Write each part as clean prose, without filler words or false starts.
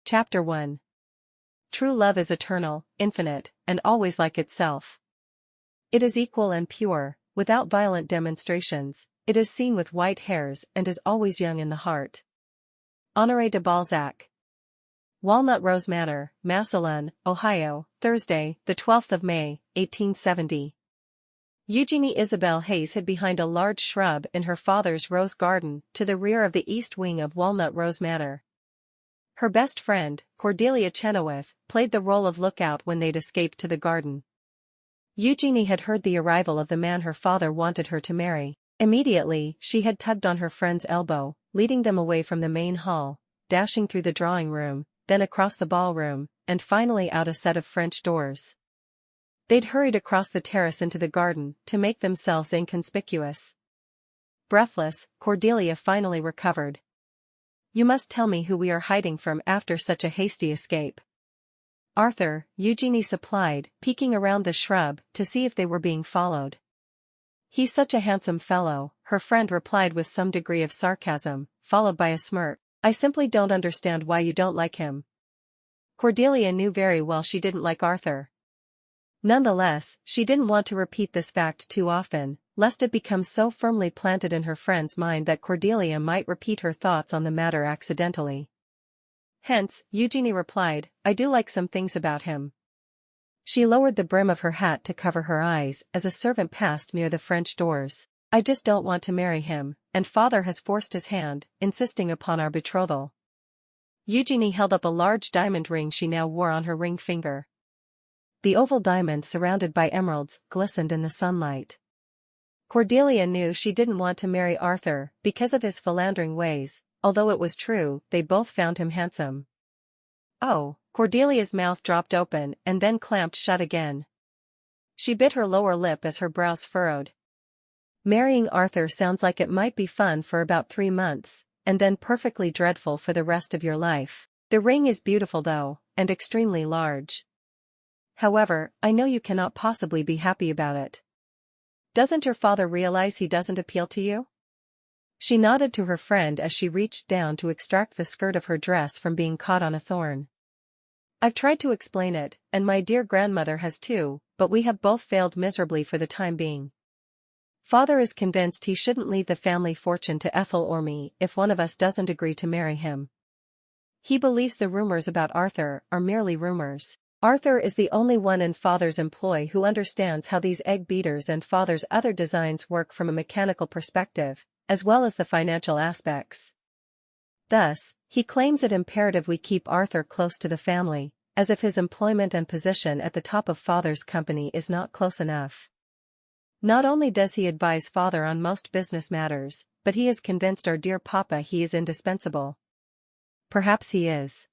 Chapter 1. True love is eternal, infinite, and always like itself. It is equal and pure, without violent demonstrations, it is seen with white hairs and is always young in the heart. Honoré de Balzac. Walnut Rose Manor, Massillon, Ohio, Thursday, the 12th of May, 1870. Eugenie Isabel Hayes hid behind a large shrub in her father's rose garden to the rear of the east wing of Walnut Rose Manor. Her best friend, Cordelia Chenoweth, played the role of lookout when they'd escaped to the garden. Eugenie had heard the arrival of the man her father wanted her to marry. Immediately, she had tugged on her friend's elbow, leading them away from the main hall, dashing through the drawing room, then across the ballroom, and finally out a set of French doors. They'd hurried across the terrace into the garden to make themselves inconspicuous. Breathless, Cordelia finally recovered. "You must tell me who we are hiding from after such a hasty escape." "Arthur," Eugenie supplied, peeking around the shrub to see if they were being followed. "He's such a handsome fellow," her friend replied with some degree of sarcasm, followed by a smirk. "I simply don't understand why you don't like him." Cordelia knew very well she didn't like Arthur. Nonetheless, she didn't want to repeat this fact too often, lest it become so firmly planted in her friend's mind that Cordelia might repeat her thoughts on the matter accidentally. Hence, Eugenie replied, "I do like some things about him." She lowered the brim of her hat to cover her eyes as a servant passed near the French doors. "I just don't want to marry him, and father has forced his hand, insisting upon our betrothal." Eugenie held up a large diamond ring she now wore on her ring finger. The oval diamond surrounded by emeralds glistened in the sunlight. Cordelia knew she didn't want to marry Arthur because of his philandering ways, although it was true they both found him handsome. "Oh," Cordelia's mouth dropped open and then clamped shut again. She bit her lower lip as her brows furrowed. "Marrying Arthur sounds like it might be fun for about 3 months, and then perfectly dreadful for the rest of your life. The ring is beautiful though, and extremely large. However, I know you cannot possibly be happy about it. Doesn't your father realize he doesn't appeal to you?" She nodded to her friend as she reached down to extract the skirt of her dress from being caught on a thorn. "I've tried to explain it, and my dear grandmother has too, but we have both failed miserably for the time being. Father is convinced he shouldn't leave the family fortune to Ethel or me if one of us doesn't agree to marry him. He believes the rumors about Arthur are merely rumors. Arthur is the only one in father's employ who understands how these egg beaters and father's other designs work from a mechanical perspective, as well as the financial aspects. Thus, he claims it imperative we keep Arthur close to the family, as if his employment and position at the top of father's company is not close enough. Not only does he advise father on most business matters, but he has convinced our dear papa he is indispensable. Perhaps he is.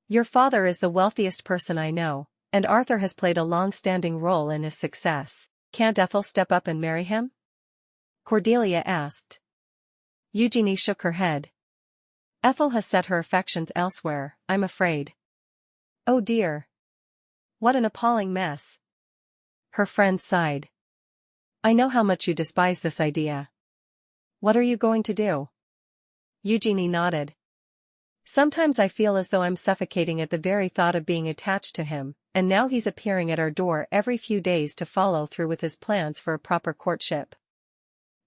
Your father is the wealthiest person I know, and Arthur has played a long-standing role in his success. Can't Ethel step up and marry him?" Cordelia asked. Eugenie shook her head. "Ethel has set her affections elsewhere, I'm afraid." "Oh dear. What an appalling mess." Her friend sighed. "I know how much you despise this idea. What are you going to do?" Eugenie nodded. "Sometimes I feel as though I'm suffocating at the very thought of being attached to him, and now he's appearing at our door every few days to follow through with his plans for a proper courtship."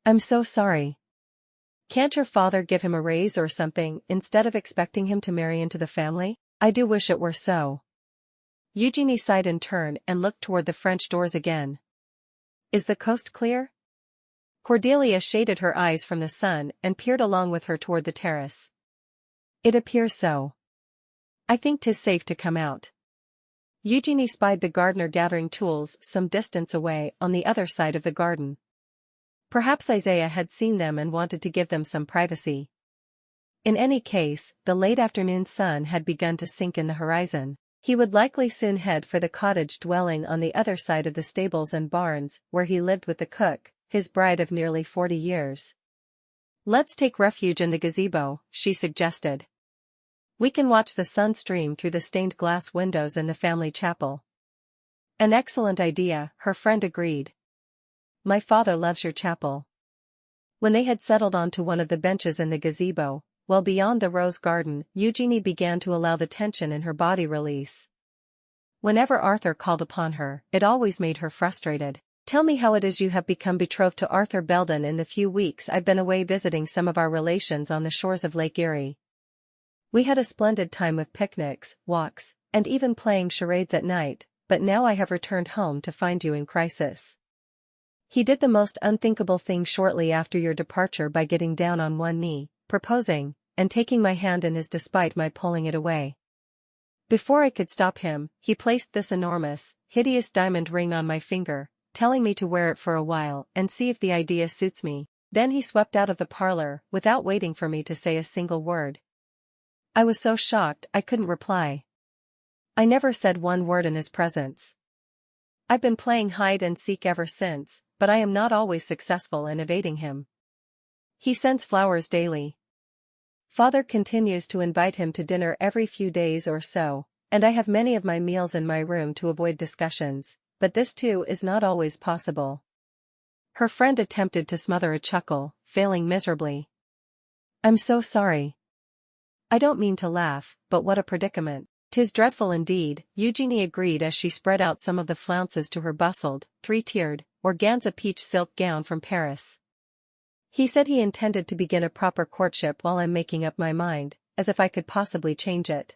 "I'm so sorry. Can't your father give him a raise or something instead of expecting him to marry into the family? I do wish it were so." Eugenie sighed in turn and looked toward the French doors again. "Is the coast clear?" Cordelia shaded her eyes from the sun and peered along with her toward the terrace. "It appears so. I think 'tis safe to come out." Eugenie spied the gardener gathering tools some distance away on the other side of the garden. Perhaps Isaiah had seen them and wanted to give them some privacy. In any case, the late afternoon sun had begun to sink in the horizon. He would likely soon head for the cottage dwelling on the other side of the stables and barns where he lived with the cook, his bride of nearly 40 years. "Let's take refuge in the gazebo," she suggested. "We can watch the sun stream through the stained glass windows in the family chapel." "An excellent idea," her friend agreed. "My father loves your chapel." When they had settled onto one of the benches in the gazebo, well beyond the rose garden, Eugenie began to allow the tension in her body release. Whenever Arthur called upon her, it always made her frustrated. Tell me how it is you have become betrothed to Arthur Belden. In the few weeks I've been away visiting some of our relations on the shores of Lake Erie. We had a splendid time with picnics, walks, and even playing charades at night, but now I have returned home to find you in crisis. He did the most unthinkable thing shortly after your departure by getting down on one knee, proposing, and taking my hand in his despite my pulling it away. Before I could stop him, he placed this enormous, hideous diamond ring on my finger, telling me to wear it for a while and see if the idea suits me. Then he swept out of the parlor, without waiting for me to say a single word. I was so shocked I couldn't reply. I never said one word in his presence. I've been playing hide and seek ever since, but I am not always successful in evading him. He sends flowers daily. Father continues to invite him to dinner every few days or so, and I have many of my meals in my room to avoid discussions, but this too is not always possible. Her friend attempted to smother a chuckle, failing miserably. I'm so sorry. I don't mean to laugh, but what a predicament. 'Tis dreadful indeed, Eugenie agreed as she spread out some of the flounces to her bustled, three-tiered, organza peach silk gown from Paris. He said he intended to begin a proper courtship while I'm making up my mind, as if I could possibly change it.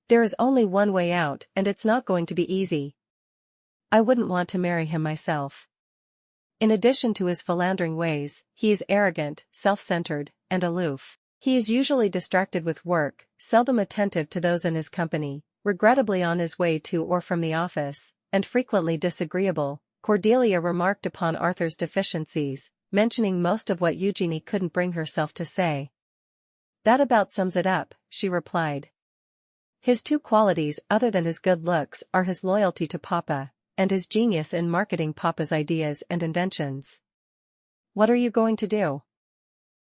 There is only one way out, and it's not going to be easy. I wouldn't want to marry him myself. In addition to his philandering ways, he is arrogant, self-centered, and aloof. He is usually distracted with work, seldom attentive to those in his company, regrettably on his way to or from the office, and frequently disagreeable. Cordelia remarked upon Arthur's deficiencies, mentioning most of what Eugenie couldn't bring herself to say. That about sums it up, she replied. His two qualities other than his good looks are his loyalty to Papa, and his genius in marketing Papa's ideas and inventions. What are you going to do?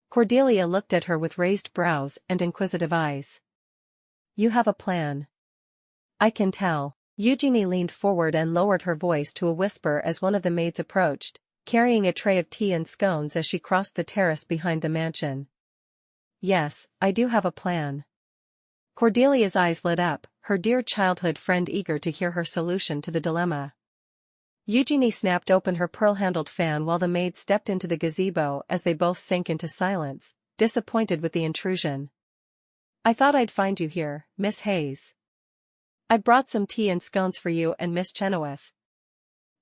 Cordelia looked at her with raised brows and inquisitive eyes. You have a plan. I can tell. Eugenie leaned forward and lowered her voice to a whisper as one of the maids approached, carrying a tray of tea and scones as she crossed the terrace behind the mansion. Yes, I do have a plan. Cordelia's eyes lit up, her dear childhood friend eager to hear her solution to the dilemma. Eugenie snapped open her pearl-handled fan while the maid stepped into the gazebo as they both sank into silence, disappointed with the intrusion. I thought I'd find you here, Miss Hayes. I brought some tea and scones for you and Miss Chenoweth.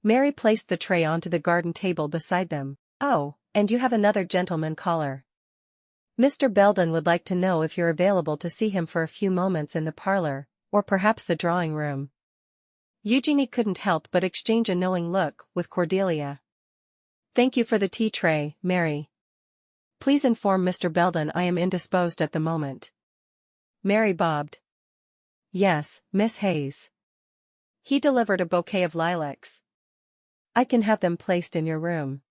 Mary placed the tray onto the garden table beside them. Oh, and you have another gentleman caller. Mr. Belden would like to know if you're available to see him for a few moments in the parlor, or perhaps the drawing room. Eugenie couldn't help but exchange a knowing look with Cordelia. Thank you for the tea tray, Mary. Please inform Mr. Belden I am indisposed at the moment. Mary bobbed. Yes, Miss Hayes. He delivered a bouquet of lilacs. I can have them placed in your room.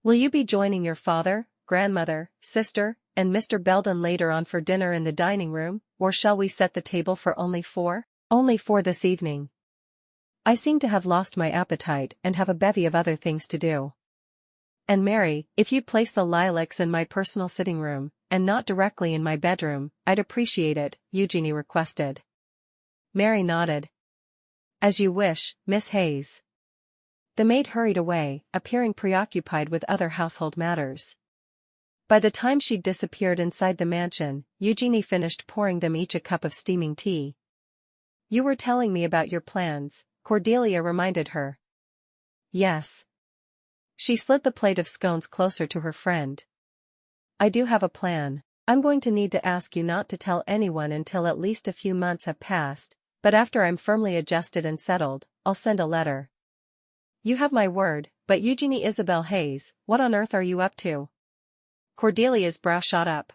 Will you be joining your father, grandmother, sister, and Mr. Belden later on for dinner in the dining room, or shall we set the table for only four? Only four this evening. I seem to have lost my appetite and have a bevy of other things to do. And Mary, if you'd place the lilacs in my personal sitting room, and not directly in my bedroom, I'd appreciate it, Eugenie requested. Mary nodded. As you wish, Miss Hayes. The maid hurried away, appearing preoccupied with other household matters. By the time she'd disappeared inside the mansion, Eugenie finished pouring them each a cup of steaming tea. You were telling me about your plans, Cordelia reminded her. Yes. She slid the plate of scones closer to her friend. I do have a plan. I'm going to need to ask you not to tell anyone until at least a few months have passed, but after I'm firmly adjusted and settled, I'll send a letter. You have my word, but Eugenie Isabel Hayes, what on earth are you up to? Cordelia's brow shot up.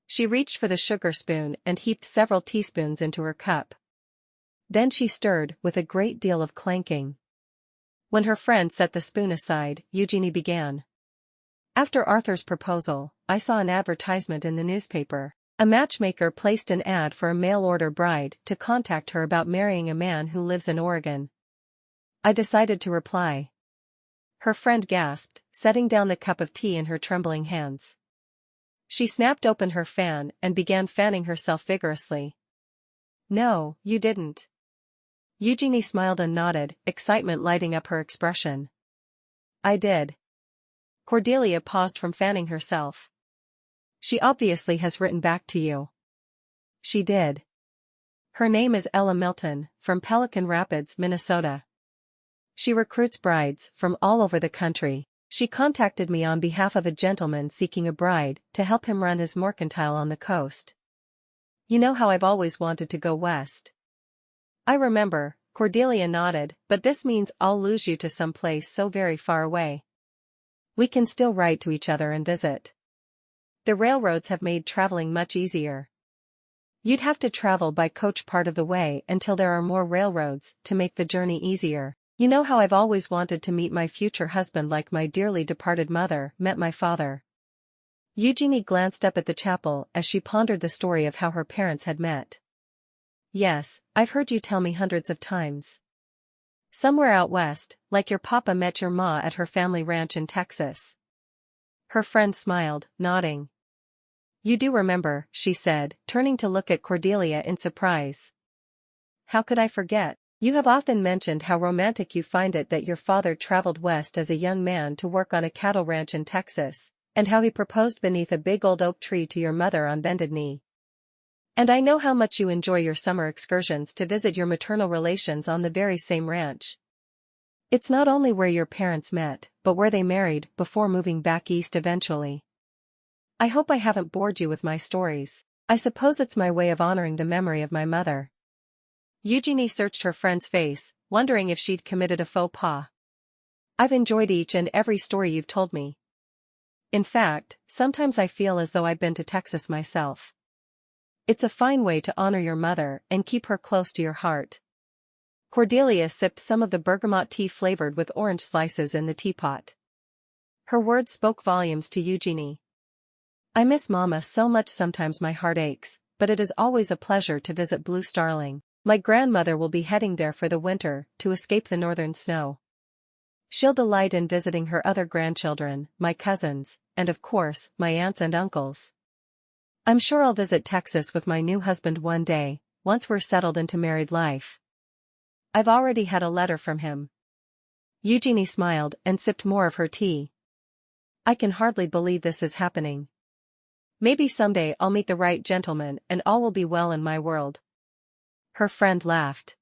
She reached for the sugar spoon and heaped several teaspoons into her cup. Then she stirred with a great deal of clanking. When her friend set the spoon aside, Eugenie began. After Arthur's proposal, I saw an advertisement in the newspaper. A matchmaker placed an ad for a mail-order bride to contact her about marrying a man who lives in Oregon. I decided to reply. Her friend gasped, setting down the cup of tea in her trembling hands. She snapped open her fan and began fanning herself vigorously. No, you didn't. Eugenie smiled and nodded, excitement lighting up her expression. I did. Cordelia paused from fanning herself. She obviously has written back to you. She did. Her name is Ella Milton, from Pelican Rapids, Minnesota. She recruits brides from all over the country. She contacted me on behalf of a gentleman seeking a bride to help him run his mercantile on the coast. You know how I've always wanted to go west. I remember, Cordelia nodded, but this means I'll lose you to some place so very far away. We can still write to each other and visit. The railroads have made traveling much easier. You'd have to travel by coach part of the way until there are more railroads to make the journey easier. You know how I've always wanted to meet my future husband like my dearly departed mother met my father. Eugenie glanced up at the chapel as she pondered the story of how her parents had met. Yes, I've heard you tell me hundreds of times. Somewhere out west, like your papa met your ma at her family ranch in Texas. Her friend smiled, nodding. You do remember, she said, turning to look at Cordelia in surprise. How could I forget? You have often mentioned how romantic you find it that your father traveled west as a young man to work on a cattle ranch in Texas, and how he proposed beneath a big old oak tree to your mother on bended knee. And I know how much you enjoy your summer excursions to visit your maternal relations on the very same ranch. It's not only where your parents met, but where they married before moving back east eventually. I hope I haven't bored you with my stories. I suppose it's my way of honoring the memory of my mother. Eugenie searched her friend's face, wondering if she'd committed a faux pas. I've enjoyed each and every story you've told me. In fact, sometimes I feel as though I've been to Texas myself. It's a fine way to honor your mother and keep her close to your heart. Cordelia sipped some of the bergamot tea flavored with orange slices in the teapot. Her words spoke volumes to Eugenie. I miss Mama so much sometimes my heart aches, but it is always a pleasure to visit Blue Starling. My grandmother will be heading there for the winter to escape the northern snow. She'll delight in visiting her other grandchildren, my cousins, and of course, my aunts and uncles. I'm sure I'll visit Texas with my new husband one day, once we're settled into married life. I've already had a letter from him. Eugenie smiled and sipped more of her tea. I can hardly believe this is happening. Maybe someday I'll meet the right gentleman and all will be well in my world. Her friend laughed.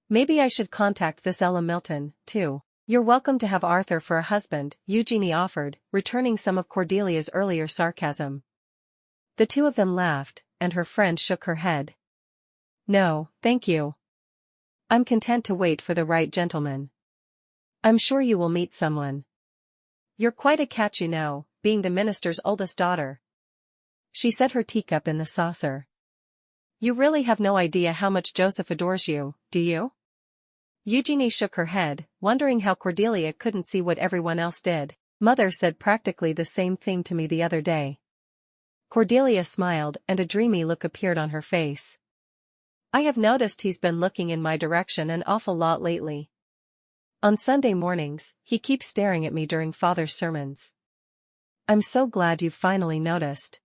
Maybe I should contact this Ella Milton, too. You're welcome to have Arthur for a husband, Eugenie offered, returning some of Cordelia's earlier sarcasm. The two of them laughed, and her friend shook her head. No, thank you. I'm content to wait for the right gentleman. I'm sure you will meet someone. You're quite a catch, you know, being the minister's oldest daughter. She set her teacup in the saucer. You really have no idea how much Joseph adores you, do you? Eugenie shook her head, wondering how Cordelia couldn't see what everyone else did. Mother said practically the same thing to me the other day. Cordelia smiled and a dreamy look appeared on her face. I have noticed he's been looking in my direction an awful lot lately. On Sunday mornings, he keeps staring at me during Father's sermons. I'm so glad you've finally noticed.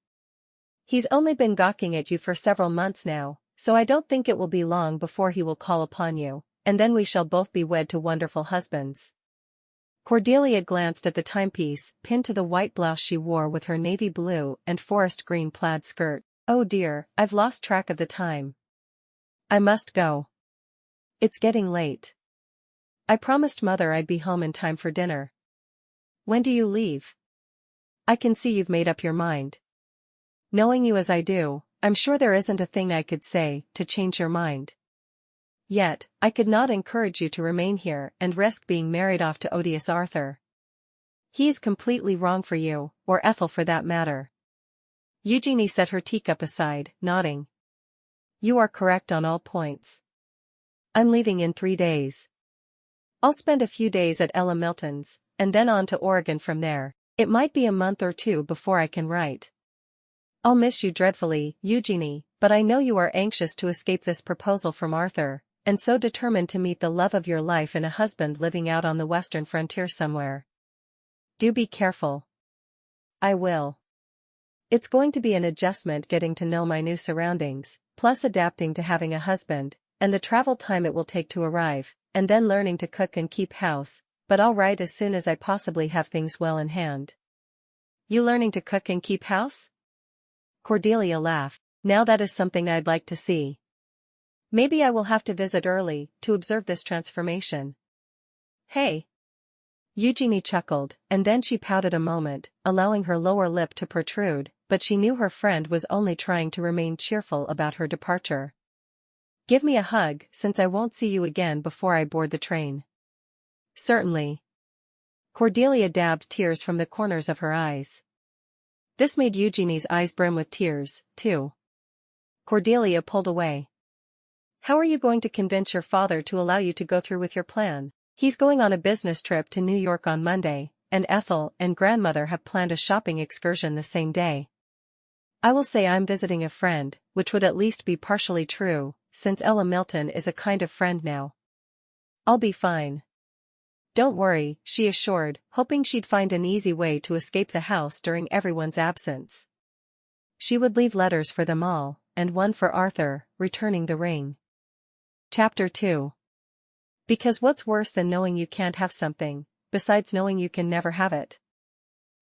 He's only been gawking at you for several months now, so I don't think it will be long before he will call upon you, and then we shall both be wed to wonderful husbands. Cordelia glanced at the timepiece pinned to the white blouse she wore with her navy blue and forest green plaid skirt. Oh dear, I've lost track of the time. I must go. It's getting late. I promised Mother I'd be home in time for dinner. When do you leave? I can see you've made up your mind. Knowing you as I do, I'm sure there isn't a thing I could say to change your mind. Yet, I could not encourage you to remain here and risk being married off to odious Arthur. He's completely wrong for you, or Ethel for that matter. Eugenie set her teacup aside, nodding. You are correct on all points. I'm leaving in 3 days. I'll spend a few days at Ella Milton's, and then on to Oregon from there. It might be a month or two before I can write. I'll miss you dreadfully, Eugenie, but I know you are anxious to escape this proposal from Arthur, and so determined to meet the love of your life in a husband living out on the western frontier somewhere. Do be careful. I will. It's going to be an adjustment getting to know my new surroundings, plus adapting to having a husband, and the travel time it will take to arrive, and then learning to cook and keep house, but I'll write as soon as I possibly have things well in hand. You learning to cook and keep house? Cordelia laughed. Now that is something I'd like to see. Maybe I will have to visit early, to observe this transformation. Hey! Eugenie chuckled, and then she pouted a moment, allowing her lower lip to protrude, but she knew her friend was only trying to remain cheerful about her departure. Give me a hug, since I won't see you again before I board the train. Certainly. Cordelia dabbed tears from the corners of her eyes. This made Eugenie's eyes brim with tears, too. Cordelia pulled away. How are you going to convince your father to allow you to go through with your plan? He's going on a business trip to New York on Monday, and Ethel and grandmother have planned a shopping excursion the same day. I will say I'm visiting a friend, which would at least be partially true, since Ella Milton is a kind of friend now. I'll be fine. Don't worry, she assured, hoping she'd find an easy way to escape the house during everyone's absence. She would leave letters for them all, and one for Arthur, returning the ring. Chapter 2. Because what's worse than knowing you can't have something, besides knowing you can never have it?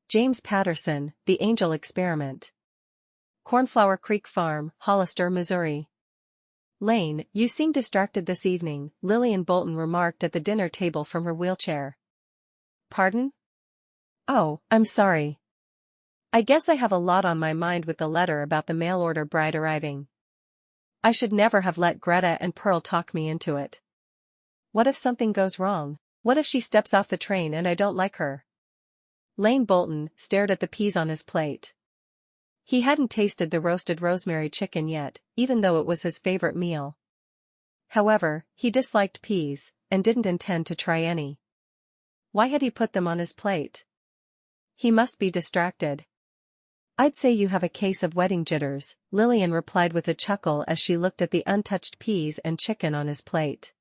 James Patterson, The Angel Experiment. Cornflower Creek Farm, Hollister, Missouri. Lane, you seem distracted this evening, Lillian Bolten remarked at the dinner table from her wheelchair. Pardon? Oh, I'm sorry. I guess I have a lot on my mind with the letter about the mail-order bride arriving. I should never have let Greta and Pearl talk me into it. What if something goes wrong? What if she steps off the train and I don't like her? Lane Bolten stared at the peas on his plate. He hadn't tasted the roasted rosemary chicken yet, even though it was his favorite meal. However, he disliked peas, and didn't intend to try any. Why had he put them on his plate? He must be distracted. I'd say you have a case of wedding jitters, Lillian replied with a chuckle as she looked at the untouched peas and chicken on his plate.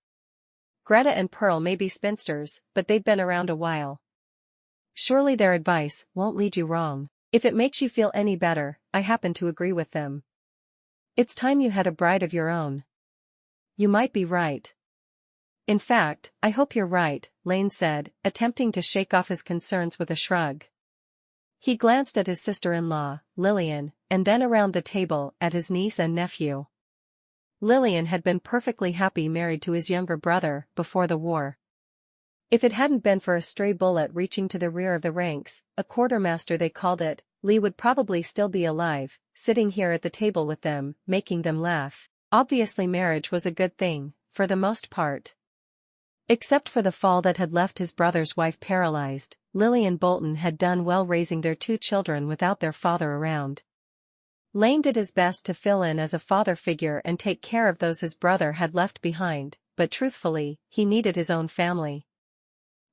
Greta and Pearl may be spinsters, but they've been around a while. Surely their advice won't lead you wrong. If it makes you feel any better, I happen to agree with them. It's time you had a bride of your own. You might be right. In fact, I hope you're right, Lane said, attempting to shake off his concerns with a shrug. He glanced at his sister-in-law, Lillian, and then around the table at his niece and nephew. Lillian had been perfectly happy married to his younger brother before the war. If it hadn't been for a stray bullet reaching to the rear of the ranks, a quartermaster they called it, Lee would probably still be alive, sitting here at the table with them, making them laugh. Obviously marriage was a good thing, for the most part. Except for the fall that had left his brother's wife paralyzed, Lillian Bolten had done well raising their 2 children without their father around. Lane did his best to fill in as a father figure and take care of those his brother had left behind, but truthfully, he needed his own family.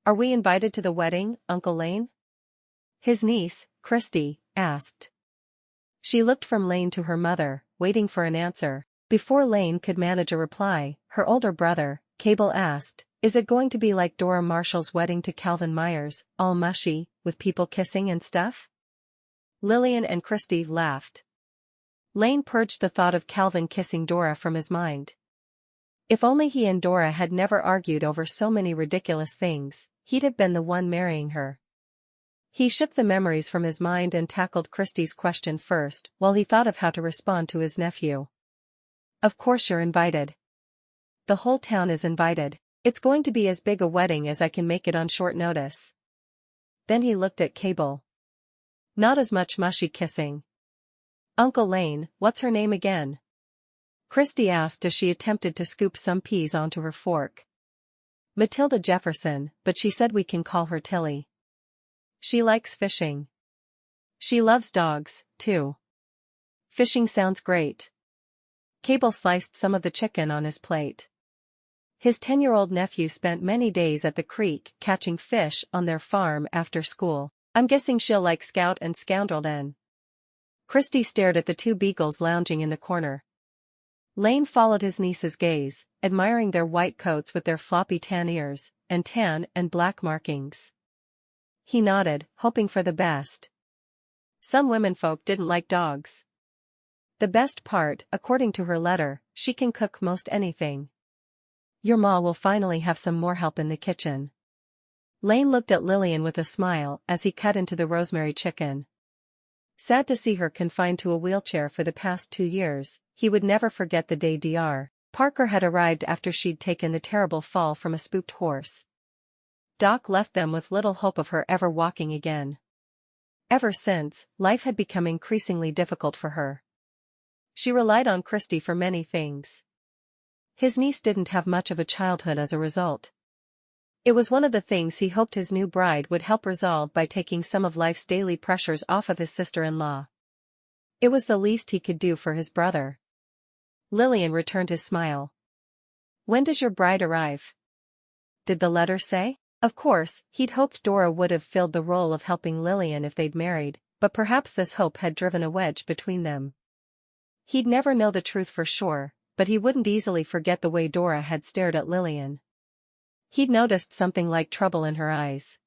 Are we invited to the wedding, Uncle Lane? His niece, Christy, asked. She looked from Lane to her mother, waiting for an answer. Before Lane could manage a reply, her older brother, Cable, asked, is it going to be like Dora Marshall's wedding to Calvin Myers, all mushy, with people kissing and stuff? Lillian and Christy laughed. Lane purged the thought of Calvin kissing Dora from his mind. If only he and Dora had never argued over so many ridiculous things, he'd have been the one marrying her. He shook the memories from his mind and tackled Christy's question first, while he thought of how to respond to his nephew. Of course you're invited. The whole town is invited. It's going to be as big a wedding as I can make it on short notice. Then he looked at Cable. Not as much mushy kissing. Uncle Lane, what's her name again? Christy asked as she attempted to scoop some peas onto her fork. Matilda Jefferson, but she said we can call her Tilly. She likes fishing. She loves dogs, too. Fishing sounds great. Cable sliced some of the chicken on his plate. His 10-year-old nephew spent many days at the creek catching fish on their farm after school. I'm guessing she'll like Scout and Scoundrel then. Christy stared at the 2 beagles lounging in the corner. Lane followed his niece's gaze, admiring their white coats with their floppy tan ears, and tan and black markings. He nodded, hoping for the best. Some womenfolk didn't like dogs. The best part, according to her letter, she can cook most anything. Your ma will finally have some more help in the kitchen. Lane looked at Lillian with a smile as he cut into the rosemary chicken. Sad to see her confined to a wheelchair for the past 2 years, he would never forget the day Dr. Parker had arrived after she'd taken the terrible fall from a spooked horse. Doc left them with little hope of her ever walking again. Ever since, life had become increasingly difficult for her. She relied on Christy for many things. His niece didn't have much of a childhood as a result. It was one of the things he hoped his new bride would help resolve by taking some of life's daily pressures off of his sister-in-law. It was the least he could do for his brother. Lillian returned his smile. When does your bride arrive? Did the letter say? Of course, he'd hoped Dora would have filled the role of helping Lillian if they'd married, but perhaps this hope had driven a wedge between them. He'd never know the truth for sure, but he wouldn't easily forget the way Dora had stared at Lillian. He'd noticed something like trouble in her eyes.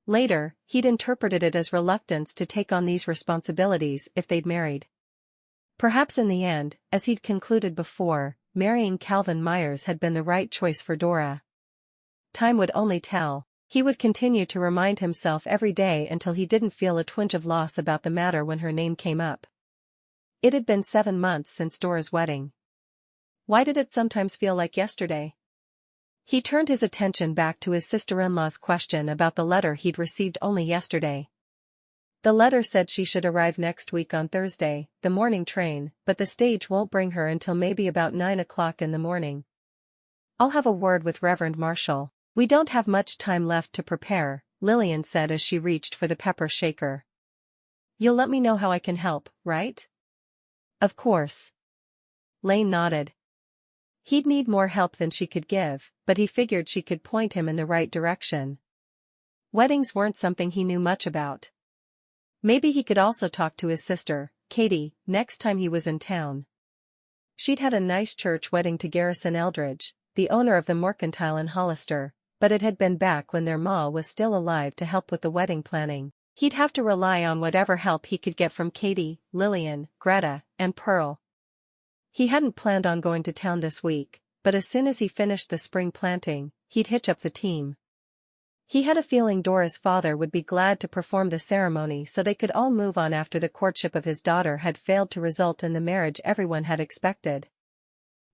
Later, he'd interpreted it as reluctance to take on these responsibilities if they'd married. Perhaps in the end, as he'd concluded before, marrying Calvin Myers had been the right choice for Dora. Time would only tell. He would continue to remind himself every day until he didn't feel a twinge of loss about the matter when her name came up. It had been 7 months since Dora's wedding. Why did it sometimes feel like yesterday? He turned his attention back to his sister-in-law's question about the letter he'd received only yesterday. The letter said she should arrive next week on Thursday, the morning train, but the stage won't bring her until maybe about 9 o'clock in the morning. I'll have a word with Reverend Marshall. We don't have much time left to prepare, Lillian said as she reached for the pepper shaker. You'll let me know how I can help, right? Of course. Lane nodded. He'd need more help than she could give, but he figured she could point him in the right direction. Weddings weren't something he knew much about. Maybe he could also talk to his sister, Katie, next time he was in town. She'd had a nice church wedding to Garrison Eldridge, the owner of the Mercantile in Hollister, but it had been back when their ma was still alive to help with the wedding planning. He'd have to rely on whatever help he could get from Katie, Lillian, Greta, and Pearl. He hadn't planned on going to town this week, but as soon as he finished the spring planting, he'd hitch up the team. He had a feeling Dora's father would be glad to perform the ceremony so they could all move on after the courtship of his daughter had failed to result in the marriage everyone had expected.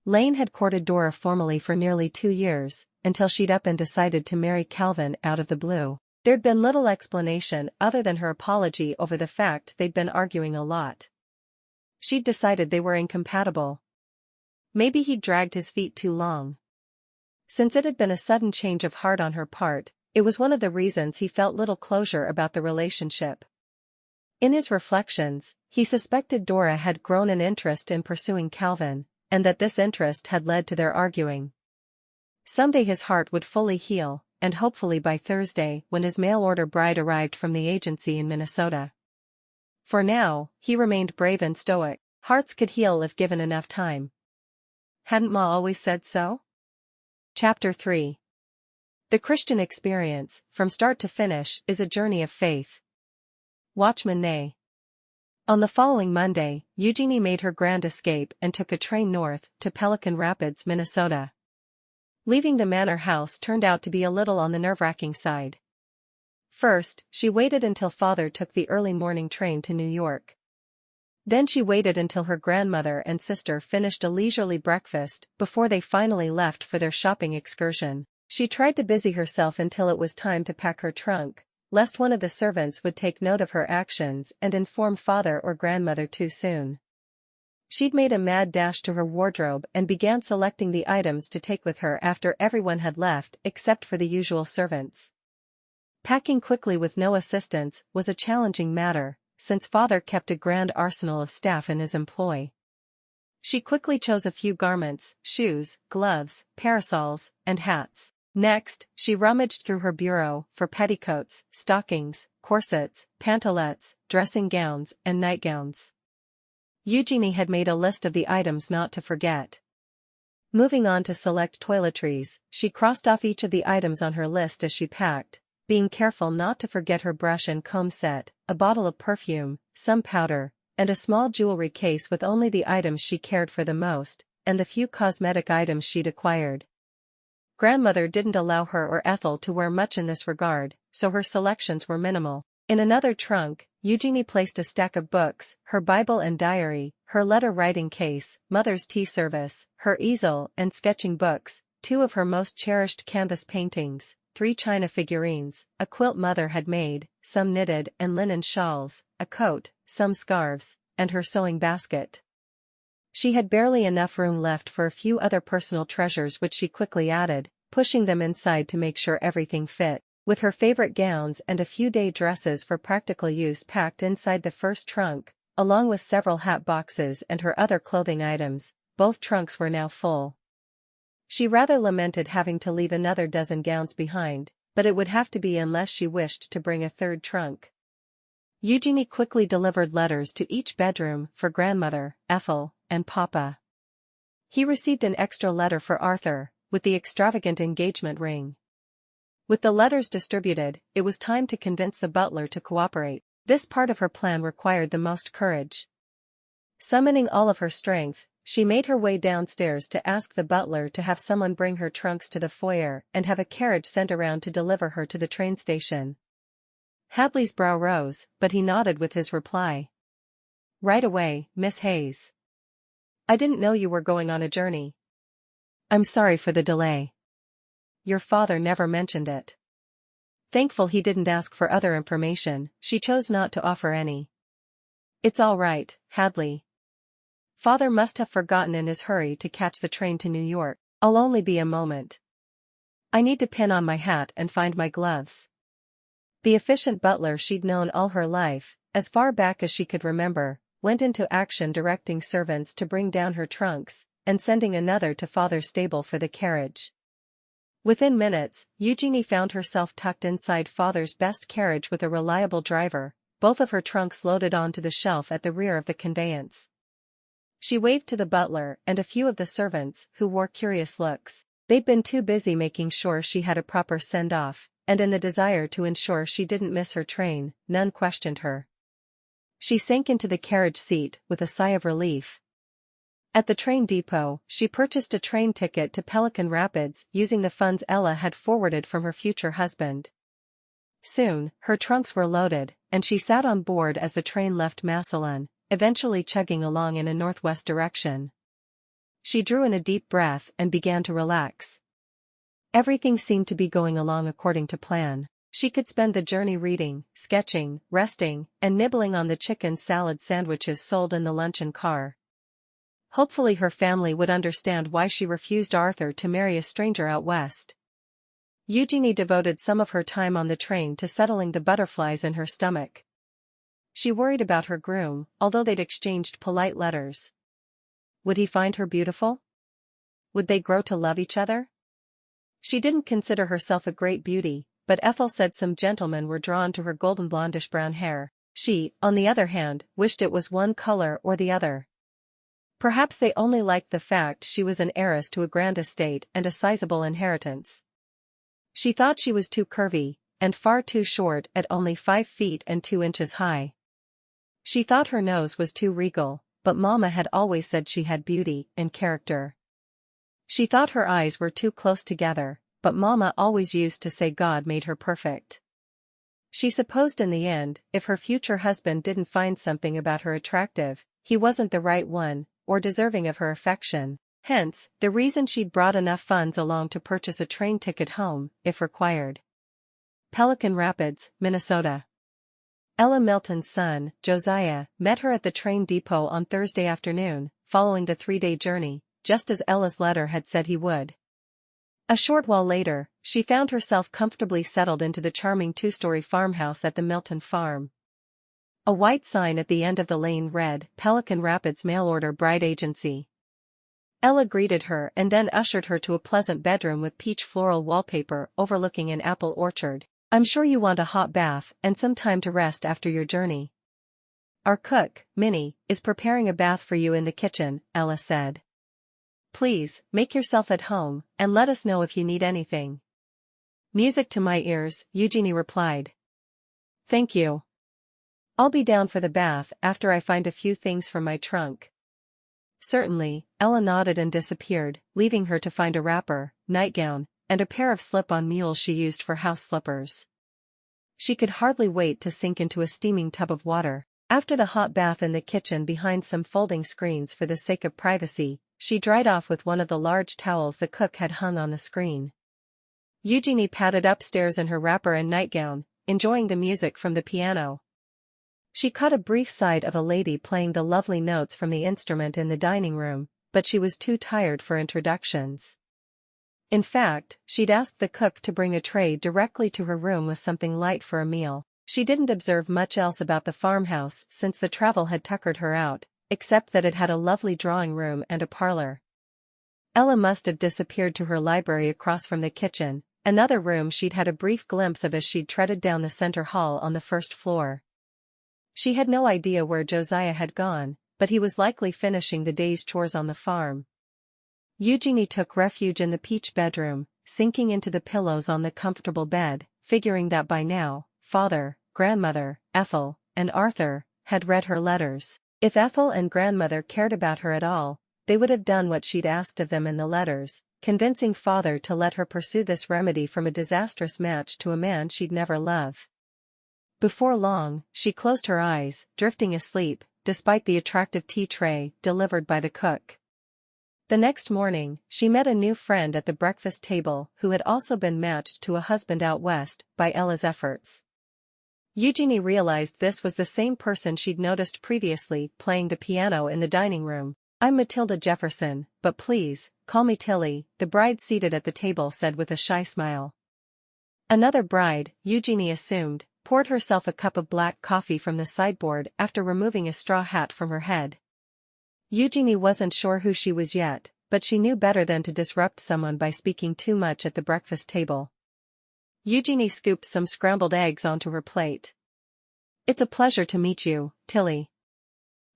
Lane had courted Dora formally for nearly 2 years, until she'd up and decided to marry Calvin out of the blue. There'd been little explanation other than her apology over the fact they'd been arguing a lot. She'd decided they were incompatible. Maybe he'd dragged his feet too long. Since it had been a sudden change of heart on her part, it was one of the reasons he felt little closure about the relationship. In his reflections, he suspected Dora had grown an interest in pursuing Calvin, and that this interest had led to their arguing. Someday his heart would fully heal, and hopefully by Thursday when his mail-order bride arrived from the agency in Minnesota. For now, he remained brave and stoic. Hearts could heal if given enough time. Hadn't Ma always said so? Chapter 3. The Christian experience, from start to finish, is a journey of faith. Watchman Nee. On the following Monday, Eugenie made her grand escape and took a train north to Pelican Rapids, Minnesota. Leaving the manor house turned out to be a little on the nerve-wracking side. First, she waited until Father took the early morning train to New York. Then she waited until her grandmother and sister finished a leisurely breakfast before they finally left for their shopping excursion. She tried to busy herself until it was time to pack her trunk, lest one of the servants would take note of her actions and inform Father or grandmother too soon. She'd made a mad dash to her wardrobe and began selecting the items to take with her after everyone had left except for the usual servants. Packing quickly with no assistance was a challenging matter, since Father kept a grand arsenal of staff in his employ. She quickly chose a few garments, shoes, gloves, parasols, and hats. Next, she rummaged through her bureau for petticoats, stockings, corsets, pantalettes, dressing gowns, and nightgowns. Eugenie had made a list of the items not to forget. Moving on to select toiletries, she crossed off each of the items on her list as she packed, being careful not to forget her brush and comb set, a bottle of perfume, some powder, and a small jewelry case with only the items she cared for the most, and the few cosmetic items she'd acquired. Grandmother didn't allow her or Ethel to wear much in this regard, so her selections were minimal. In another trunk, Eugenie placed a stack of books, her Bible and diary, her letter-writing case, mother's tea service, her easel and sketching books, 2 of her most cherished canvas paintings, 3 china figurines, a quilt mother had made, some knitted and linen shawls, a coat, some scarves, and her sewing basket. She had barely enough room left for a few other personal treasures which she quickly added, pushing them inside to make sure everything fit, with her favorite gowns and a few day dresses for practical use packed inside the first trunk, along with several hat boxes and her other clothing items. Both trunks were now full. She rather lamented having to leave another dozen gowns behind, but it would have to be unless she wished to bring a third trunk. Eugenie quickly delivered letters to each bedroom for grandmother, Ethel, and Papa. He received an extra letter for Arthur, with the extravagant engagement ring. With the letters distributed, it was time to convince the butler to cooperate. This part of her plan required the most courage. Summoning all of her strength, she made her way downstairs to ask the butler to have someone bring her trunks to the foyer and have a carriage sent around to deliver her to the train station. Hadley's brow rose, but he nodded with his reply. "Right away, Miss Hayes. I didn't know you were going on a journey. I'm sorry for the delay. Your father never mentioned it." Thankful he didn't ask for other information, she chose not to offer any. "It's all right, Hadley. Father must have forgotten in his hurry to catch the train to New York. I'll only be a moment. I need to pin on my hat and find my gloves." The efficient butler she'd known all her life, as far back as she could remember, went into action directing servants to bring down her trunks, and sending another to Father's stable for the carriage. Within minutes, Eugenie found herself tucked inside Father's best carriage with a reliable driver, both of her trunks loaded onto the shelf at the rear of the conveyance. She waved to the butler and a few of the servants, who wore curious looks. They'd been too busy making sure she had a proper send-off, and in the desire to ensure she didn't miss her train, none questioned her. She sank into the carriage seat with a sigh of relief. At the train depot, she purchased a train ticket to Pelican Rapids using the funds Ella had forwarded from her future husband. Soon, her trunks were loaded, and she sat on board as the train left Massillon, eventually chugging along in a northwest direction. She drew in a deep breath and began to relax. Everything seemed to be going along according to plan. She could spend the journey reading, sketching, resting, and nibbling on the chicken salad sandwiches sold in the luncheon car. Hopefully her family would understand why she refused Arthur to marry a stranger out west. Eugenie devoted some of her time on the train to settling the butterflies in her stomach. She worried about her groom, although they'd exchanged polite letters. Would he find her beautiful? Would they grow to love each other? She didn't consider herself a great beauty, but Ethel said some gentlemen were drawn to her golden blondish-brown hair. She, on the other hand, wished it was one color or the other. Perhaps they only liked the fact she was an heiress to a grand estate and a sizable inheritance. She thought she was too curvy, and far too short at only 5 feet and 2 inches high. She thought her nose was too regal, but Mama had always said she had beauty and character. She thought her eyes were too close together, but Mama always used to say God made her perfect. She supposed in the end, if her future husband didn't find something about her attractive, he wasn't the right one, or deserving of her affection. Hence, the reason she'd brought enough funds along to purchase a train ticket home, if required. Pelican Rapids, Minnesota. Ella Milton's son, Josiah, met her at the train depot on Thursday afternoon, following the 3-day journey, just as Ella's letter had said he would. A short while later, she found herself comfortably settled into the charming 2-story farmhouse at the Milton farm. A white sign at the end of the lane read, Pelican Rapids Mail-Order Bride Agency. Ella greeted her and then ushered her to a pleasant bedroom with peach floral wallpaper overlooking an apple orchard. "I'm sure you want a hot bath and some time to rest after your journey. Our cook, Minnie, is preparing a bath for you in the kitchen," Ella said. "Please, make yourself at home, and let us know if you need anything." Music to my ears, Eugenie replied. Thank you. I'll be down for the bath after I find a few things from my trunk. Certainly, Ella nodded and disappeared, leaving her to find a wrapper, nightgown, and a pair of slip-on mules she used for house slippers. She could hardly wait to sink into a steaming tub of water. After the hot bath in the kitchen behind some folding screens for the sake of privacy, she dried off with one of the large towels the cook had hung on the screen. Eugenie padded upstairs in her wrapper and nightgown, enjoying the music from the piano. She caught a brief sight of a lady playing the lovely notes from the instrument in the dining room, but she was too tired for introductions. In fact, she'd asked the cook to bring a tray directly to her room with something light for a meal. She didn't observe much else about the farmhouse since the travel had tuckered her out, except that it had a lovely drawing room and a parlor. Ella must have disappeared to her library across from the kitchen, another room she'd had a brief glimpse of as she'd treaded down the center hall on the first floor. She had no idea where Josiah had gone, but he was likely finishing the day's chores on the farm. Eugenie took refuge in the peach bedroom, sinking into the pillows on the comfortable bed, figuring that by now, Father, Grandmother, Ethel, and Arthur had read her letters. If Ethel and Grandmother cared about her at all, they would have done what she'd asked of them in the letters, convincing Father to let her pursue this remedy from a disastrous match to a man she'd never love. Before long, she closed her eyes, drifting asleep, despite the attractive tea tray delivered by the cook. The next morning, she met a new friend at the breakfast table who had also been matched to a husband out west by Ella's efforts. Eugenie realized this was the same person she'd noticed previously playing the piano in the dining room. I'm Matilda Jefferson, but please, call me Tilly, the bride seated at the table said with a shy smile. Another bride, Eugenie assumed, poured herself a cup of black coffee from the sideboard after removing a straw hat from her head. Eugenie wasn't sure who she was yet, but she knew better than to disrupt someone by speaking too much at the breakfast table. Eugenie scooped some scrambled eggs onto her plate. It's a pleasure to meet you, Tilly.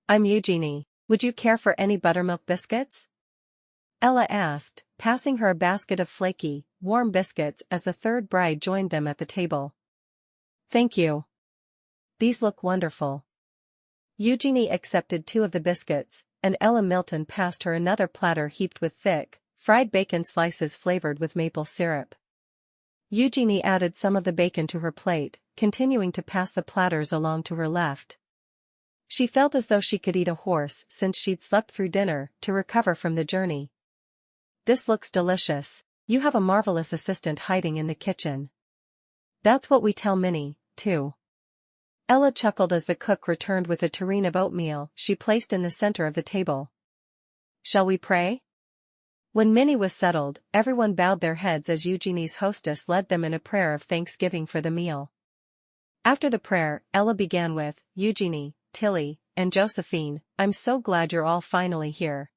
I'm Eugenie. Would you care for any buttermilk biscuits? Ella asked, passing her a basket of flaky, warm biscuits as the third bride joined them at the table. Thank you. These look wonderful. Eugenie accepted 2 of the biscuits, and Ella Milton passed her another platter heaped with thick, fried bacon slices flavored with maple syrup. Eugenie added some of the bacon to her plate, continuing to pass the platters along to her left. She felt as though she could eat a horse since she'd slept through dinner to recover from the journey. This looks delicious. You have a marvelous assistant hiding in the kitchen. That's what we tell Minnie, too. Ella chuckled as the cook returned with a tureen of oatmeal she placed in the center of the table. Shall we pray? When Minnie was settled, everyone bowed their heads as Eugenie's hostess led them in a prayer of thanksgiving for the meal. After the prayer, Ella began with, Eugenie, Tilly, and Josephine, I'm so glad you're all finally here.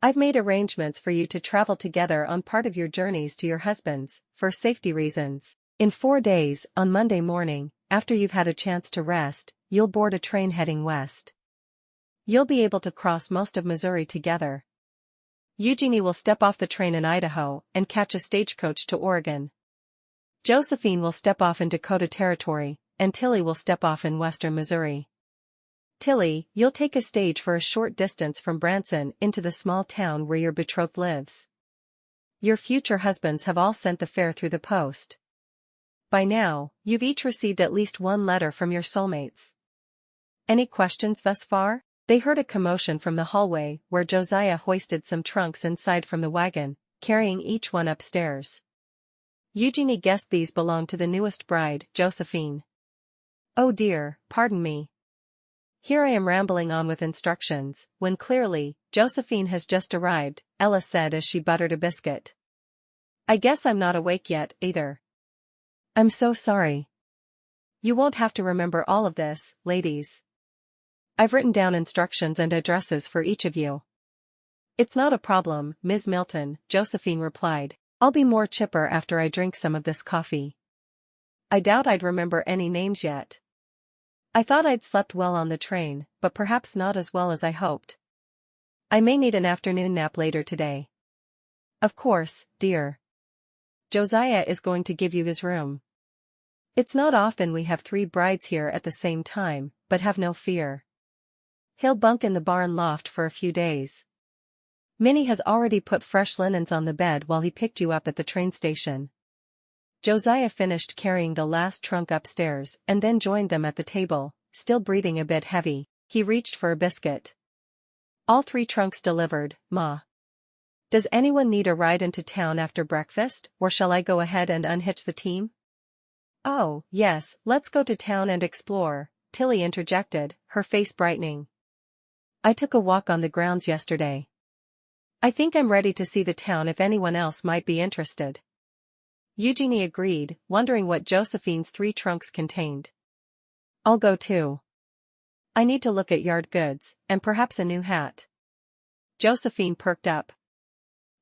I've made arrangements for you to travel together on part of your journeys to your husbands, for safety reasons. In 4 days, on Monday morning, after you've had a chance to rest, you'll board a train heading west. You'll be able to cross most of Missouri together. Eugenie will step off the train in Idaho and catch a stagecoach to Oregon. Josephine will step off in Dakota Territory, and Tilly will step off in western Missouri. Tilly, you'll take a stage for a short distance from Branson into the small town where your betrothed lives. Your future husbands have all sent the fare through the post. By now, you've each received at least 1 letter from your soulmates. Any questions thus far? They heard a commotion from the hallway where Josiah hoisted some trunks inside from the wagon, carrying each one upstairs. Eugenie guessed these belonged to the newest bride, Josephine. Oh dear, pardon me. Here I am rambling on with instructions, when clearly, Josephine has just arrived, Ella said as she buttered a biscuit. I guess I'm not awake yet, either. I'm so sorry. You won't have to remember all of this, ladies. I've written down instructions and addresses for each of you. It's not a problem, Ms. Milton, Josephine replied. I'll be more chipper after I drink some of this coffee. I doubt I'd remember any names yet. I thought I'd slept well on the train, but perhaps not as well as I hoped. I may need an afternoon nap later today. Of course, dear. Josiah is going to give you his room. It's not often we have 3 brides here at the same time, but have no fear. He'll bunk in the barn loft for a few days. Minnie has already put fresh linens on the bed while he picked you up at the train station. Josiah finished carrying the last trunk upstairs and then joined them at the table, still breathing a bit heavy. He reached for a biscuit. All 3 trunks delivered, Ma. Does anyone need a ride into town after breakfast, or shall I go ahead and unhitch the team? Oh, yes, let's go to town and explore, Tilly interjected, her face brightening. I took a walk on the grounds yesterday. I think I'm ready to see the town if anyone else might be interested. Eugenie agreed, wondering what Josephine's 3 trunks contained. I'll go too. I need to look at yard goods, and perhaps a new hat. Josephine perked up.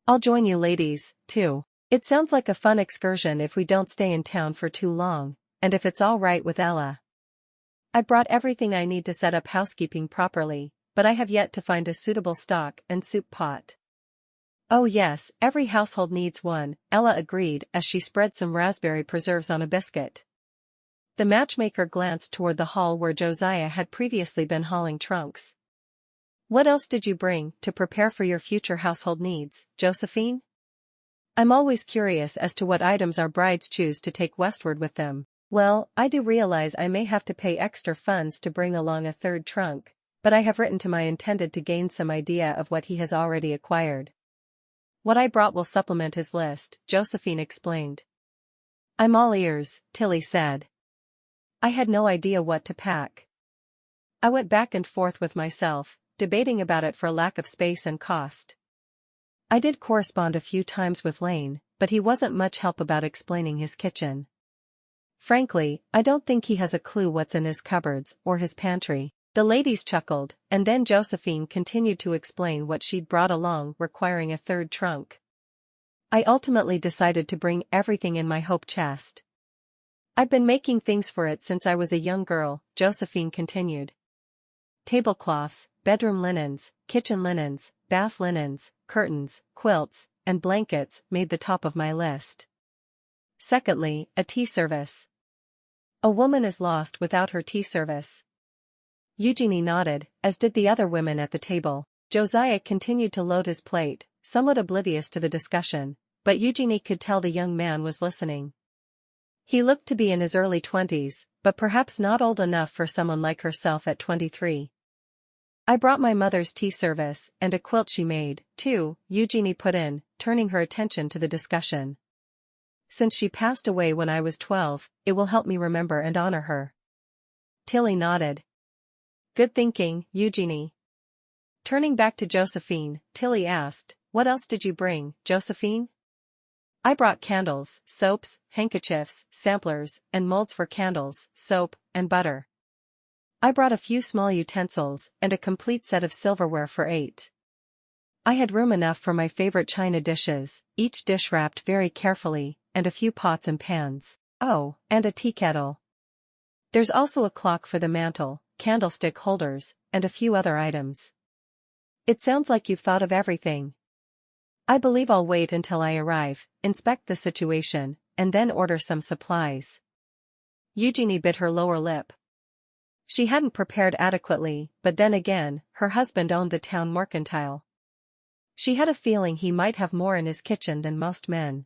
I'll join you ladies, too. It sounds like a fun excursion if we don't stay in town for too long, and if it's all right with Ella. I brought everything I need to set up housekeeping properly, but I have yet to find a suitable stock and soup pot. Oh yes, every household needs one, Ella agreed as she spread some raspberry preserves on a biscuit. The matchmaker glanced toward the hall where Josiah had previously been hauling trunks. What else did you bring to prepare for your future household needs, Josephine? I'm always curious as to what items our brides choose to take westward with them. Well, I do realize I may have to pay extra funds to bring along a 3rd trunk, but I have written to my intended to gain some idea of what he has already acquired. What I brought will supplement his list, Josephine explained. I'm all ears, Tilly said. I had no idea what to pack. I went back and forth with myself, debating about it for lack of space and cost. I did correspond a few times with Lane, but he wasn't much help about explaining his kitchen. Frankly, I don't think he has a clue what's in his cupboards or his pantry. The ladies chuckled, and then Josephine continued to explain what she'd brought along requiring a 3rd trunk. I ultimately decided to bring everything in my hope chest. I've been making things for it since I was a young girl, Josephine continued. Tablecloths, bedroom linens, kitchen linens, bath linens, curtains, quilts, and blankets made the top of my list. Secondly, a tea service. A woman is lost without her tea service. Eugenie nodded, as did the other women at the table. Josiah continued to load his plate, somewhat oblivious to the discussion, but Eugenie could tell the young man was listening. He looked to be in his early 20s, but perhaps not old enough for someone like herself at 23. I brought my mother's tea service and a quilt she made, too, Eugenie put in, turning her attention to the discussion. Since she passed away when I was 12, it will help me remember and honor her. Tilly nodded. Good thinking, Eugenie. Turning back to Josephine, Tilly asked, what else did you bring, Josephine? I brought candles, soaps, handkerchiefs, samplers, and molds for candles, soap, and butter. I brought a few small utensils and a complete set of silverware for 8. I had room enough for my favorite china dishes, each dish wrapped very carefully, and a few pots and pans. Oh, and a tea kettle. There's also a clock for the mantel, candlestick holders, and a few other items. It sounds like you've thought of everything. I believe I'll wait until I arrive, inspect the situation, and then order some supplies. Eugenie bit her lower lip. She hadn't prepared adequately, but then again, her husband owned the town mercantile. She had a feeling he might have more in his kitchen than most men.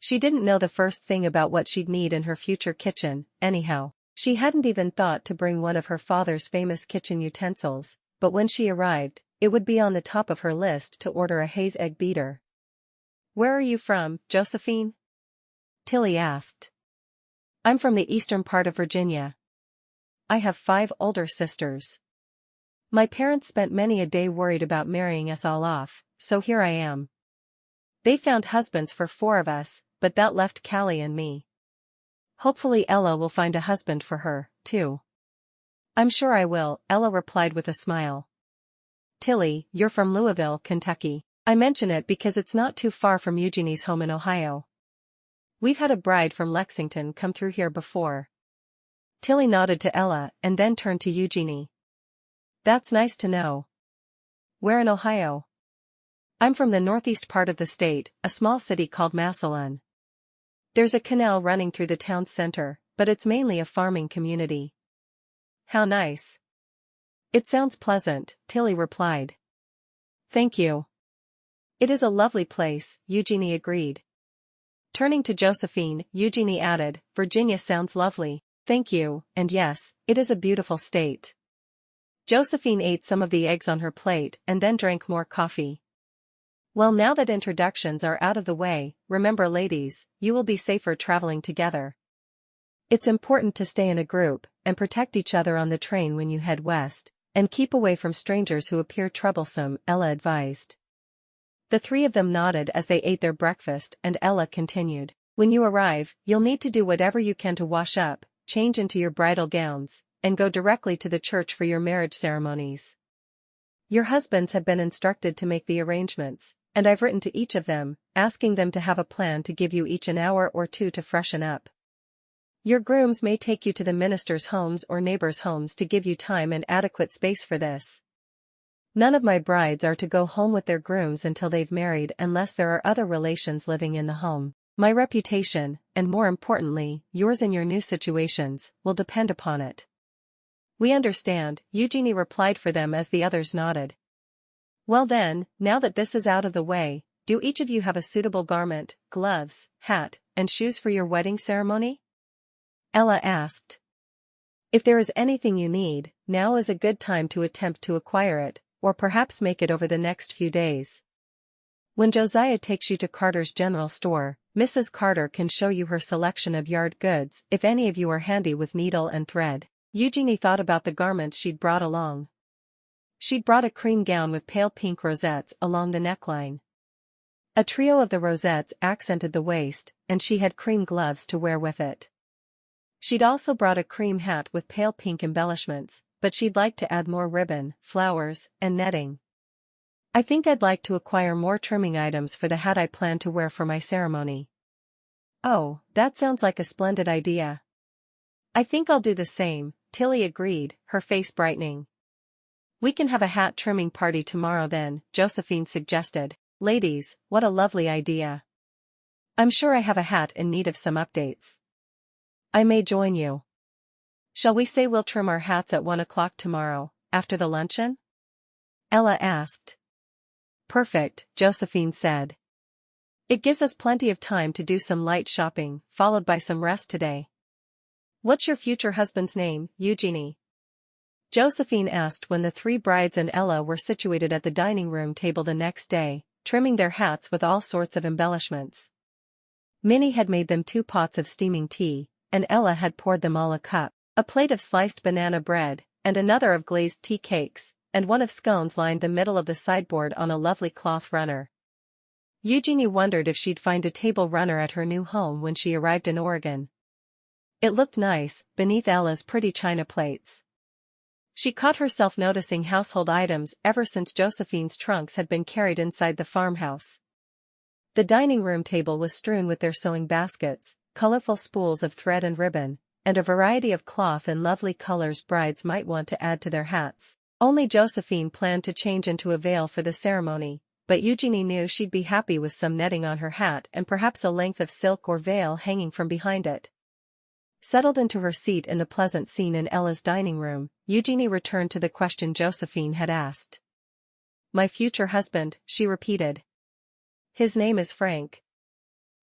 She didn't know the first thing about what she'd need in her future kitchen, anyhow. She hadn't even thought to bring one of her father's famous kitchen utensils, but when she arrived, it would be on the top of her list to order a Hayes egg beater. Where are you from, Josephine? Tilly asked. I'm from the eastern part of Virginia. I have 5 older sisters. My parents spent many a day worried about marrying us all off, so here I am. They found husbands for 4 of us, but that left Callie and me. Hopefully Ella will find a husband for her, too. I'm sure I will, Ella replied with a smile. Tilly, you're from Louisville, Kentucky. I mention it because it's not too far from Eugenie's home in Ohio. We've had a bride from Lexington come through here before. Tilly nodded to Ella and then turned to Eugenie. That's nice to know. Where in Ohio? I'm from the northeast part of the state, a small city called Massillon. There's a canal running through the town center, but it's mainly a farming community. How nice. It sounds pleasant, Tilly replied. Thank you. It is a lovely place, Eugenie agreed. Turning to Josephine, Eugenie added, Virginia sounds lovely, thank you, and yes, it is a beautiful state. Josephine ate some of the eggs on her plate and then drank more coffee. Well, now that introductions are out of the way, remember ladies, you will be safer traveling together. It's important to stay in a group and protect each other on the train when you head west, and keep away from strangers who appear troublesome, Ella advised. The three of them nodded as they ate their breakfast, and Ella continued, When you arrive, you'll need to do whatever you can to wash up, change into your bridal gowns, and go directly to the church for your marriage ceremonies. Your husbands have been instructed to make the arrangements, and I've written to each of them, asking them to have a plan to give you each an hour or two to freshen up. Your grooms may take you to the ministers' homes or neighbors' homes to give you time and adequate space for this. None of my brides are to go home with their grooms until they've married unless there are other relations living in the home. My reputation, and more importantly, yours in your new situations, will depend upon it. We understand, Eugenie replied for them as the others nodded. Well then, now that this is out of the way, do each of you have a suitable garment, gloves, hat, and shoes for your wedding ceremony? Ella asked. If there is anything you need, now is a good time to attempt to acquire it, or perhaps make it over the next few days. When Josiah takes you to Carter's general store, Mrs. Carter can show you her selection of yard goods if any of you are handy with needle and thread. Eugenie thought about the garments she'd brought along. She'd brought a cream gown with pale pink rosettes along the neckline. A trio of the rosettes accented the waist, and she had cream gloves to wear with it. She'd also brought a cream hat with pale pink embellishments, but she'd like to add more ribbon, flowers, and netting. I think I'd like to acquire more trimming items for the hat I plan to wear for my ceremony. Oh, that sounds like a splendid idea. I think I'll do the same, Tilly agreed, her face brightening. We can have a hat trimming party tomorrow then, Josephine suggested. Ladies, what a lovely idea. I'm sure I have a hat in need of some updates. I may join you. Shall we say we'll trim our hats at 1 o'clock tomorrow, after the luncheon? Ella asked. Perfect, Josephine said. It gives us plenty of time to do some light shopping, followed by some rest today. What's your future husband's name, Eugenie? Josephine asked when the three brides and Ella were situated at the dining room table the next day, trimming their hats with all sorts of embellishments. Minnie had made them 2 pots of steaming tea, and Ella had poured them all a cup, a plate of sliced banana bread, and another of glazed tea cakes, and one of scones lined the middle of the sideboard on a lovely cloth runner. Eugenie wondered if she'd find a table runner at her new home when she arrived in Oregon. It looked nice, beneath Ella's pretty china plates. She caught herself noticing household items ever since Josephine's trunks had been carried inside the farmhouse. The dining room table was strewn with their sewing baskets, colorful spools of thread and ribbon, and a variety of cloth in lovely colors brides might want to add to their hats. Only Josephine planned to change into a veil for the ceremony, but Eugenie knew she'd be happy with some netting on her hat and perhaps a length of silk or veil hanging from behind it. Settled into her seat in the pleasant scene in Ella's dining room, Eugenie returned to the question Josephine had asked. My future husband, she repeated. His name is Frank.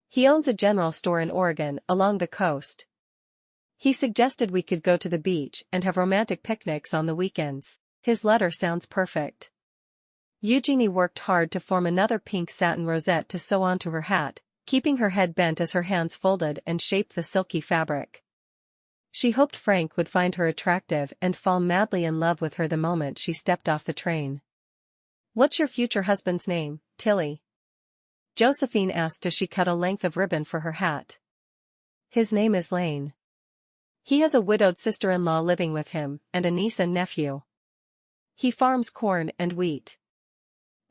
He owns a general store in Oregon, along the coast. He suggested we could go to the beach and have romantic picnics on the weekends. His letter sounds perfect. Eugenie worked hard to form another pink satin rosette to sew onto her hat, keeping her head bent as her hands folded and shaped the silky fabric. She hoped Frank would find her attractive and fall madly in love with her the moment she stepped off the train. What's your future husband's name, Tilly? Josephine asked as she cut a length of ribbon for her hat. His name is Lane. He has a widowed sister-in-law living with him, and a niece and nephew. He farms corn and wheat.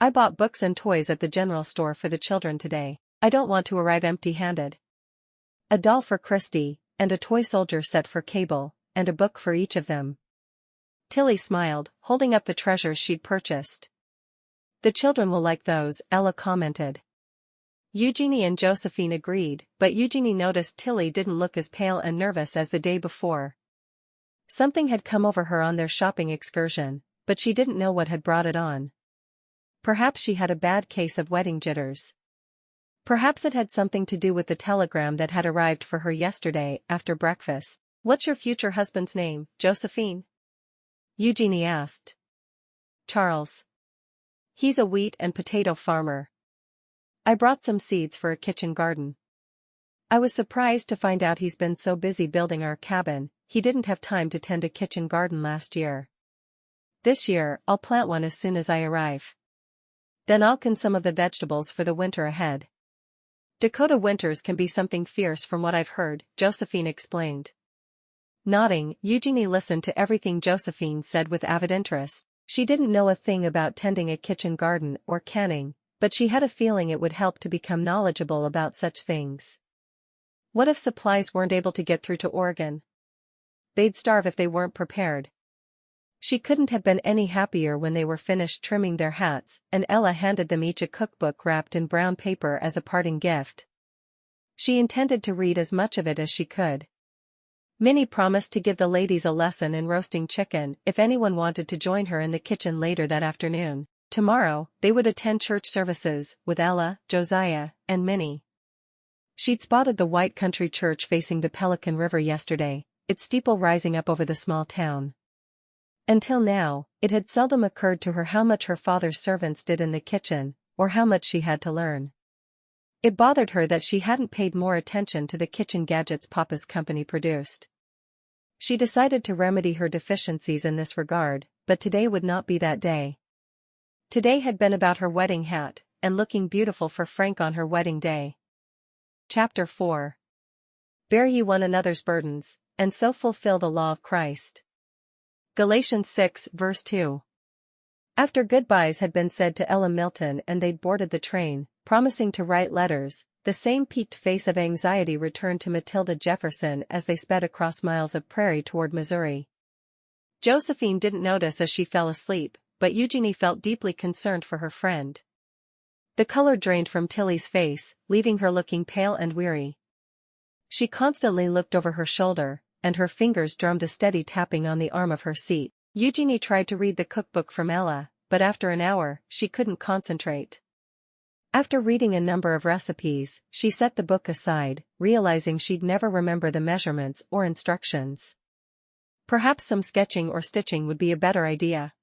I bought books and toys at the general store for the children today. I don't want to arrive empty-handed. A doll for Christy, and a toy soldier set for Cable, and a book for each of them. Tilly smiled, holding up the treasures she'd purchased. The children will like those, Ella commented. Eugenie and Josephine agreed, but Eugenie noticed Tilly didn't look as pale and nervous as the day before. Something had come over her on their shopping excursion, but she didn't know what had brought it on. Perhaps she had a bad case of wedding jitters. Perhaps it had something to do with the telegram that had arrived for her yesterday after breakfast. "What's your future husband's name, Josephine?" Eugenie asked. "Charles. He's a wheat and potato farmer. I brought some seeds for a kitchen garden. I was surprised to find out he's been so busy building our cabin, he didn't have time to tend a kitchen garden last year. This year, I'll plant one as soon as I arrive. Then I'll can some of the vegetables for the winter ahead." "Dakota winters can be something fierce from what I've heard," Josephine explained. Nodding, Eugenie listened to everything Josephine said with avid interest. She didn't know a thing about tending a kitchen garden or canning, but she had a feeling it would help to become knowledgeable about such things. What if supplies weren't able to get through to Oregon? They'd starve if they weren't prepared. She couldn't have been any happier when they were finished trimming their hats, and Ella handed them each a cookbook wrapped in brown paper as a parting gift. She intended to read as much of it as she could. Minnie promised to give the ladies a lesson in roasting chicken if anyone wanted to join her in the kitchen later that afternoon. Tomorrow, they would attend church services, with Ella, Josiah, and Minnie. She'd spotted the white country church facing the Pelican River yesterday, its steeple rising up over the small town. Until now, it had seldom occurred to her how much her father's servants did in the kitchen, or how much she had to learn. It bothered her that she hadn't paid more attention to the kitchen gadgets Papa's company produced. She decided to remedy her deficiencies in this regard, but today would not be that day. Today had been about her wedding hat, and looking beautiful for Frank on her wedding day. Chapter 4. Bear ye one another's burdens, and so fulfill the law of Christ. Galatians 6 verse 2. After goodbyes had been said to Ella Milton and they'd boarded the train, promising to write letters, the same peaked face of anxiety returned to Matilda Jefferson as they sped across miles of prairie toward Missouri. Josephine didn't notice as she fell asleep, but Eugenie felt deeply concerned for her friend. The color drained from Tilly's face, leaving her looking pale and weary. She constantly looked over her shoulder, and her fingers drummed a steady tapping on the arm of her seat. Eugenie tried to read the cookbook from Ella, but after an hour, she couldn't concentrate. After reading a number of recipes, she set the book aside, realizing she'd never remember the measurements or instructions. Perhaps some sketching or stitching would be a better idea.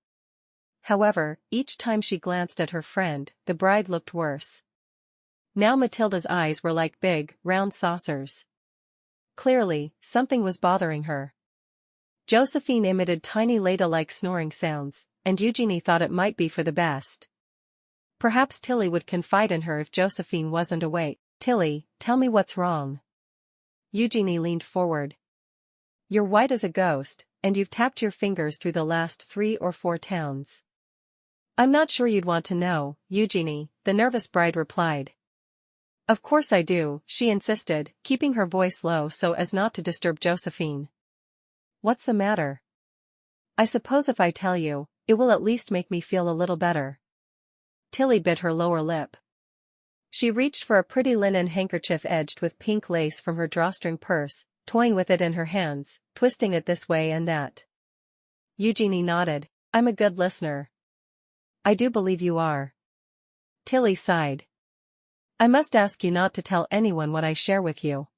However, each time she glanced at her friend, the bride looked worse. Now Matilda's eyes were like big, round saucers. Clearly, something was bothering her. Josephine emitted tiny ladle-like snoring sounds, and Eugenie thought it might be for the best. Perhaps Tilly would confide in her if Josephine wasn't awake. "Tilly, tell me what's wrong." Eugenie leaned forward. "You're white as a ghost, and you've tapped your fingers through the last 3 or 4 towns." "I'm not sure you'd want to know, Eugenie," the nervous bride replied. "Of course I do," she insisted, keeping her voice low so as not to disturb Josephine. "What's the matter?" "I suppose if I tell you, it will at least make me feel a little better." Tilly bit her lower lip. She reached for a pretty linen handkerchief edged with pink lace from her drawstring purse, toying with it in her hands, twisting it this way and that. Eugenie nodded. "I'm a good listener." "I do believe you are." Tilly sighed. "I must ask you not to tell anyone what I share with you."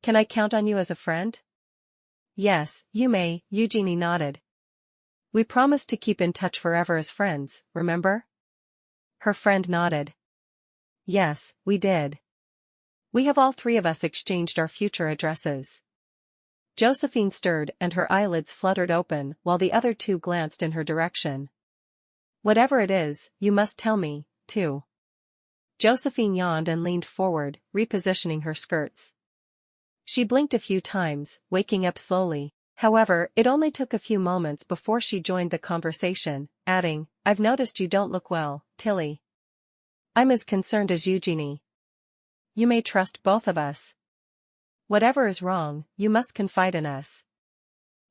"Can I count on you as a friend?" "Yes, you may," Eugenie nodded. "We promised to keep in touch forever as friends, remember?" Her friend nodded. "Yes, we did. We have all 3 of us exchanged our future addresses." Josephine stirred and her eyelids fluttered open while the other 2 glanced in her direction. "Whatever it is, you must tell me, too." Josephine yawned and leaned forward, repositioning her skirts. She blinked a few times, waking up slowly. However, it only took a few moments before she joined the conversation, adding, "I've noticed you don't look well, Tilly." "I'm as concerned as Eugenie." "You may trust both of us. Whatever is wrong, you must confide in us."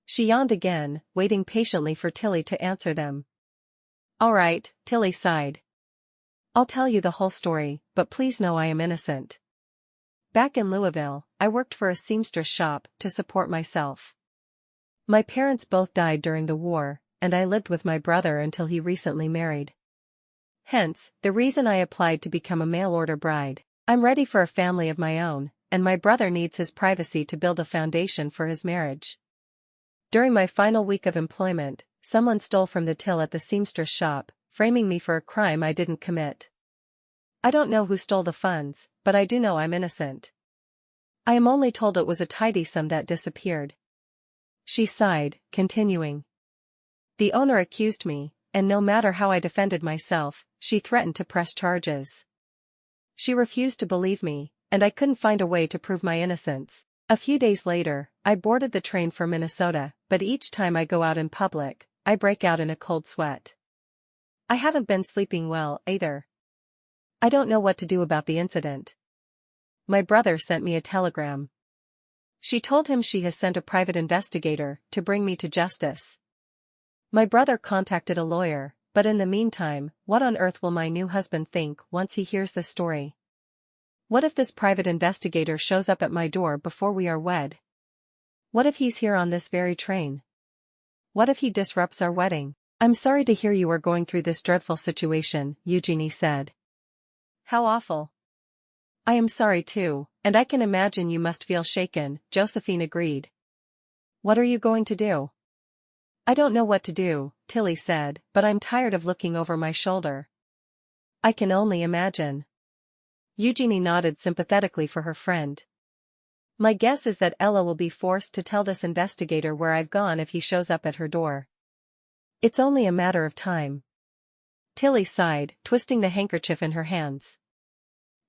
She yawned again, waiting patiently for Tilly to answer them. "All right," Tilly sighed. I'll tell you the whole story, but please know I am innocent. Back in Louisville, I worked for a seamstress shop to support myself. My parents both died during the war, and I lived with my brother until he recently married. Hence, the reason I applied to become a mail-order bride. I'm ready for a family of my own, and my brother needs his privacy to build a foundation for his marriage. During my final week of employment, someone stole from the till at the seamstress shop, framing me for a crime I didn't commit. I don't know who stole the funds, but I do know I'm innocent. I am only told it was a tidy sum that disappeared. She sighed, continuing. The owner accused me, and no matter how I defended myself, she threatened to press charges. She refused to believe me, and I couldn't find a way to prove my innocence. A few days later, I boarded the train for Minnesota, but each time I go out in public, I break out in a cold sweat. I haven't been sleeping well, either. I don't know what to do about the incident. My brother sent me a telegram. She told him she has sent a private investigator to bring me to justice. My brother contacted a lawyer, but in the meantime, what on earth will my new husband think once he hears the story? What if this private investigator shows up at my door before we are wed? What if he's here on this very train? What if he disrupts our wedding? I'm sorry to hear you are going through this dreadful situation, Eugenie said. How awful. I am sorry too, and I can imagine you must feel shaken, Josephine agreed. What are you going to do? I don't know what to do, Tilly said, but I'm tired of looking over my shoulder. I can only imagine. Eugenie nodded sympathetically for her friend. My guess is that Ella will be forced to tell this investigator where I've gone if he shows up at her door. It's only a matter of time. Tilly sighed, twisting the handkerchief in her hands.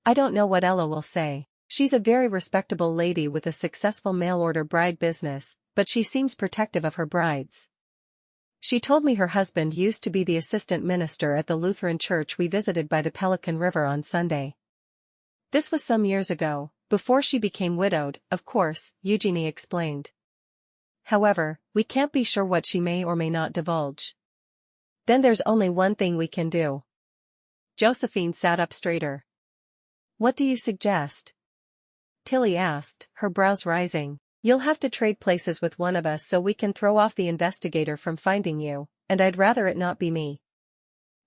I don't know what Ella will say. She's a very respectable lady with a successful mail-order bride business, but she seems protective of her brides. She told me her husband used to be the assistant minister at the Lutheran church we visited by the Pelican River on Sunday. This was some years ago, before she became widowed, of course, Eugenie explained. However, we can't be sure what she may or may not divulge. Then there's only one thing we can do. Josephine sat up straighter. What do you suggest? Tilly asked, her brows rising. You'll have to trade places with one of us so we can throw off the investigator from finding you, and I'd rather it not be me.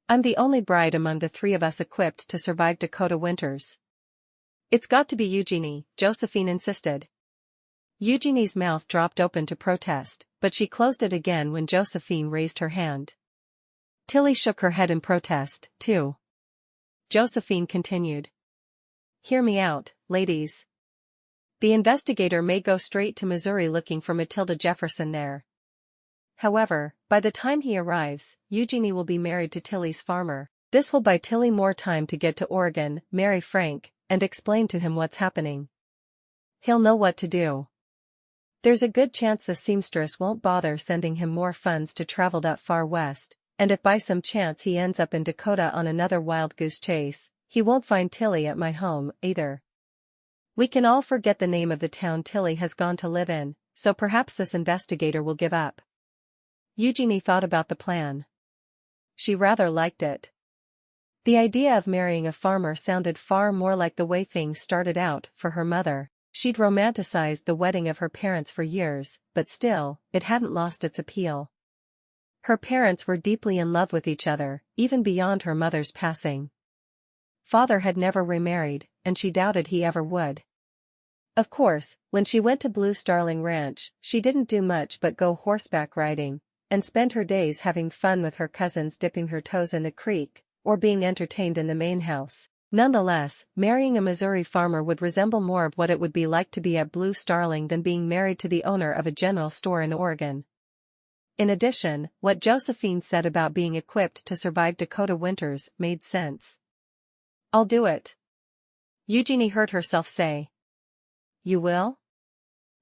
I'm the only bride among the three of us equipped to survive Dakota winters. It's got to be Eugenie, Josephine insisted. Eugenie's mouth dropped open to protest, but she closed it again when Josephine raised her hand. Tilly shook her head in protest, too. Josephine continued. Hear me out, ladies. The investigator may go straight to Missouri looking for Matilda Jefferson there. However, by the time he arrives, Eugenie will be married to Tilly's farmer. This will buy Tilly more time to get to Oregon, marry Frank, and explain to him what's happening. He'll know what to do. There's a good chance the seamstress won't bother sending him more funds to travel that far west, and if by some chance he ends up in Dakota on another wild goose chase, he won't find Tilly at my home, either. We can all forget the name of the town Tilly has gone to live in, so perhaps this investigator will give up. Eugenie thought about the plan. She rather liked it. The idea of marrying a farmer sounded far more like the way things started out for her mother. She'd romanticized the wedding of her parents for years, but still, it hadn't lost its appeal. Her parents were deeply in love with each other, even beyond her mother's passing. Father had never remarried, and she doubted he ever would. Of course, when she went to Blue Starling Ranch, she didn't do much but go horseback riding, and spend her days having fun with her cousins dipping her toes in the creek, or being entertained in the main house. Nonetheless, marrying a Missouri farmer would resemble more of what it would be like to be at Blue Starling than being married to the owner of a general store in Oregon. In addition, what Josephine said about being equipped to survive Dakota winters made sense. I'll do it. Eugenie heard herself say. You will?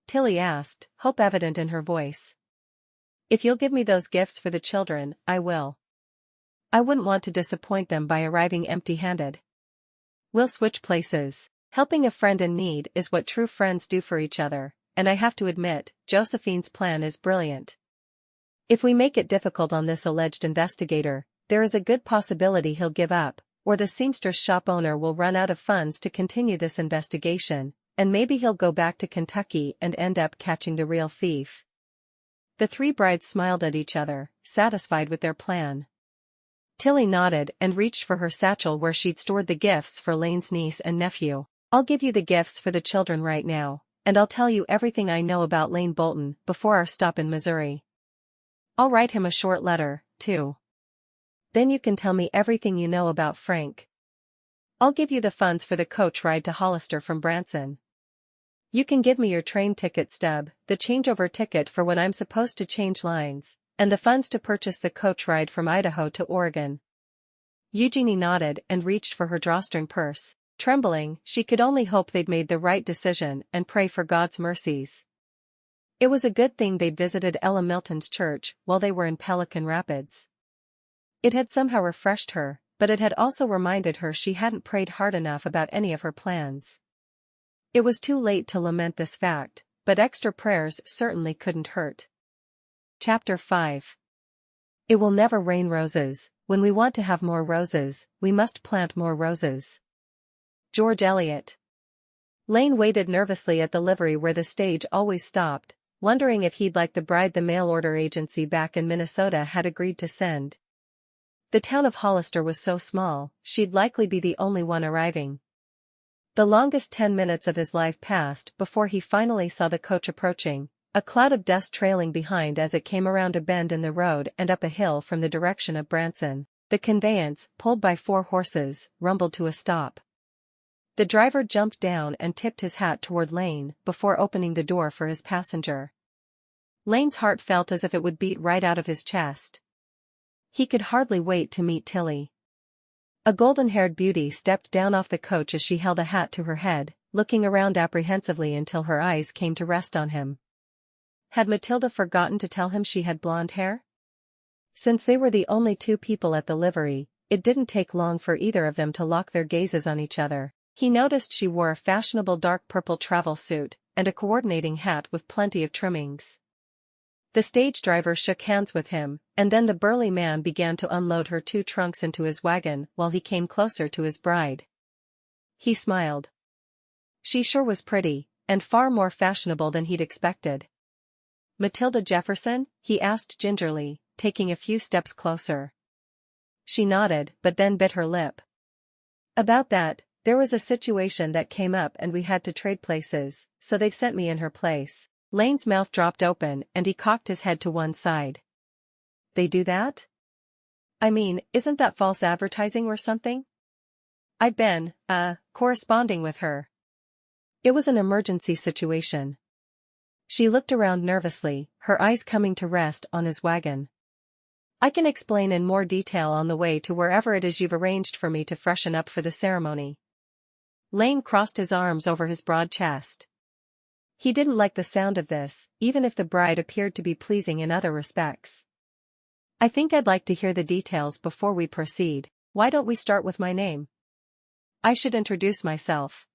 Tilly asked, hope evident in her voice. If you'll give me those gifts for the children, I will. I wouldn't want to disappoint them by arriving empty-handed. We'll switch places. Helping a friend in need is what true friends do for each other, and I have to admit, Josephine's plan is brilliant. If we make it difficult on this alleged investigator, there is a good possibility he'll give up, or the seamstress shop owner will run out of funds to continue this investigation, and maybe he'll go back to Kentucky and end up catching the real thief. The three brides smiled at each other, satisfied with their plan. Tilly nodded and reached for her satchel where she'd stored the gifts for Lane's niece and nephew. "I'll give you the gifts for the children right now, and I'll tell you everything I know about Lane Bolten before our stop in Missouri. I'll write him a short letter, too. Then you can tell me everything you know about Frank. I'll give you the funds for the coach ride to Hollister from Branson. You can give me your train ticket stub, the changeover ticket for when I'm supposed to change lines, and the funds to purchase the coach ride from Idaho to Oregon." Eugenie nodded and reached for her drawstring purse. Trembling, she could only hope they'd made the right decision and pray for God's mercies. It was a good thing they'd visited Ella Milton's church while they were in Pelican Rapids. It had somehow refreshed her, but it had also reminded her she hadn't prayed hard enough about any of her plans. It was too late to lament this fact, but extra prayers certainly couldn't hurt. Chapter 5. It will never rain roses. When we want to have more roses, we must plant more roses. George Eliot. Lane waited nervously at the livery where the stage always stopped, wondering if he'd like the bride the mail order agency back in Minnesota had agreed to send. The town of Hollister was so small, she'd likely be the only one arriving. The longest 10 minutes of his life passed before he finally saw the coach approaching, a cloud of dust trailing behind as it came around a bend in the road and up a hill from the direction of Branson. The conveyance, pulled by 4 horses, rumbled to a stop. The driver jumped down and tipped his hat toward Lane before opening the door for his passenger. Lane's heart felt as if it would beat right out of his chest. He could hardly wait to meet Tilly. A golden-haired beauty stepped down off the coach as she held a hat to her head, looking around apprehensively until her eyes came to rest on him. Had Matilda forgotten to tell him she had blonde hair? Since they were the only 2 people at the livery, it didn't take long for either of them to lock their gazes on each other. He noticed she wore a fashionable dark purple travel suit, and a coordinating hat with plenty of trimmings. The stage driver shook hands with him, and then the burly man began to unload her 2 trunks into his wagon while he came closer to his bride. He smiled. She sure was pretty, and far more fashionable than he'd expected. "Matilda Jefferson?" he asked gingerly, taking a few steps closer. She nodded but then bit her lip. "About that, there was a situation that came up and we had to trade places, so they've sent me in her place." Lane's mouth dropped open and he cocked his head to one side. "They do that? I mean, isn't that false advertising or something? I'd been, corresponding with her." It was an emergency situation. She looked around nervously, her eyes coming to rest on his wagon. "I can explain in more detail on the way to wherever it is you've arranged for me to freshen up for the ceremony." Lane crossed his arms over his broad chest. He didn't like the sound of this, even if the bride appeared to be pleasing in other respects. "I think I'd like to hear the details before we proceed. Why don't we start with my name? I should introduce myself."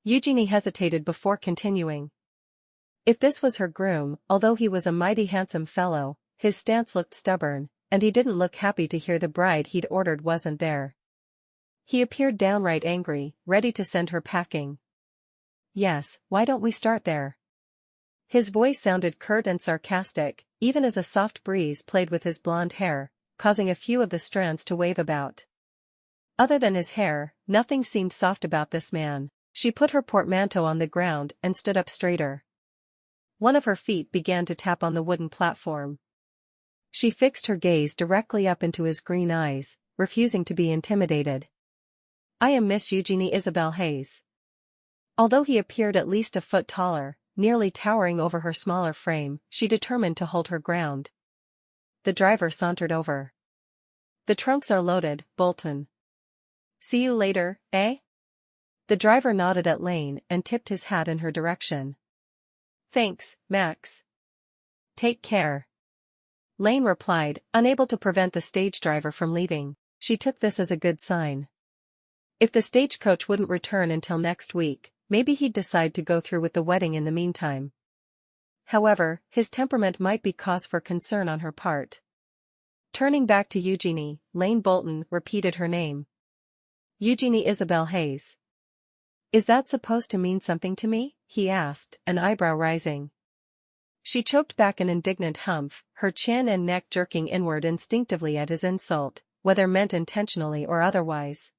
Eugenie hesitated before continuing. If this was her groom, although he was a mighty handsome fellow, his stance looked stubborn, and he didn't look happy to hear the bride he'd ordered wasn't there. He appeared downright angry, ready to send her packing. "Yes, why don't we start there?" His voice sounded curt and sarcastic, even as a soft breeze played with his blonde hair, causing a few of the strands to wave about. Other than his hair, nothing seemed soft about this man. She put her portmanteau on the ground and stood up straighter. One of her feet began to tap on the wooden platform. She fixed her gaze directly up into his green eyes, refusing to be intimidated. "I am Miss Eugenie Isabel Hayes." Although he appeared at least a foot taller, nearly towering over her smaller frame, she determined to hold her ground. The driver sauntered over. "The trunks are loaded, Bolten. See you later, eh?" The driver nodded at Lane and tipped his hat in her direction. "Thanks, Max. Take care." Lane replied, unable to prevent the stage driver from leaving. She took this as a good sign. If the stagecoach wouldn't return until next week, maybe he'd decide to go through with the wedding in the meantime. However, his temperament might be cause for concern on her part. Turning back to Eugenie, Lane Bolten repeated her name. Eugenie Isabel Hayes. Is that supposed to mean something to me? He asked, an eyebrow rising. She choked back an indignant humph, her chin and neck jerking inward instinctively at his insult, whether meant intentionally or otherwise.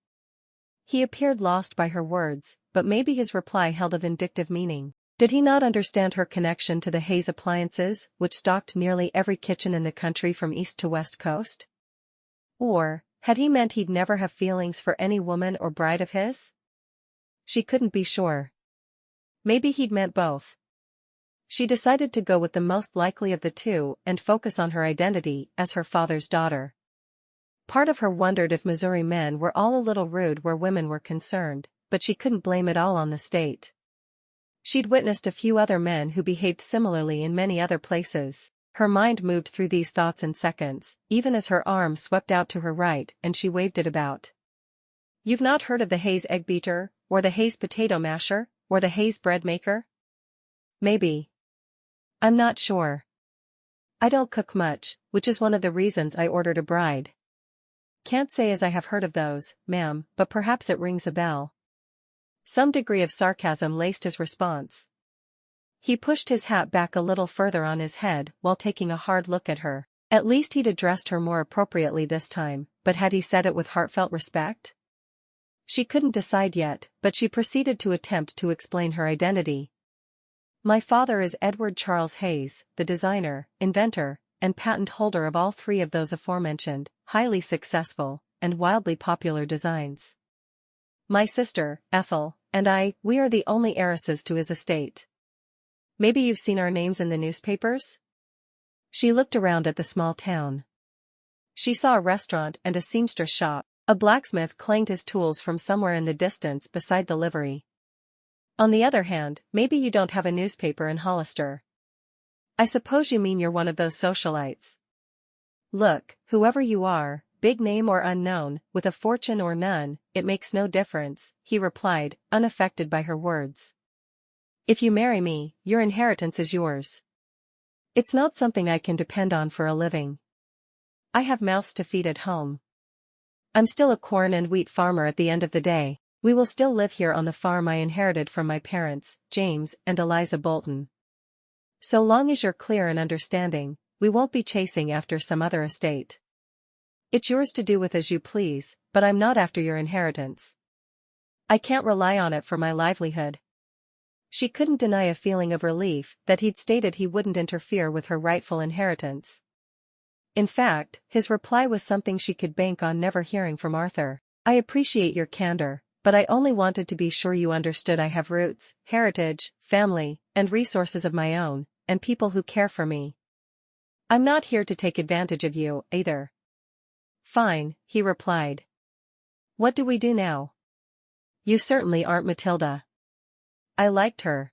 He appeared lost by her words, but maybe his reply held a vindictive meaning. Did he not understand her connection to the Hayes appliances, which stocked nearly every kitchen in the country from east to west coast? Or, had he meant he'd never have feelings for any woman or bride of his? She couldn't be sure. Maybe he'd meant both. She decided to go with the most likely of the two and focus on her identity as her father's daughter. Part of her wondered if Missouri men were all a little rude where women were concerned, but she couldn't blame it all on the state. She'd witnessed a few other men who behaved similarly in many other places. Her mind moved through these thoughts in seconds, even as her arm swept out to her right and she waved it about. You've not heard of the Hayes egg beater, or the Hayes potato masher, or the Hayes bread maker? Maybe. I'm not sure. I don't cook much, which is one of the reasons I ordered a bride. Can't say as I have heard of those, ma'am, but perhaps it rings a bell. Some degree of sarcasm laced his response. He pushed his hat back a little further on his head while taking a hard look at her. At least he'd addressed her more appropriately this time, but had he said it with heartfelt respect? She couldn't decide yet, but she proceeded to attempt to explain her identity. My father is Edward Charles Hayes, the designer, inventor, and patent holder of all three of those aforementioned, highly successful, and wildly popular designs. My sister, Ethel, and we are the only heiresses to his estate. Maybe you've seen our names in the newspapers? She looked around at the small town. She saw a restaurant and a seamstress shop. A blacksmith clanged his tools from somewhere in the distance beside the livery. On the other hand, maybe you don't have a newspaper in Hollister. I suppose you mean you're one of those socialites. Look, whoever you are, big name or unknown, with a fortune or none, it makes no difference, he replied, unaffected by her words. If you marry me, your inheritance is yours. It's not something I can depend on for a living. I have mouths to feed at home. I'm still a corn and wheat farmer at the end of the day. We will still live here on the farm I inherited from my parents, James and Eliza Bolten. So long as you're clear and understanding, we won't be chasing after some other estate. It's yours to do with as you please, but I'm not after your inheritance. I can't rely on it for my livelihood. She couldn't deny a feeling of relief that he'd stated he wouldn't interfere with her rightful inheritance. In fact, his reply was something she could bank on never hearing from Arthur. I appreciate your candor, but I only wanted to be sure you understood I have roots, heritage, family, and resources of my own, and people who care for me. I'm not here to take advantage of you, either. Fine, he replied. What do we do now? You certainly aren't Matilda. I liked her.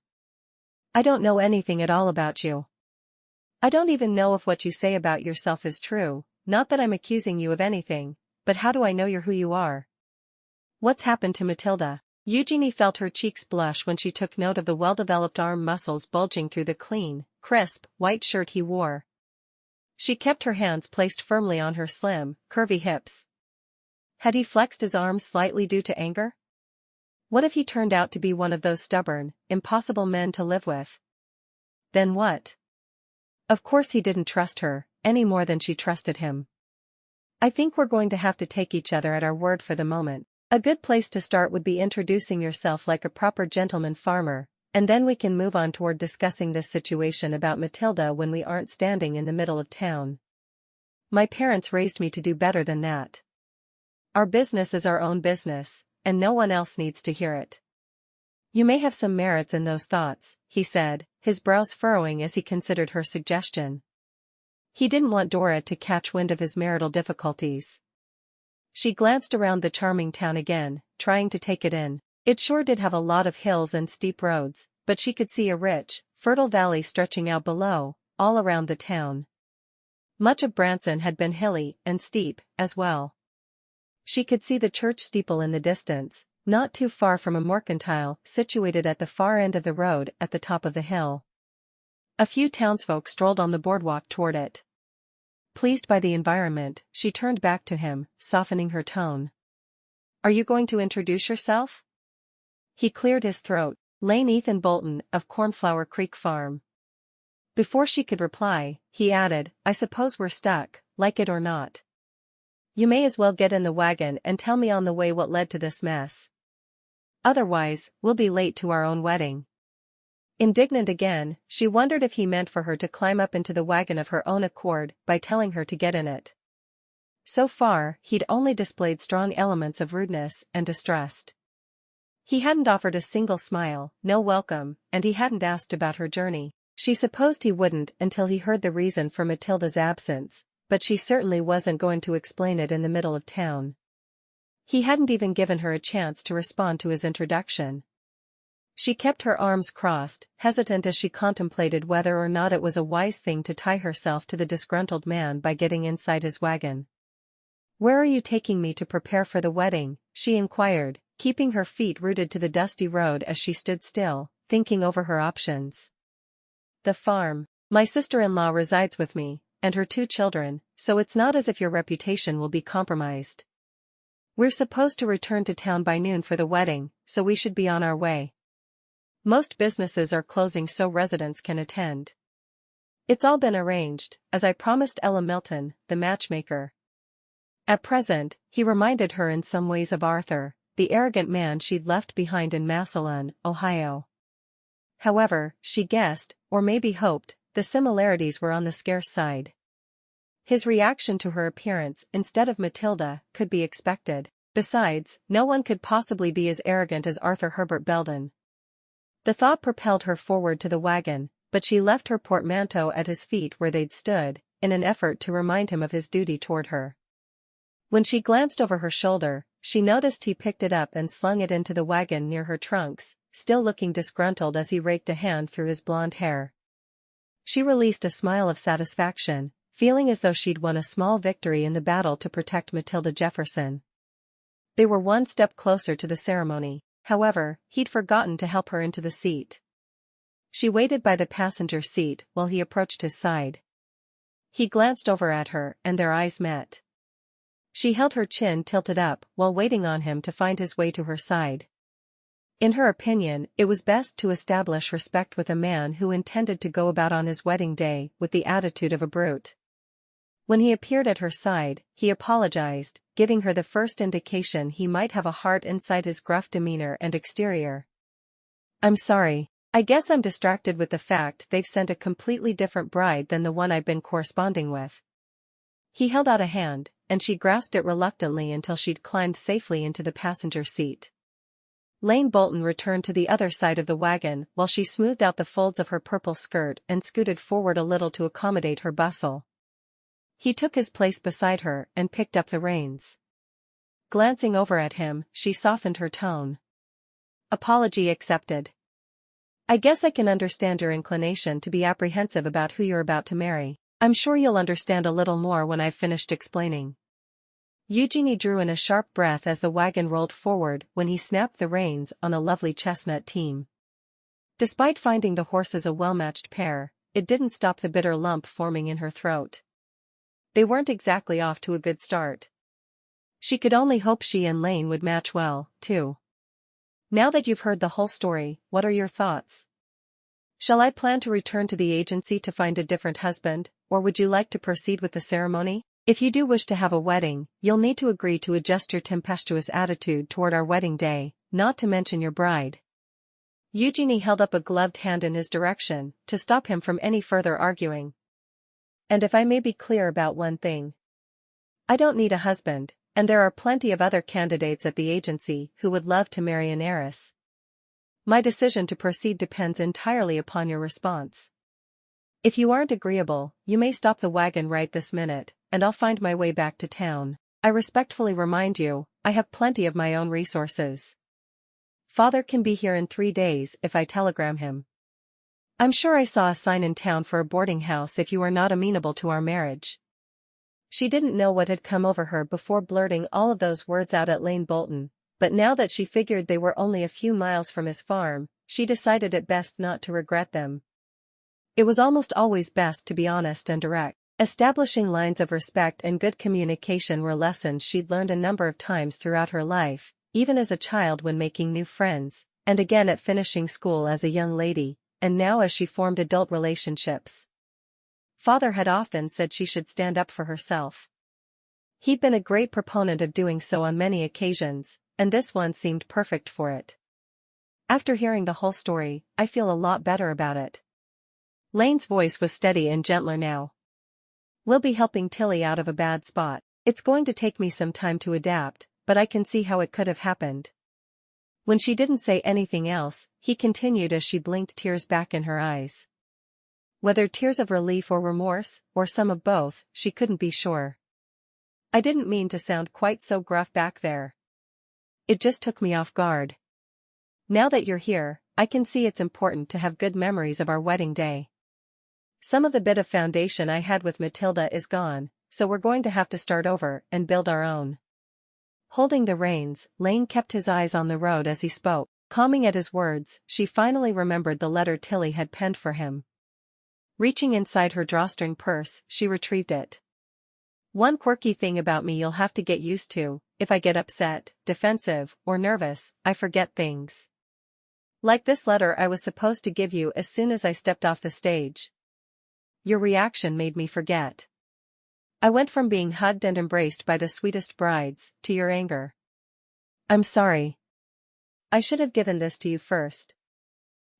I don't know anything at all about you. I don't even know if what you say about yourself is true, not that I'm accusing you of anything, but how do I know you're who you are? What's happened to Matilda? Eugenie felt her cheeks blush when she took note of the well-developed arm muscles bulging through the clean, crisp, white shirt he wore. She kept her hands placed firmly on her slim, curvy hips. Had he flexed his arms slightly due to anger? What if he turned out to be one of those stubborn, impossible men to live with? Then what? Of course he didn't trust her, any more than she trusted him. I think we're going to have to take each other at our word for the moment. A good place to start would be introducing yourself like a proper gentleman farmer, and then we can move on toward discussing this situation about Matilda when we aren't standing in the middle of town. My parents raised me to do better than that. Our business is our own business, and no one else needs to hear it. You may have some merits in those thoughts, he said, his brows furrowing as he considered her suggestion. He didn't want Dora to catch wind of his marital difficulties. She glanced around the charming town again, trying to take it in. It sure did have a lot of hills and steep roads, but she could see a rich, fertile valley stretching out below, all around the town. Much of Branson had been hilly and steep, as well. She could see the church steeple in the distance, not too far from a mercantile situated at the far end of the road at the top of the hill. A few townsfolk strolled on the boardwalk toward it. Pleased by the environment, she turned back to him, softening her tone. Are you going to introduce yourself? He cleared his throat. Lane Ethan Bolten of Cornflower Creek Farm. Before she could reply, he added, I suppose we're stuck, like it or not. You may as well get in the wagon and tell me on the way what led to this mess. Otherwise, we'll be late to our own wedding. Indignant again, she wondered if he meant for her to climb up into the wagon of her own accord by telling her to get in it. So far, he'd only displayed strong elements of rudeness and distrust. He hadn't offered a single smile, no welcome, and he hadn't asked about her journey. She supposed he wouldn't until he heard the reason for Matilda's absence, but she certainly wasn't going to explain it in the middle of town. He hadn't even given her a chance to respond to his introduction. She kept her arms crossed, hesitant as she contemplated whether or not it was a wise thing to tie herself to the disgruntled man by getting inside his wagon. Where are you taking me to prepare for the wedding? She inquired, keeping her feet rooted to the dusty road as she stood still, thinking over her options. The farm. My sister-in-law resides with me, and her 2 children, so it's not as if your reputation will be compromised. We're supposed to return to town by noon for the wedding, so we should be on our way. Most businesses are closing so residents can attend. It's all been arranged, as I promised Ella Milton, the matchmaker. At present, he reminded her in some ways of Arthur, the arrogant man she'd left behind in Massillon, Ohio. However, she guessed, or maybe hoped, the similarities were on the scarce side. His reaction to her appearance instead of Matilda could be expected. Besides, no one could possibly be as arrogant as Arthur Herbert Belden. The thought propelled her forward to the wagon, but she left her portmanteau at his feet where they'd stood, in an effort to remind him of his duty toward her. When she glanced over her shoulder, she noticed he picked it up and slung it into the wagon near her trunks, still looking disgruntled as he raked a hand through his blonde hair. She released a smile of satisfaction, feeling as though she'd won a small victory in the battle to protect Matilda Jefferson. They were one step closer to the ceremony. However, he'd forgotten to help her into the seat. She waited by the passenger seat while he approached his side. He glanced over at her and their eyes met. She held her chin tilted up while waiting on him to find his way to her side. In her opinion, it was best to establish respect with a man who intended to go about on his wedding day with the attitude of a brute. When he appeared at her side, he apologized, giving her the first indication he might have a heart inside his gruff demeanor and exterior. I'm sorry. I guess I'm distracted with the fact they've sent a completely different bride than the one I've been corresponding with. He held out a hand, and she grasped it reluctantly until she'd climbed safely into the passenger seat. Lane Bolten returned to the other side of the wagon while she smoothed out the folds of her purple skirt and scooted forward a little to accommodate her bustle. He took his place beside her and picked up the reins. Glancing over at him, she softened her tone. Apology accepted. I guess I can understand your inclination to be apprehensive about who you're about to marry. I'm sure you'll understand a little more when I've finished explaining. Eugenie drew in a sharp breath as the wagon rolled forward when he snapped the reins on a lovely chestnut team. Despite finding the horses a well-matched pair, it didn't stop the bitter lump forming in her throat. They weren't exactly off to a good start. She could only hope she and Lane would match well, too. Now that you've heard the whole story, what are your thoughts? Shall I plan to return to the agency to find a different husband, or would you like to proceed with the ceremony? If you do wish to have a wedding, you'll need to agree to adjust your tempestuous attitude toward our wedding day, not to mention your bride. Eugenie held up a gloved hand in his direction, to stop him from any further arguing. And if I may be clear about one thing. I don't need a husband, and there are plenty of other candidates at the agency who would love to marry an heiress. My decision to proceed depends entirely upon your response. If you aren't agreeable, you may stop the wagon right this minute, and I'll find my way back to town. I respectfully remind you, I have plenty of my own resources. Father can be here in 3 days if I telegram him. I'm sure I saw a sign in town for a boarding house if you are not amenable to our marriage. She didn't know what had come over her before blurting all of those words out at Lane Bolten, but now that she figured they were only a few miles from his farm, she decided it best not to regret them. It was almost always best to be honest and direct. Establishing lines of respect and good communication were lessons she'd learned a number of times throughout her life, even as a child when making new friends, and again at finishing school as a young lady, and now as she formed adult relationships. Father had often said she should stand up for herself. He'd been a great proponent of doing so on many occasions, and this one seemed perfect for it. After hearing the whole story, I feel a lot better about it. Lane's voice was steady and gentler now. We'll be helping Tilly out of a bad spot. It's going to take me some time to adapt, but I can see how it could have happened. When she didn't say anything else, he continued as she blinked tears back in her eyes. Whether tears of relief or remorse, or some of both, she couldn't be sure. I didn't mean to sound quite so gruff back there. It just took me off guard. Now that you're here, I can see it's important to have good memories of our wedding day. Some of the bit of foundation I had with Matilda is gone, so we're going to have to start over and build our own. Holding the reins, Lane kept his eyes on the road as he spoke. Calming at his words, she finally remembered the letter Tilly had penned for him. Reaching inside her drawstring purse, she retrieved it. One quirky thing about me you'll have to get used to: if I get upset, defensive, or nervous, I forget things. Like this letter I was supposed to give you as soon as I stepped off the stage. Your reaction made me forget. I went from being hugged and embraced by the sweetest brides, to your anger. I'm sorry. I should have given this to you first.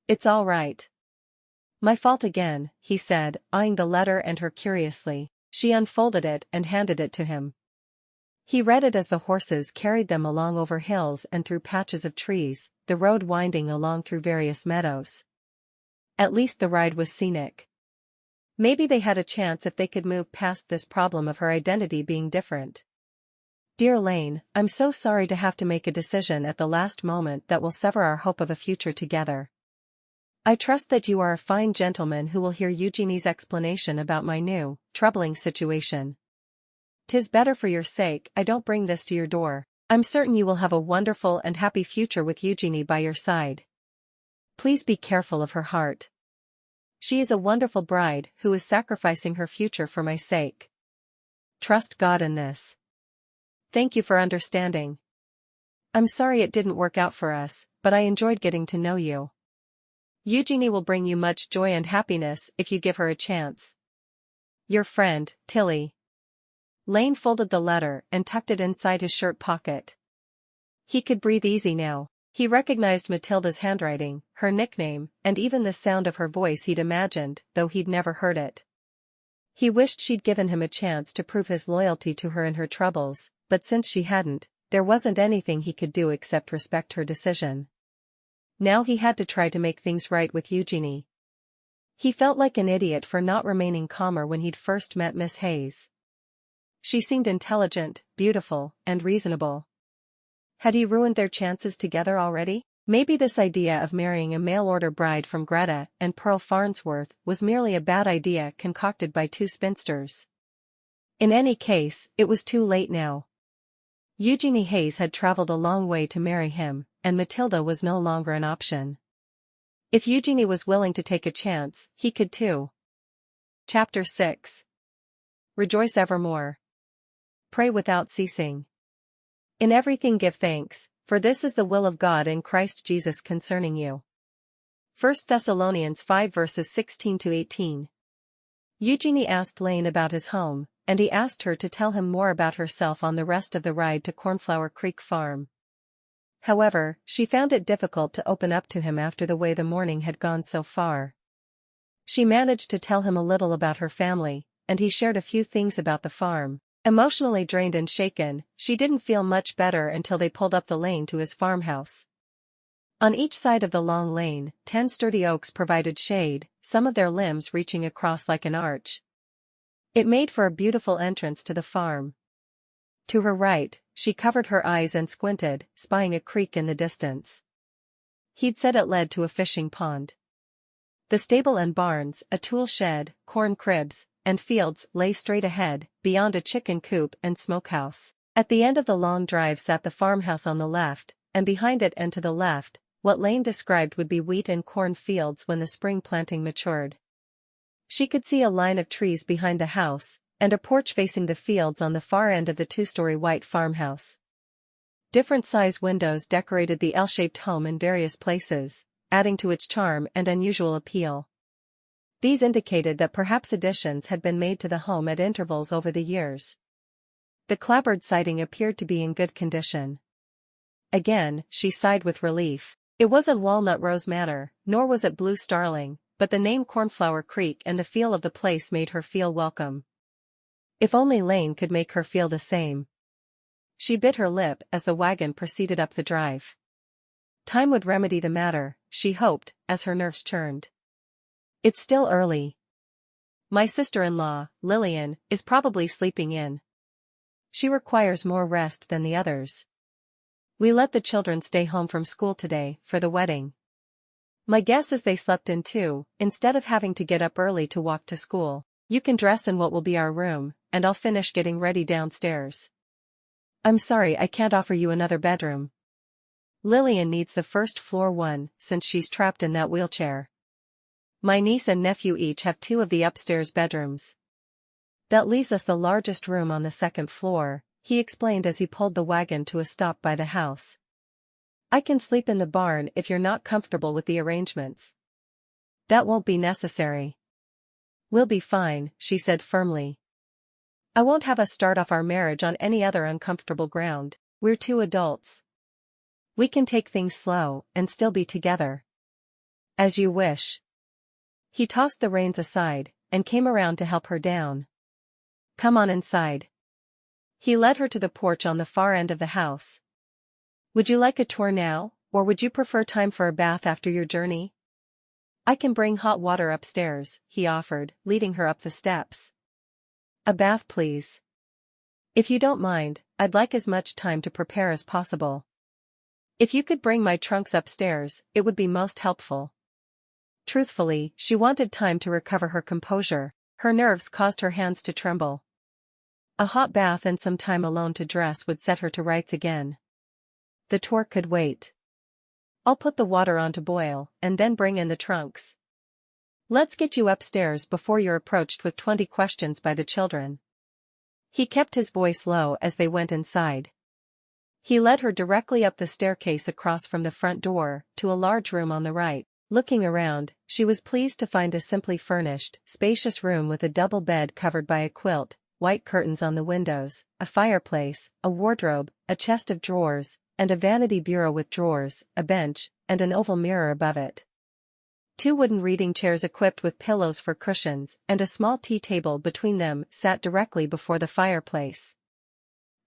It's all right. My fault again, he said, eyeing the letter and her curiously. She unfolded it and handed it to him. He read it as the horses carried them along over hills and through patches of trees, the road winding along through various meadows. At least the ride was scenic. Maybe they had a chance if they could move past this problem of her identity being different. Dear Lane, I'm so sorry to have to make a decision at the last moment that will sever our hope of a future together. I trust that you are a fine gentleman who will hear Eugenie's explanation about my new, troubling situation. 'Tis better for your sake I don't bring this to your door. I'm certain you will have a wonderful and happy future with Eugenie by your side. Please be careful of her heart. She is a wonderful bride who is sacrificing her future for my sake. Trust God in this. Thank you for understanding. I'm sorry it didn't work out for us, but I enjoyed getting to know you. Eugenie will bring you much joy and happiness if you give her a chance. Your friend, Tilly. Lane folded the letter and tucked it inside his shirt pocket. He could breathe easy now. He recognized Matilda's handwriting, her nickname, and even the sound of her voice he'd imagined, though he'd never heard it. He wished she'd given him a chance to prove his loyalty to her in her troubles, but since she hadn't, there wasn't anything he could do except respect her decision. Now he had to try to make things right with Eugenie. He felt like an idiot for not remaining calmer when he'd first met Miss Hayes. She seemed intelligent, beautiful, and reasonable. Had he ruined their chances together already? Maybe this idea of marrying a mail-order bride from Greta and Pearl Farnsworth was merely a bad idea concocted by two spinsters. In any case, it was too late now. Eugenie Hayes had traveled a long way to marry him, and Matilda was no longer an option. If Eugenie was willing to take a chance, he could too. Chapter 6. Rejoice evermore. Pray without ceasing. In everything give thanks, for this is the will of God in Christ Jesus concerning you. 1 Thessalonians 5 verses 16-18. Eugenie asked Lane about his home, and he asked her to tell him more about herself on the rest of the ride to Cornflower Creek Farm. However, she found it difficult to open up to him after the way the morning had gone so far. She managed to tell him a little about her family, and he shared a few things about the farm. Emotionally drained and shaken, she didn't feel much better until they pulled up the lane to his farmhouse. On each side of the long lane, 10 sturdy oaks provided shade, some of their limbs reaching across like an arch. It made for a beautiful entrance to the farm. To her right, she covered her eyes and squinted, spying a creek in the distance. He'd said it led to a fishing pond. The stable and barns, a tool shed, corn cribs, and fields lay straight ahead, beyond a chicken coop and smokehouse. At the end of the long drive sat the farmhouse on the left, and behind it and to the left, what Lane described would be wheat and corn fields when the spring planting matured. She could see a line of trees behind the house, and a porch facing the fields on the far end of the two-story white farmhouse. Different size windows decorated the L-shaped home in various places, adding to its charm and unusual appeal. These indicated that perhaps additions had been made to the home at intervals over the years. The clapboard siding appeared to be in good condition. Again, she sighed with relief. It wasn't Walnut Rose Manor, nor was it Blue Starling, but the name Cornflower Creek and the feel of the place made her feel welcome. If only Lane could make her feel the same. She bit her lip as the wagon proceeded up the drive. Time would remedy the matter, she hoped, as her nerves churned. It's still early. My sister-in-law, Lillian, is probably sleeping in. She requires more rest than the others. We let the children stay home from school today for the wedding. My guess is they slept in too, instead of having to get up early to walk to school. You can dress in what will be our room, and I'll finish getting ready downstairs. I'm sorry I can't offer you another bedroom. Lillian needs the first floor one, since she's trapped in that wheelchair. My niece and nephew each have 2 of the upstairs bedrooms. That leaves us the largest room on the second floor, he explained as he pulled the wagon to a stop by the house. I can sleep in the barn if you're not comfortable with the arrangements. That won't be necessary. We'll be fine, she said firmly. I won't have us start off our marriage on any other uncomfortable ground. We're 2 adults. We can take things slow and still be together. As you wish. He tossed the reins aside and came around to help her down. Come on inside. He led her to the porch on the far end of the house. Would you like a tour now, or would you prefer time for a bath after your journey? I can bring hot water upstairs, he offered, leading her up the steps. A bath, please. If you don't mind, I'd like as much time to prepare as possible. If you could bring my trunks upstairs, it would be most helpful. Truthfully, she wanted time to recover her composure. Her nerves caused her hands to tremble. A hot bath and some time alone to dress would set her to rights again. The tour could wait. I'll put the water on to boil, and then bring in the trunks. Let's get you upstairs before you're approached with 20 questions by the children. He kept his voice low as they went inside. He led her directly up the staircase across from the front door, to a large room on the right. Looking around, she was pleased to find a simply furnished, spacious room with a double bed covered by a quilt, white curtains on the windows, a fireplace, a wardrobe, a chest of drawers, and a vanity bureau with drawers, a bench, and an oval mirror above it. 2 wooden reading chairs equipped with pillows for cushions, and a small tea table between them sat directly before the fireplace.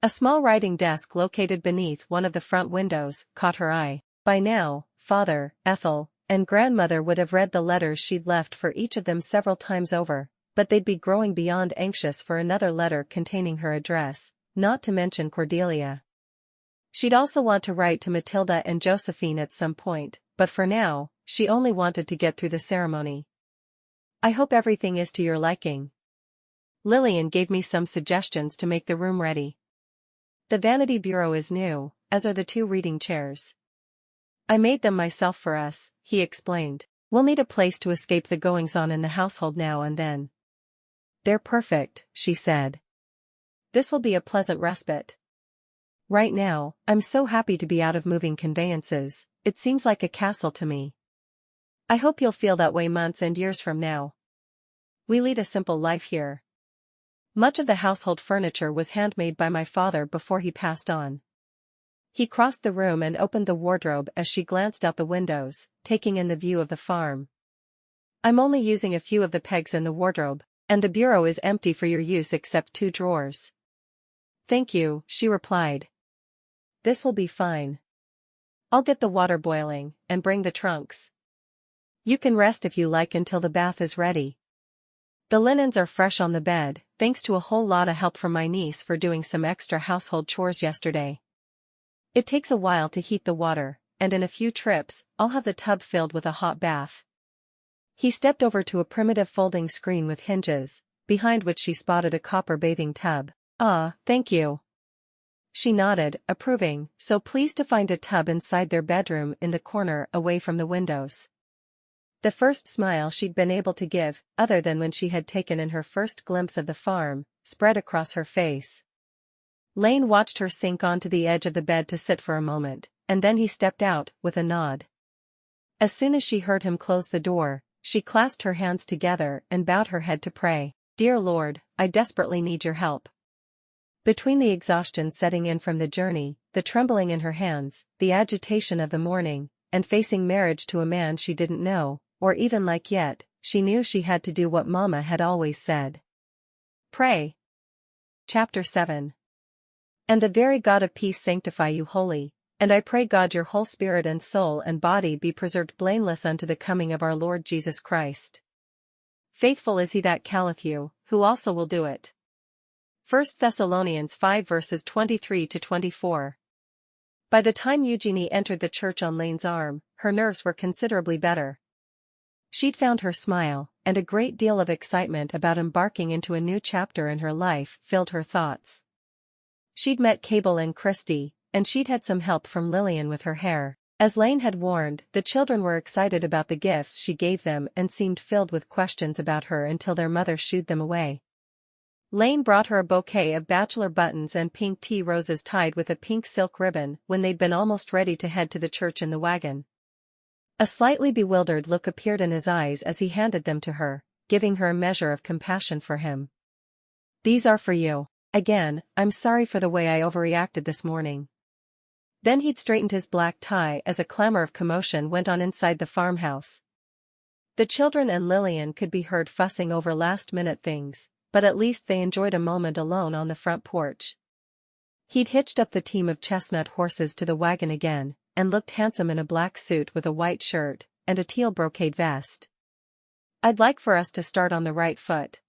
A small writing desk located beneath one of the front windows caught her eye. By now, Father, Ethel, and Grandmother would have read the letters she'd left for each of them several times over, but they'd be growing beyond anxious for another letter containing her address, not to mention Cordelia. She'd also want to write to Matilda and Josephine at some point, but for now, she only wanted to get through the ceremony. I hope everything is to your liking. Lillian gave me some suggestions to make the room ready. The vanity bureau is new, as are the 2 reading chairs. I made them myself for us, he explained. We'll need a place to escape the goings-on in the household now and then. They're perfect, she said. This will be a pleasant respite. Right now, I'm so happy to be out of moving conveyances, it seems like a castle to me. I hope you'll feel that way months and years from now. We lead a simple life here. Much of the household furniture was handmade by my father before he passed on. He crossed the room and opened the wardrobe as she glanced out the windows, taking in the view of the farm. I'm only using a few of the pegs in the wardrobe, and the bureau is empty for your use except 2 drawers. Thank you, she replied. This will be fine. I'll get the water boiling, and bring the trunks. You can rest if you like until the bath is ready. The linens are fresh on the bed, thanks to a whole lot of help from my niece for doing some extra household chores yesterday. It takes a while to heat the water, and in a few trips, I'll have the tub filled with a hot bath. He stepped over to a primitive folding screen with hinges, behind which she spotted a copper bathing tub. Ah, thank you. She nodded, approving, so pleased to find a tub inside their bedroom in the corner away from the windows. The first smile she'd been able to give, other than when she had taken in her first glimpse of the farm, spread across her face. Lane watched her sink onto the edge of the bed to sit for a moment, and then he stepped out, with a nod. As soon as she heard him close the door, she clasped her hands together and bowed her head to pray. "Dear Lord, I desperately need your help." Between the exhaustion setting in from the journey, the trembling in her hands, the agitation of the morning, and facing marriage to a man she didn't know, or even like yet, she knew she had to do what Mama had always said. Pray. Chapter 7. And the very God of peace sanctify you wholly, and I pray God your whole spirit and soul and body be preserved blameless unto the coming of our Lord Jesus Christ. Faithful is he that calleth you, who also will do it. 1 Thessalonians 5 verses 23 to 24. By the time Eugenie entered the church on Lane's arm, her nerves were considerably better. She'd found her smile, and a great deal of excitement about embarking into a new chapter in her life filled her thoughts. She'd met Cable and Christy, and she'd had some help from Lillian with her hair. As Lane had warned, the children were excited about the gifts she gave them and seemed filled with questions about her until their mother shooed them away. Lane brought her a bouquet of bachelor buttons and pink tea roses tied with a pink silk ribbon when they'd been almost ready to head to the church in the wagon. A slightly bewildered look appeared in his eyes as he handed them to her, giving her a measure of compassion for him. "These are for you. Again, I'm sorry for the way I overreacted this morning." Then he'd straightened his black tie as a clamor of commotion went on inside the farmhouse. The children and Lillian could be heard fussing over last-minute things, but at least they enjoyed a moment alone on the front porch. He'd hitched up the team of chestnut horses to the wagon again, and looked handsome in a black suit with a white shirt, and a teal brocade vest. "I'd like for us to start on the right foot."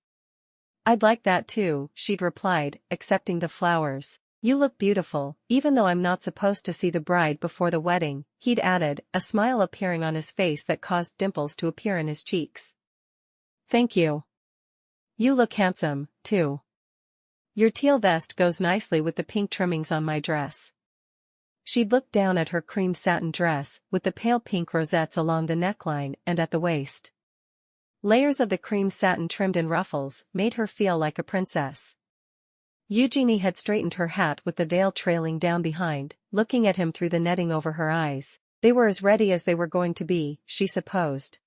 "I'd like that too," she'd replied, accepting the flowers. "You look beautiful, even though I'm not supposed to see the bride before the wedding," he'd added, a smile appearing on his face that caused dimples to appear in his cheeks. "Thank you. You look handsome, too. Your teal vest goes nicely with the pink trimmings on my dress." She'd looked down at her cream satin dress, with the pale pink rosettes along the neckline and at the waist. Layers of the cream satin trimmed in ruffles made her feel like a princess. Eugenie had straightened her hat with the veil trailing down behind, looking at him through the netting over her eyes. They were as ready as they were going to be, she supposed.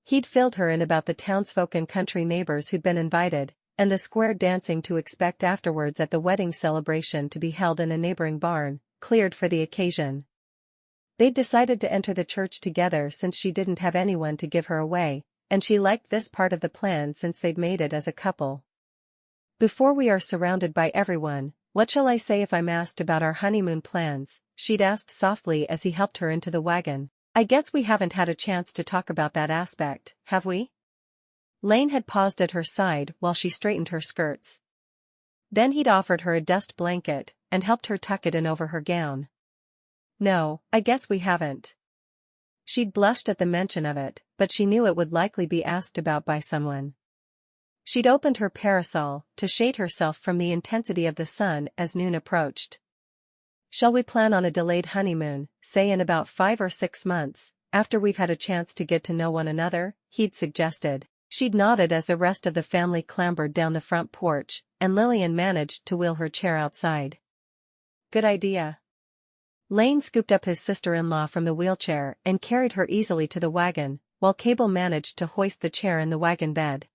He'd filled her in about the townsfolk and country neighbors who'd been invited, and the square dancing to expect afterwards at the wedding celebration to be held in a neighboring barn, cleared for the occasion. They'd decided to enter the church together since she didn't have anyone to give her away, and she liked this part of the plan since they'd made it as a couple. "Before we are surrounded by everyone, what shall I say if I'm asked about our honeymoon plans?" she'd asked softly as he helped her into the wagon. "I guess we haven't had a chance to talk about that aspect, have we?" Lane had paused at her side while she straightened her skirts. Then he'd offered her a dust blanket, and helped her tuck it in over her gown. "No, I guess we haven't." She'd blushed at the mention of it, but she knew it would likely be asked about by someone. She'd opened her parasol, to shade herself from the intensity of the sun as noon approached. "Shall we plan on a delayed honeymoon, say in about 5 or 6 months, after we've had a chance to get to know one another?" he'd suggested. She'd nodded as the rest of the family clambered down the front porch, and Lillian managed to wheel her chair outside. "Good idea." Lane scooped up his sister-in-law from the wheelchair and carried her easily to the wagon, while Cable managed to hoist the chair in the wagon bed.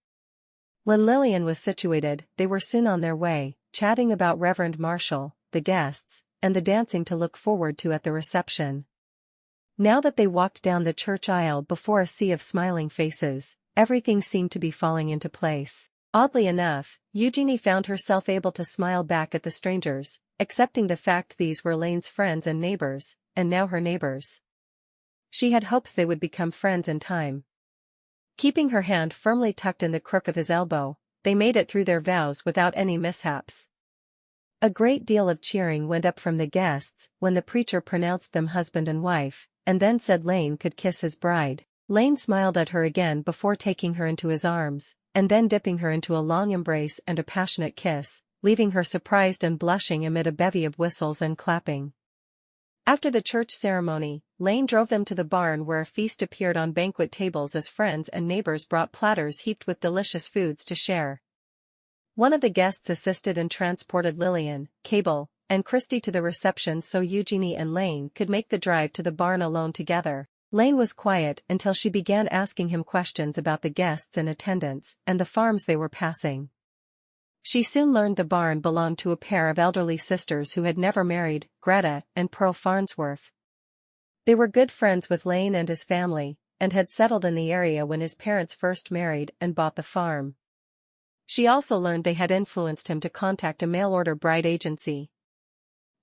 When Lillian was situated, they were soon on their way, chatting about Reverend Marshall, the guests, and the dancing to look forward to at the reception. Now that they walked down the church aisle before a sea of smiling faces, everything seemed to be falling into place. Oddly enough, Eugenie found herself able to smile back at the strangers, accepting the fact these were Lane's friends and neighbors, and now her neighbors. She had hopes they would become friends in time. Keeping her hand firmly tucked in the crook of his elbow, they made it through their vows without any mishaps. A great deal of cheering went up from the guests when the preacher pronounced them husband and wife, and then said Lane could kiss his bride. Lane smiled at her again before taking her into his arms, and then dipping her into a long embrace and a passionate kiss, leaving her surprised and blushing amid a bevy of whistles and clapping. After the church ceremony, Lane drove them to the barn where a feast appeared on banquet tables as friends and neighbors brought platters heaped with delicious foods to share. One of the guests assisted and transported Lillian, Cable, and Christy to the reception so Eugenie and Lane could make the drive to the barn alone together. Lane was quiet until she began asking him questions about the guests in attendance and the farms they were passing. She soon learned the barn belonged to a pair of elderly sisters who had never married, Greta and Pearl Farnsworth. They were good friends with Lane and his family, and had settled in the area when his parents first married and bought the farm. She also learned they had influenced him to contact a mail-order bride agency.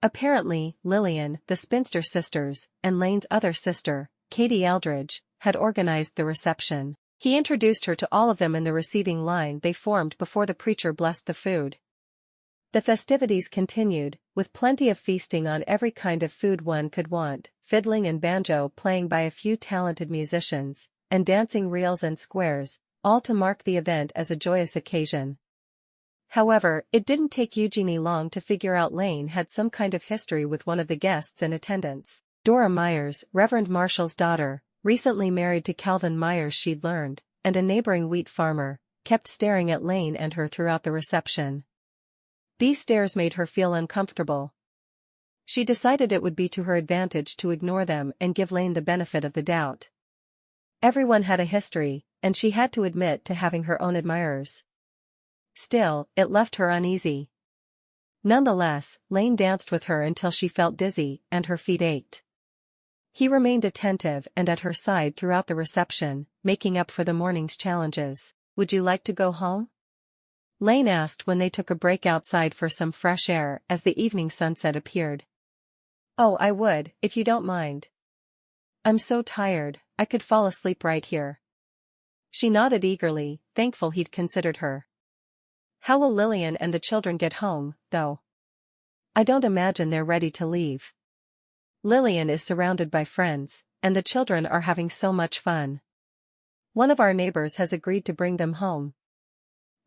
Apparently, Lillian, the spinster sisters, and Lane's other sister, Katie Eldridge, had organized the reception. He introduced her to all of them in the receiving line they formed before the preacher blessed the food. The festivities continued, with plenty of feasting on every kind of food one could want, fiddling and banjo playing by a few talented musicians, and dancing reels and squares, all to mark the event as a joyous occasion. However, it didn't take Eugenie long to figure out Lane had some kind of history with one of the guests in attendance. Dora Myers, Reverend Marshall's daughter, recently married to Calvin Myers, she'd learned, and a neighboring wheat farmer, kept staring at Lane and her throughout the reception. These stares made her feel uncomfortable. She decided it would be to her advantage to ignore them and give Lane the benefit of the doubt. Everyone had a history, and she had to admit to having her own admirers. Still, it left her uneasy. Nonetheless, Lane danced with her until she felt dizzy and her feet ached. He remained attentive and at her side throughout the reception, making up for the morning's challenges. "Would you like to go home?" Lane asked when they took a break outside for some fresh air as the evening sunset appeared. "Oh, I would, if you don't mind. I'm so tired, I could fall asleep right here." She nodded eagerly, thankful he'd considered her. "How will Lillian and the children get home, though? I don't imagine they're ready to leave. Lillian is surrounded by friends, and the children are having so much fun. One of our neighbors has agreed to bring them home.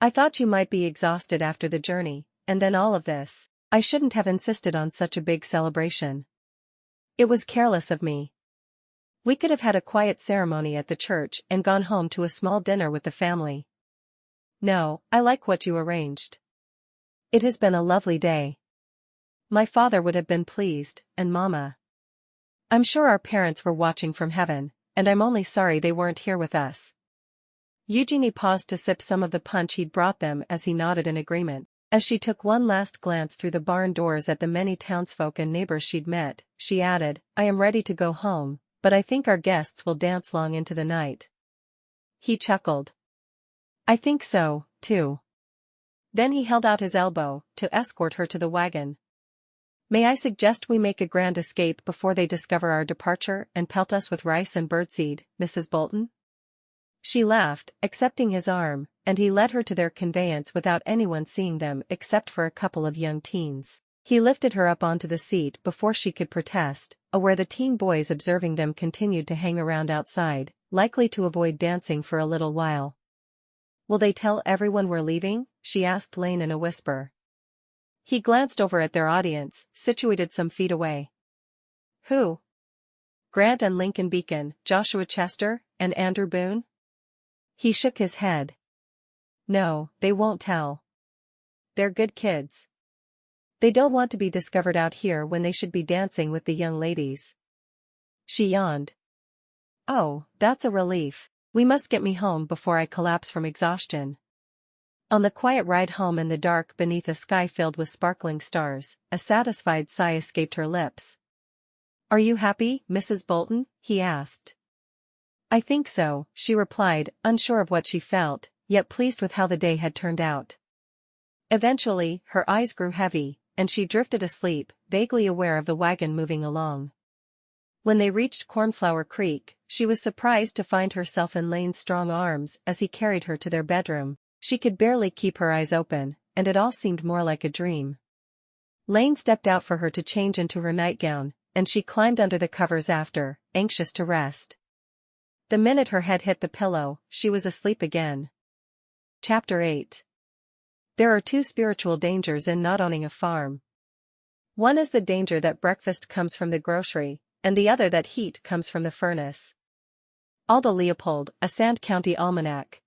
I thought you might be exhausted after the journey, and then all of this. I shouldn't have insisted on such a big celebration. It was careless of me. We could have had a quiet ceremony at the church and gone home to a small dinner with the family. No, I like what you arranged. It has been a lovely day. My father would have been pleased, and Mama. I'm sure our parents were watching from heaven, and I'm only sorry they weren't here with us." Eugenie paused to sip some of the punch he'd brought them as he nodded in agreement. As she took one last glance through the barn doors at the many townsfolk and neighbors she'd met, she added, "I am ready to go home, but I think our guests will dance long into the night." He chuckled. "I think so, too." Then he held out his elbow to escort her to the wagon. "May I suggest we make a grand escape before they discover our departure and pelt us with rice and birdseed, Mrs. Bolten?" She laughed, accepting his arm, and he led her to their conveyance without anyone seeing them except for a couple of young teens. He lifted her up onto the seat before she could protest, where the teen boys observing them continued to hang around outside, likely to avoid dancing for a little while. "Will they tell everyone we're leaving?" she asked Lane in a whisper. He glanced over at their audience, situated some feet away. "Who?" "Grant and Lincoln Beacon, Joshua Chester, and Andrew Boone?" He shook his head. "No, they won't tell. They're good kids. They don't want to be discovered out here when they should be dancing with the young ladies." She yawned. "Oh, that's a relief. We must get me home before I collapse from exhaustion." On the quiet ride home in the dark beneath a sky filled with sparkling stars, a satisfied sigh escaped her lips. "Are you happy, Mrs. Bolten?" he asked. "I think so," she replied, unsure of what she felt, yet pleased with how the day had turned out. Eventually, her eyes grew heavy, and she drifted asleep, vaguely aware of the wagon moving along. When they reached Cornflower Creek, she was surprised to find herself in Lane's strong arms as he carried her to their bedroom. She could barely keep her eyes open, and it all seemed more like a dream. Lane stepped out for her to change into her nightgown, and she climbed under the covers after, anxious to rest. The minute her head hit the pillow, she was asleep again. Chapter 8. There are two spiritual dangers in not owning a farm. One is the danger that breakfast comes from the grocery, and the other that heat comes from the furnace. Alda Leopold, A Sand County Almanac.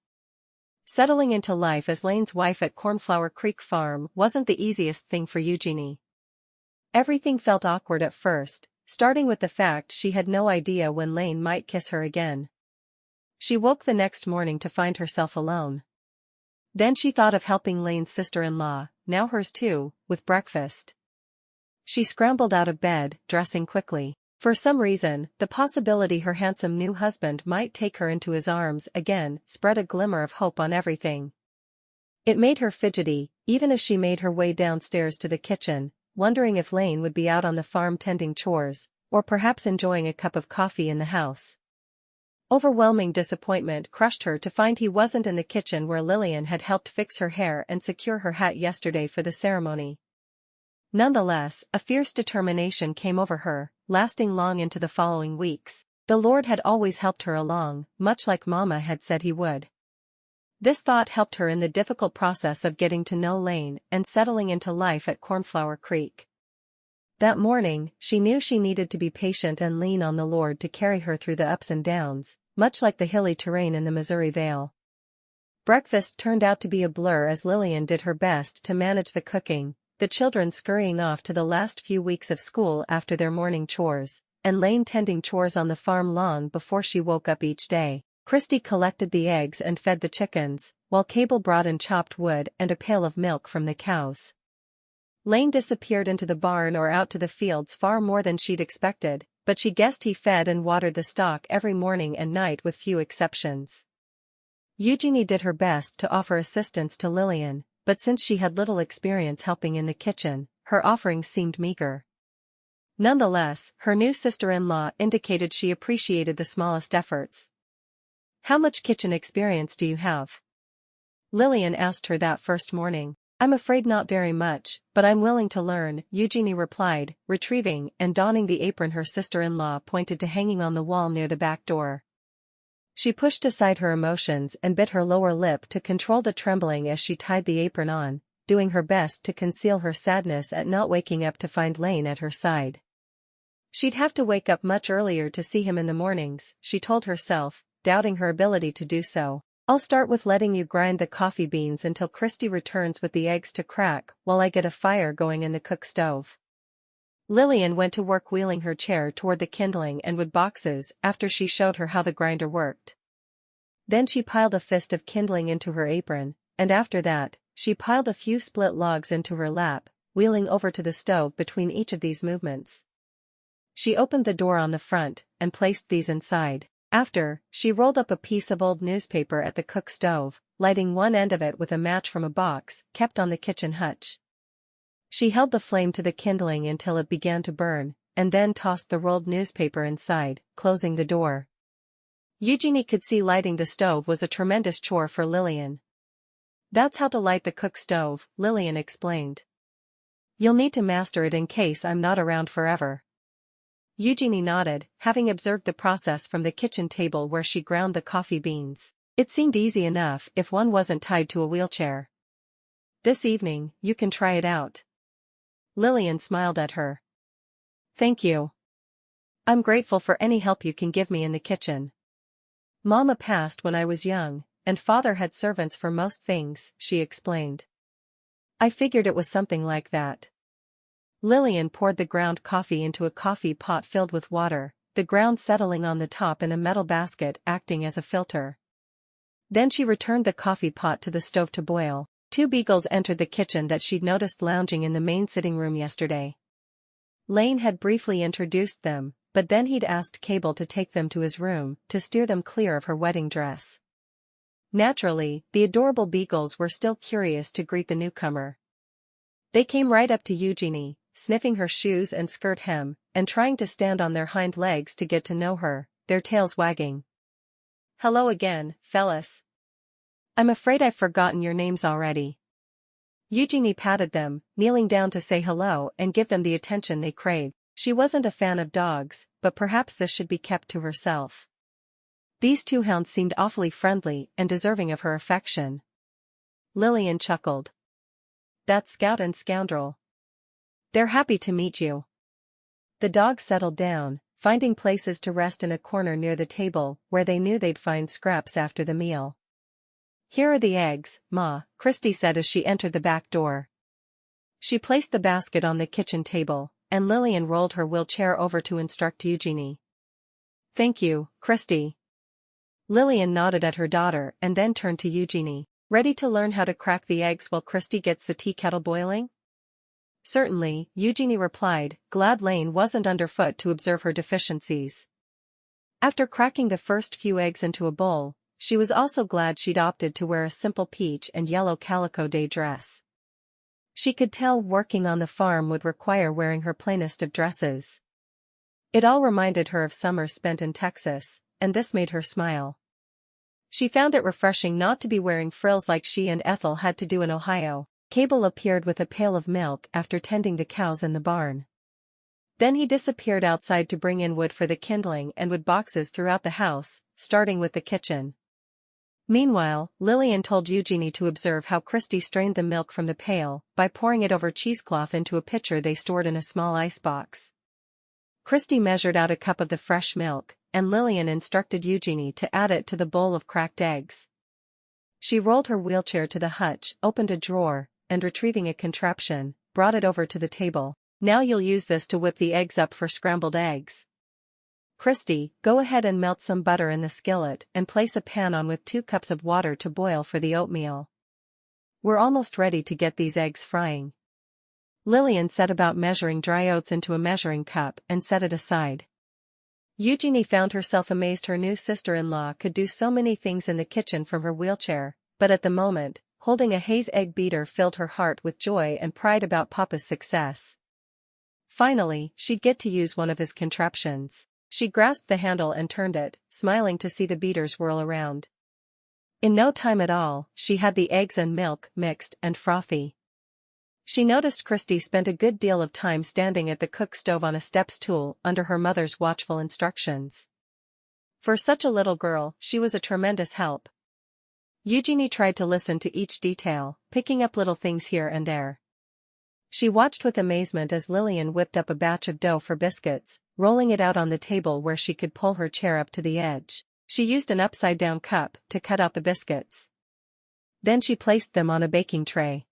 Settling into life as Lane's wife at Cornflower Creek Farm wasn't the easiest thing for Eugenie. Everything felt awkward at first, starting with the fact she had no idea when Lane might kiss her again. She woke the next morning to find herself alone. Then she thought of helping Lane's sister-in-law, now hers too, with breakfast. She scrambled out of bed, dressing quickly. For some reason, the possibility her handsome new husband might take her into his arms again spread a glimmer of hope on everything. It made her fidgety, even as she made her way downstairs to the kitchen, wondering if Lane would be out on the farm tending chores, or perhaps enjoying a cup of coffee in the house. Overwhelming disappointment crushed her to find he wasn't in the kitchen where Lillian had helped fix her hair and secure her hat yesterday for the ceremony. Nonetheless, a fierce determination came over her, lasting long into the following weeks. The Lord had always helped her along, much like Mama had said he would. This thought helped her in the difficult process of getting to know Lane and settling into life at Cornflower Creek. That morning, she knew she needed to be patient and lean on the Lord to carry her through the ups and downs, much like the hilly terrain in the Missouri Vale. Breakfast turned out to be a blur as Lillian did her best to manage the cooking, the children scurrying off to the last few weeks of school after their morning chores, and Lane tending chores on the farm long before she woke up each day. Christy collected the eggs and fed the chickens, while Cable brought in chopped wood and a pail of milk from the cows. Lane disappeared into the barn or out to the fields far more than she'd expected, but she guessed he fed and watered the stock every morning and night with few exceptions. Eugenie did her best to offer assistance to Lillian, but since she had little experience helping in the kitchen, her offerings seemed meager. Nonetheless, her new sister-in-law indicated she appreciated the smallest efforts. "How much kitchen experience do you have?" Lillian asked her that first morning. "I'm afraid not very much, but I'm willing to learn," Eugenie replied, retrieving and donning the apron her sister-in-law pointed to hanging on the wall near the back door. She pushed aside her emotions and bit her lower lip to control the trembling as she tied the apron on, doing her best to conceal her sadness at not waking up to find Lane at her side. She'd have to wake up much earlier to see him in the mornings, she told herself, doubting her ability to do so. "I'll start with letting you grind the coffee beans until Christy returns with the eggs to crack while I get a fire going in the cook stove." Lillian went to work wheeling her chair toward the kindling and wood boxes after she showed her how the grinder worked. Then she piled a fist of kindling into her apron, and after that, she piled a few split logs into her lap, wheeling over to the stove between each of these movements. She opened the door on the front and placed these inside. After, she rolled up a piece of old newspaper at the cook stove, lighting one end of it with a match from a box kept on the kitchen hutch. She held the flame to the kindling until it began to burn, and then tossed the rolled newspaper inside, closing the door. Eugenie could see lighting the stove was a tremendous chore for Lillian. "That's how to light the cook stove," Lillian explained. "You'll need to master it in case I'm not around forever." Eugenie nodded, having observed the process from the kitchen table where she ground the coffee beans. It seemed easy enough if one wasn't tied to a wheelchair. "This evening, you can try it out." Lillian smiled at her. "Thank you. I'm grateful for any help you can give me in the kitchen. Mama passed when I was young, and Father had servants for most things," she explained. "I figured it was something like that." Lillian poured the ground coffee into a coffee pot filled with water, the ground settling on the top in a metal basket acting as a filter. Then she returned the coffee pot to the stove to boil. Two beagles entered the kitchen that she'd noticed lounging in the main sitting room yesterday. Lane had briefly introduced them, but then he'd asked Cable to take them to his room to steer them clear of her wedding dress. Naturally, the adorable beagles were still curious to greet the newcomer. They came right up to Eugenie, sniffing her shoes and skirt hem, and trying to stand on their hind legs to get to know her, their tails wagging. "Hello again, fellas. I'm afraid I've forgotten your names already." Eugenie patted them, kneeling down to say hello and give them the attention they craved. She wasn't a fan of dogs, but perhaps this should be kept to herself. These two hounds seemed awfully friendly and deserving of her affection. Lillian chuckled. "That Scout and Scoundrel. They're happy to meet you. The dogs settled down, finding places to rest in a corner near the table where they knew they'd find scraps after the meal. Here are the eggs, Ma, Christy said as she entered the back door. She placed the basket on the kitchen table, and Lillian rolled her wheelchair over to instruct Eugenie. Thank you, Christy. Lillian nodded at her daughter and then turned to Eugenie. Ready to learn how to crack the eggs while Christy gets the tea kettle boiling? Certainly, Eugenie replied, glad Lane wasn't underfoot to observe her deficiencies. After cracking the first few eggs into a bowl, she was also glad she'd opted to wear a simple peach and yellow calico day dress. She could tell working on the farm would require wearing her plainest of dresses. It all reminded her of summers spent in Texas, and this made her smile. She found it refreshing not to be wearing frills like she and Ethel had to do in Ohio. Cable appeared with a pail of milk after tending the cows in the barn. Then he disappeared outside to bring in wood for the kindling and wood boxes throughout the house, starting with the kitchen. Meanwhile, Lillian told Eugenie to observe how Christy strained the milk from the pail by pouring it over cheesecloth into a pitcher they stored in a small icebox. Christy measured out a cup of the fresh milk, and Lillian instructed Eugenie to add it to the bowl of cracked eggs. She rolled her wheelchair to the hutch, opened a drawer, and retrieving a contraption, brought it over to the table. Now you'll use this to whip the eggs up for scrambled eggs. Christy, go ahead and melt some butter in the skillet and place a pan on with 2 cups of water to boil for the oatmeal. We're almost ready to get these eggs frying. Lillian set about measuring dry oats into a measuring cup and set it aside. Eugenie found herself amazed her new sister-in-law could do so many things in the kitchen from her wheelchair, but at the moment, holding a Hayes egg beater filled her heart with joy and pride about Papa's success. Finally, she'd get to use one of his contraptions. She grasped the handle and turned it, smiling to see the beaters whirl around. In no time at all, she had the eggs and milk mixed and frothy. She noticed Christy spent a good deal of time standing at the cook stove on a step stool under her mother's watchful instructions. For such a little girl, she was a tremendous help. Eugenie tried to listen to each detail, picking up little things here and there. She watched with amazement as Lillian whipped up a batch of dough for biscuits, rolling it out on the table where she could pull her chair up to the edge. She used an upside-down cup to cut out the biscuits. Then she placed them on a baking tray.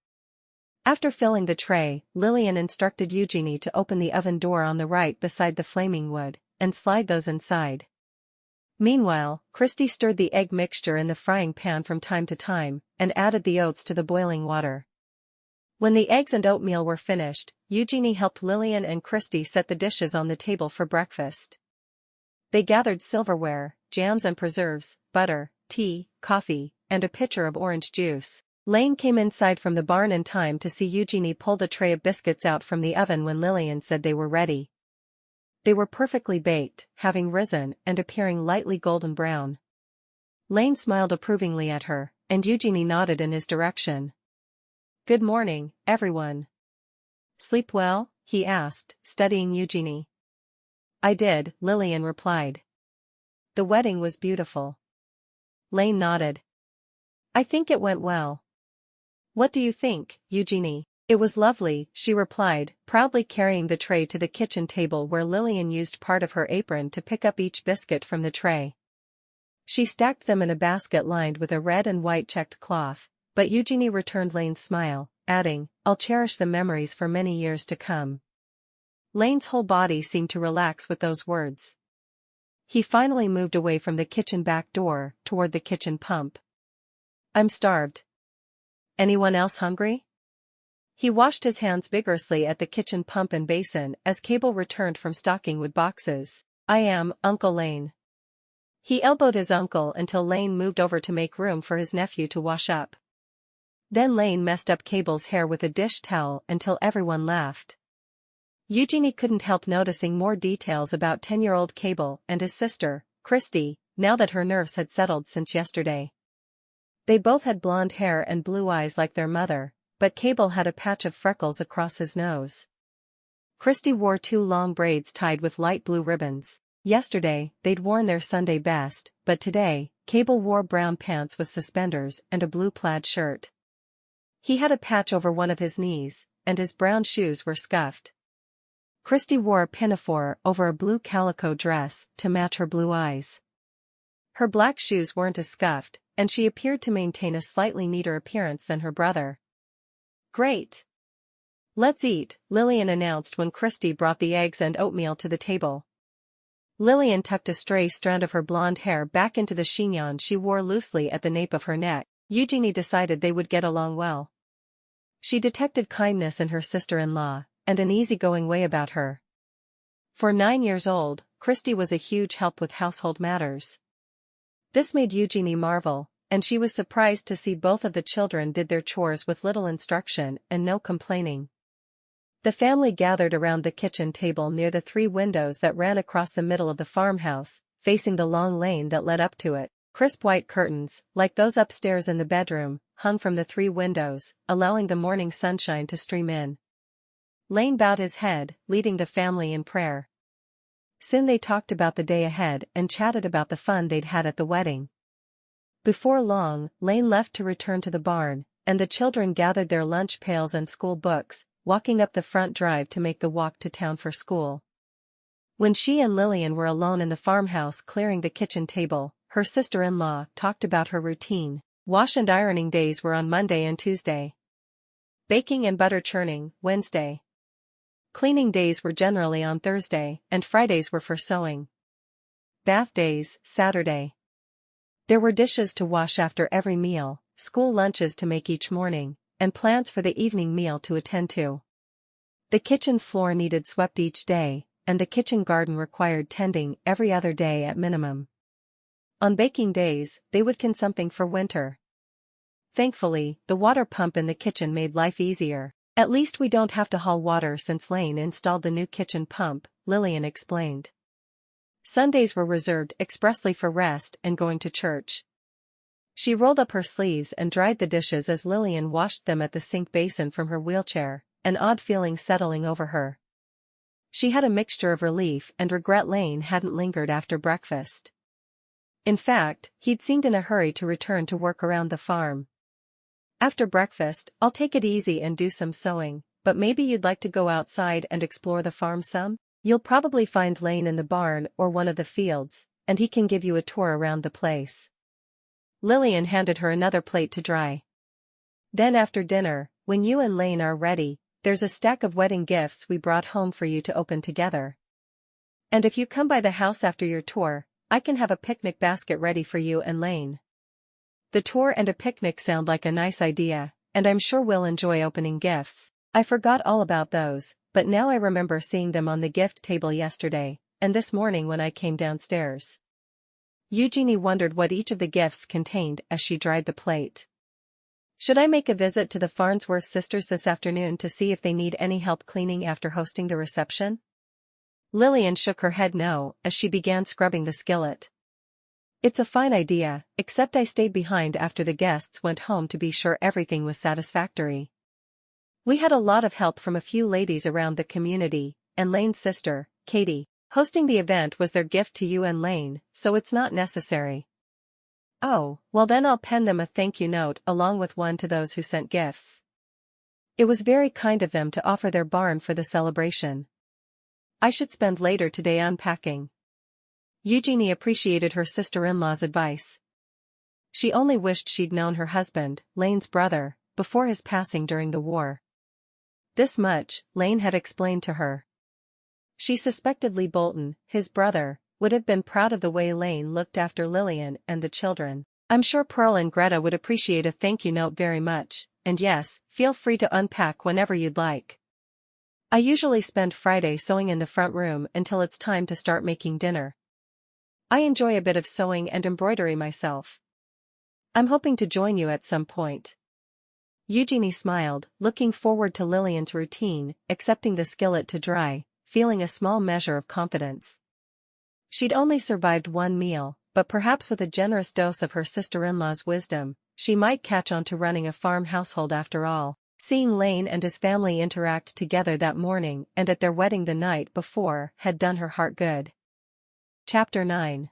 After filling the tray, Lillian instructed Eugenie to open the oven door on the right beside the flaming wood, and slide those inside. Meanwhile, Christy stirred the egg mixture in the frying pan from time to time, and added the oats to the boiling water. When the eggs and oatmeal were finished, Eugenie helped Lillian and Christy set the dishes on the table for breakfast. They gathered silverware, jams and preserves, butter, tea, coffee, and a pitcher of orange juice. Lane came inside from the barn in time to see Eugenie pull the tray of biscuits out from the oven when Lillian said they were ready. They were perfectly baked, having risen and appearing lightly golden brown. Lane smiled approvingly at her, and Eugenie nodded in his direction. Good morning, everyone. Sleep well? He asked, studying Eugenie. I did, Lillian replied. The wedding was beautiful. Lane nodded. I think it went well. What do you think, Eugenie? It was lovely, she replied, proudly carrying the tray to the kitchen table where Lillian used part of her apron to pick up each biscuit from the tray. She stacked them in a basket lined with a red and white checked cloth, but Eugenie returned Lane's smile, adding, I'll cherish the memories for many years to come. Lane's whole body seemed to relax with those words. He finally moved away from the kitchen back door, toward the kitchen pump. I'm starved. Anyone else hungry? He washed his hands vigorously at the kitchen pump and basin as Cable returned from stocking wood boxes. I am, Uncle Lane. He elbowed his uncle until Lane moved over to make room for his nephew to wash up. Then Lane messed up Cable's hair with a dish towel until everyone laughed. Eugenie couldn't help noticing more details about 10-year-old Cable and his sister, Christy, now that her nerves had settled since yesterday. They both had blonde hair and blue eyes like their mother, but Cable had a patch of freckles across his nose. Christy wore 2 long braids tied with light blue ribbons. Yesterday, they'd worn their Sunday best, but today, Cable wore brown pants with suspenders and a blue plaid shirt. He had a patch over one of his knees, and his brown shoes were scuffed. Christy wore a pinafore over a blue calico dress to match her blue eyes. Her black shoes weren't as scuffed, and she appeared to maintain a slightly neater appearance than her brother. "Great! Let's eat," Lillian announced when Christy brought the eggs and oatmeal to the table. Lillian tucked a stray strand of her blonde hair back into the chignon she wore loosely at the nape of her neck. Eugenie decided they would get along well. She detected kindness in her sister-in-law, and an easygoing way about her. For 9 years old, Christy was a huge help with household matters. This made Eugenie marvel, and she was surprised to see both of the children did their chores with little instruction and no complaining. The family gathered around the kitchen table near the 3 windows that ran across the middle of the farmhouse, facing the long lane that led up to it. Crisp white curtains, like those upstairs in the bedroom, hung from the 3 windows, allowing the morning sunshine to stream in. Lane bowed his head, leading the family in prayer. Soon they talked about the day ahead and chatted about the fun they'd had at the wedding. Before long, Lane left to return to the barn, and the children gathered their lunch pails and school books, walking up the front drive to make the walk to town for school. When she and Lillian were alone in the farmhouse clearing the kitchen table, her sister-in-law talked about her routine. Wash and ironing days were on Monday and Tuesday. Baking and butter churning, Wednesday. Cleaning days were generally on Thursday, and Fridays were for sewing. Bath days, Saturday. There were dishes to wash after every meal, school lunches to make each morning, and plans for the evening meal to attend to. The kitchen floor needed swept each day, and the kitchen garden required tending every other day at minimum. On baking days, they would can something for winter. Thankfully, the water pump in the kitchen made life easier. "At least we don't have to haul water since Lane installed the new kitchen pump," Lillian explained. Sundays were reserved expressly for rest and going to church. She rolled up her sleeves and dried the dishes as Lillian washed them at the sink basin from her wheelchair, an odd feeling settling over her. She had a mixture of relief and regret Lane hadn't lingered after breakfast. In fact, he'd seemed in a hurry to return to work around the farm. "After breakfast, I'll take it easy and do some sewing, but maybe you'd like to go outside and explore the farm some? You'll probably find Lane in the barn or one of the fields, and he can give you a tour around the place." Lillian handed her another plate to dry. "Then after dinner, when you and Lane are ready, there's a stack of wedding gifts we brought home for you to open together. And if you come by the house after your tour, I can have a picnic basket ready for you and Lane." The tour and a picnic sound like a nice idea, and I'm sure we'll enjoy opening gifts. I forgot all about those, but now I remember seeing them on the gift table yesterday, and this morning when I came downstairs. Eugenie wondered what each of the gifts contained as she dried the plate. "Should I make a visit to the Farnsworth sisters this afternoon to see if they need any help cleaning after hosting the reception?" Lillian shook her head no, as she began scrubbing the skillet. "It's a fine idea, except I stayed behind after the guests went home to be sure everything was satisfactory. We had a lot of help from a few ladies around the community, and Lane's sister, Katie. Hosting the event was their gift to you and Lane, so it's not necessary." "Oh, well then I'll pen them a thank you note along with one to those who sent gifts. It was very kind of them to offer their barn for the celebration. I should spend later today unpacking." Eugenie appreciated her sister-in-law's advice. She only wished she'd known her husband, Lane's brother, before his passing during the war. This much, Lane had explained to her. She suspected Lee Bolten, his brother, would have been proud of the way Lane looked after Lillian and the children. "I'm sure Pearl and Greta would appreciate a thank you note very much, and yes, feel free to unpack whenever you'd like. I usually spend Friday sewing in the front room until it's time to start making dinner. I enjoy a bit of sewing and embroidery myself. I'm hoping to join you at some point." Eugenie smiled, looking forward to Lillian's routine, accepting the skillet to dry, feeling a small measure of confidence. She'd only survived one meal, but perhaps with a generous dose of her sister-in-law's wisdom, she might catch on to running a farm household after all. Seeing Lane and his family interact together that morning and at their wedding the night before had done her heart good. Chapter 9.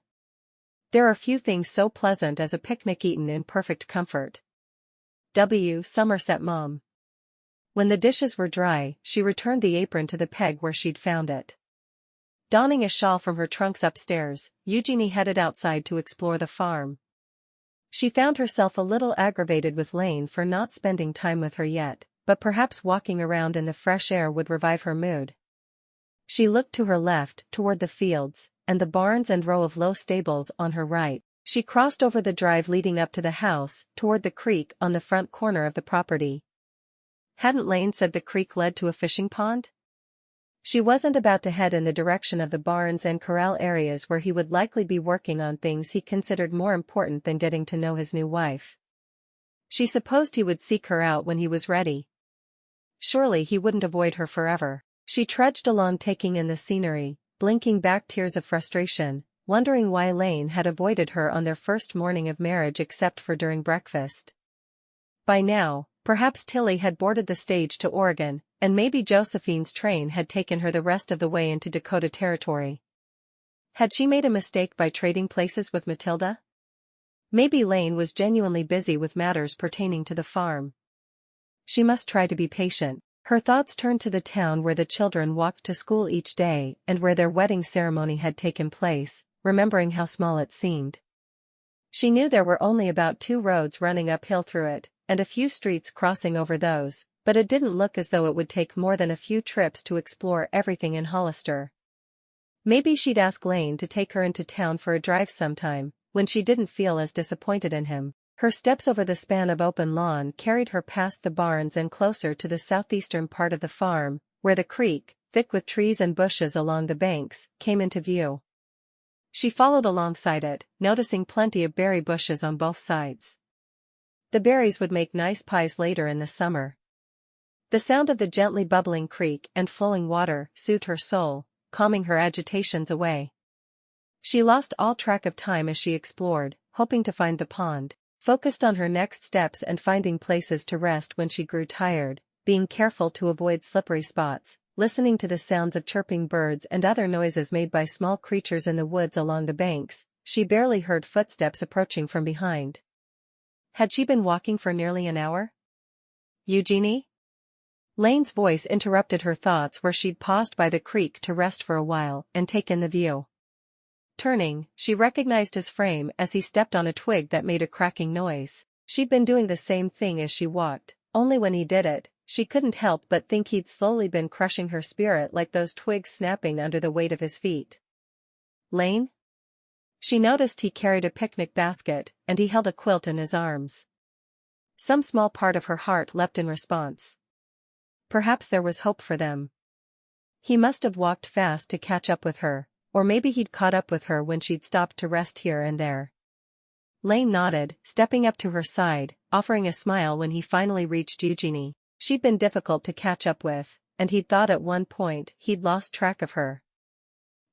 There are few things so pleasant as a picnic eaten in perfect comfort. W. Somerset Maugham. When the dishes were dry, she returned the apron to the peg where she'd found it. Donning a shawl from her trunks upstairs, Eugenie headed outside to explore the farm. She found herself a little aggravated with Lane for not spending time with her yet, but perhaps walking around in the fresh air would revive her mood. She looked to her left, toward the fields, and the barns and row of low stables on her right. She crossed over the drive leading up to the house, toward the creek on the front corner of the property. Hadn't Lane said the creek led to a fishing pond? She wasn't about to head in the direction of the barns and corral areas where he would likely be working on things he considered more important than getting to know his new wife. She supposed he would seek her out when he was ready. Surely he wouldn't avoid her forever. She trudged along taking in the scenery, blinking back tears of frustration, wondering why Lane had avoided her on their first morning of marriage except for during breakfast. By now, perhaps Tilly had boarded the stage to Oregon, and maybe Josephine's train had taken her the rest of the way into Dakota Territory. Had she made a mistake by trading places with Matilda? Maybe Lane was genuinely busy with matters pertaining to the farm. She must try to be patient. Her thoughts turned to the town where the children walked to school each day and where their wedding ceremony had taken place, remembering how small it seemed. She knew there were only about 2 roads running uphill through it, and a few streets crossing over those, but it didn't look as though it would take more than a few trips to explore everything in Hollister. Maybe she'd ask Lane to take her into town for a drive sometime, when she didn't feel as disappointed in him. Her steps over the span of open lawn carried her past the barns and closer to the southeastern part of the farm, where the creek, thick with trees and bushes along the banks, came into view. She followed alongside it, noticing plenty of berry bushes on both sides. The berries would make nice pies later in the summer. The sound of the gently bubbling creek and flowing water soothed her soul, calming her agitations away. She lost all track of time as she explored, hoping to find the pond, focused on her next steps and finding places to rest when she grew tired, being careful to avoid slippery spots, listening to the sounds of chirping birds and other noises made by small creatures in the woods along the banks. She barely heard footsteps approaching from behind. Had she been walking for nearly an hour? Eugenie? Lane's voice interrupted her thoughts where she'd paused by the creek to rest for a while and take in the view. Turning, she recognized his frame as he stepped on a twig that made a cracking noise. She'd been doing the same thing as she walked, only when he did it, she couldn't help but think he'd slowly been crushing her spirit like those twigs snapping under the weight of his feet. Lane? She noticed he carried a picnic basket, and he held a quilt in his arms. Some small part of her heart leapt in response. Perhaps there was hope for them. He must have walked fast to catch up with her, or maybe he'd caught up with her when she'd stopped to rest here and there. Lane nodded, stepping up to her side, offering a smile when he finally reached Eugenie. She'd been difficult to catch up with, and he'd thought at one point he'd lost track of her.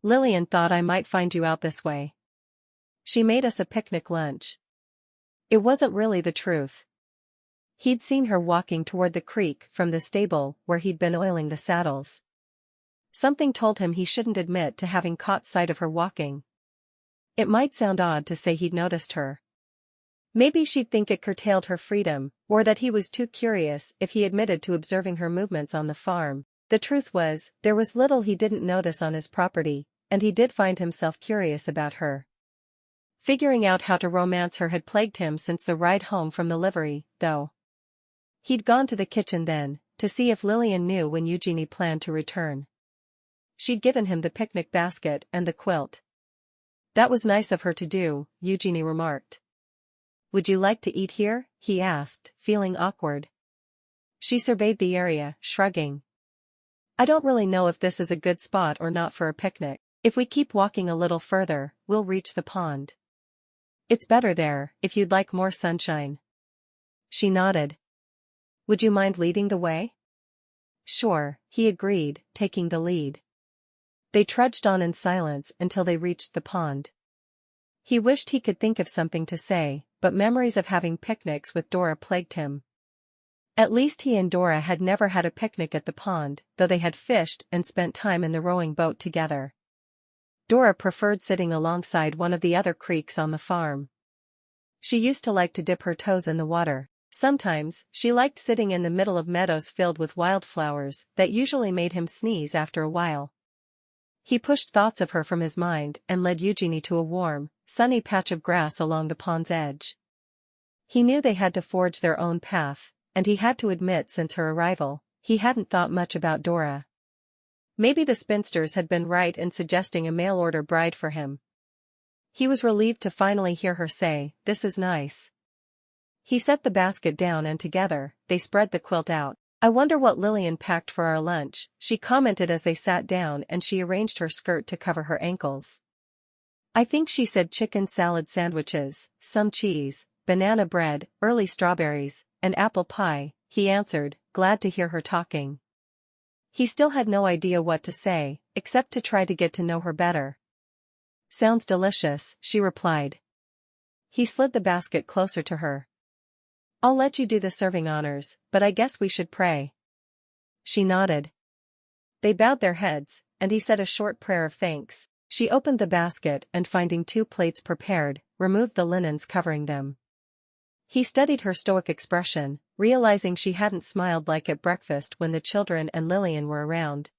Lillian thought I might find you out this way. She made us a picnic lunch. It wasn't really the truth. He'd seen her walking toward the creek from the stable where he'd been oiling the saddles. Something told him he shouldn't admit to having caught sight of her walking. It might sound odd to say he'd noticed her. Maybe she'd think it curtailed her freedom, or that he was too curious if he admitted to observing her movements on the farm. The truth was, there was little he didn't notice on his property, and he did find himself curious about her. Figuring out how to romance her had plagued him since the ride home from the livery, though. He'd gone to the kitchen then, to see if Lillian knew when Eugenie planned to return. She'd given him the picnic basket and the quilt. That was nice of her to do, Eugenie remarked. Would you like to eat here? He asked, feeling awkward. She surveyed the area, shrugging. I don't really know if this is a good spot or not for a picnic. If we keep walking a little further, we'll reach the pond. It's better there, if you'd like more sunshine. She nodded. Would you mind leading the way? Sure, he agreed, taking the lead. They trudged on in silence until they reached the pond. He wished he could think of something to say, but memories of having picnics with Dora plagued him. At least he and Dora had never had a picnic at the pond, though they had fished and spent time in the rowing boat together. Dora preferred sitting alongside one of the other creeks on the farm. She used to like to dip her toes in the water. Sometimes, she liked sitting in the middle of meadows filled with wildflowers that usually made him sneeze after a while. He pushed thoughts of her from his mind and led Eugenie to a warm, sunny patch of grass along the pond's edge. He knew they had to forge their own path, and he had to admit since her arrival, he hadn't thought much about Dora. Maybe the spinsters had been right in suggesting a mail-order bride for him. He was relieved to finally hear her say, "This is nice." He set the basket down and together, they spread the quilt out. "I wonder what Lillian packed for our lunch," she commented as they sat down and she arranged her skirt to cover her ankles. "I think she said chicken salad sandwiches, some cheese, banana bread, early strawberries, and apple pie," he answered, glad to hear her talking. He still had no idea what to say, except to try to get to know her better. "Sounds delicious," she replied. He slid the basket closer to her. "I'll let you do the serving honors, but I guess we should pray." She nodded. They bowed their heads, and he said a short prayer of thanks. She opened the basket and finding 2 plates prepared, removed the linens covering them. He studied her stoic expression, realizing she hadn't smiled like at breakfast when the children and Lillian were around.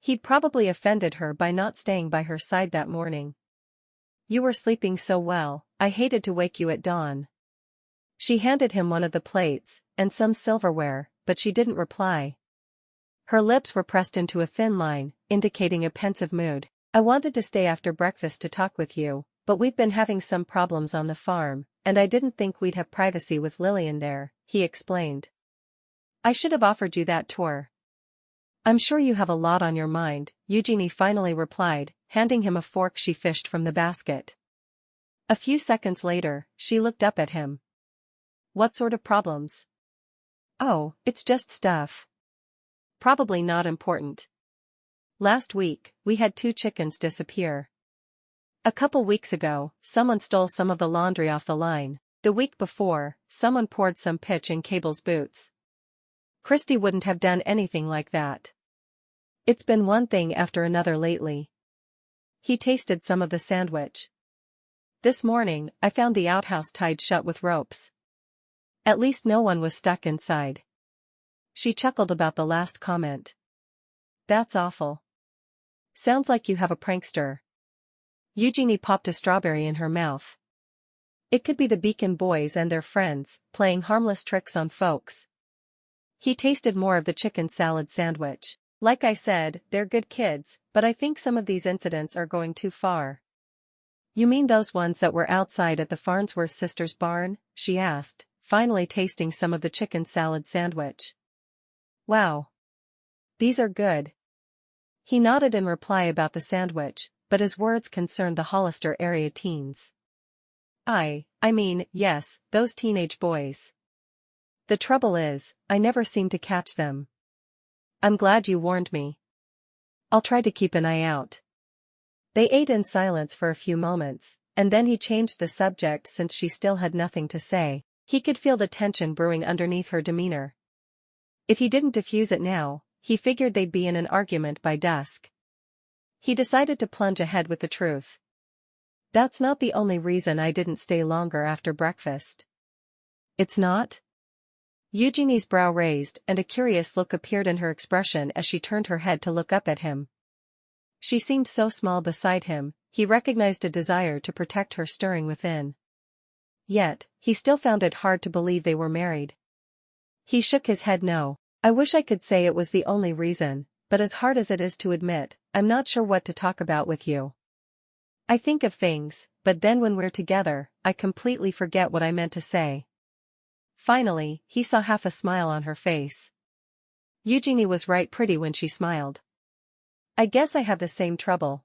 He'd probably offended her by not staying by her side that morning. "You were sleeping so well, I hated to wake you at dawn." She handed him one of the plates, and some silverware, but she didn't reply. Her lips were pressed into a thin line, indicating a pensive mood. "I wanted to stay after breakfast to talk with you, but we've been having some problems on the farm, and I didn't think we'd have privacy with Lillian there," he explained. "I should have offered you that tour." "I'm sure you have a lot on your mind," Eugenie finally replied, handing him a fork she fished from the basket. A few seconds later, she looked up at him. "What sort of problems?" "Oh, it's just stuff. Probably not important. Last week, we had 2 chickens disappear. A couple weeks ago, someone stole some of the laundry off the line. The week before, someone poured some pitch in Cable's boots. Christy wouldn't have done anything like that. It's been one thing after another lately." He tasted some of the sandwich. "This morning, I found the outhouse tied shut with ropes. At least no one was stuck inside." She chuckled about the last comment. "That's awful. Sounds like you have a prankster." Eugenie popped a strawberry in her mouth. "It could be the Beacon boys and their friends, playing harmless tricks on folks." He tasted more of the chicken salad sandwich. "Like I said, they're good kids, but I think some of these incidents are going too far." "You mean those ones that were outside at the Farnsworth sisters' barn?" she asked, finally tasting some of the chicken salad sandwich. "Wow. These are good." He nodded in reply about the sandwich, but his words concerned the Hollister area teens. I mean, yes, those teenage boys. The trouble is, I never seem to catch them." "I'm glad you warned me. I'll try to keep an eye out." They ate in silence for a few moments, and then he changed the subject since she still had nothing to say. He could feel the tension brewing underneath her demeanor. If he didn't diffuse it now, he figured they'd be in an argument by dusk. He decided to plunge ahead with the truth. "That's not the only reason I didn't stay longer after breakfast." "It's not?" Eugenie's brow raised and a curious look appeared in her expression as she turned her head to look up at him. She seemed so small beside him, he recognized a desire to protect her stirring within. Yet, he still found it hard to believe they were married. He shook his head no. "I wish I could say it was the only reason, but as hard as it is to admit, I'm not sure what to talk about with you. I think of things, but then when we're together, I completely forget what I meant to say." Finally, he saw half a smile on her face. Eugenie was right pretty when she smiled. "I guess I have the same trouble.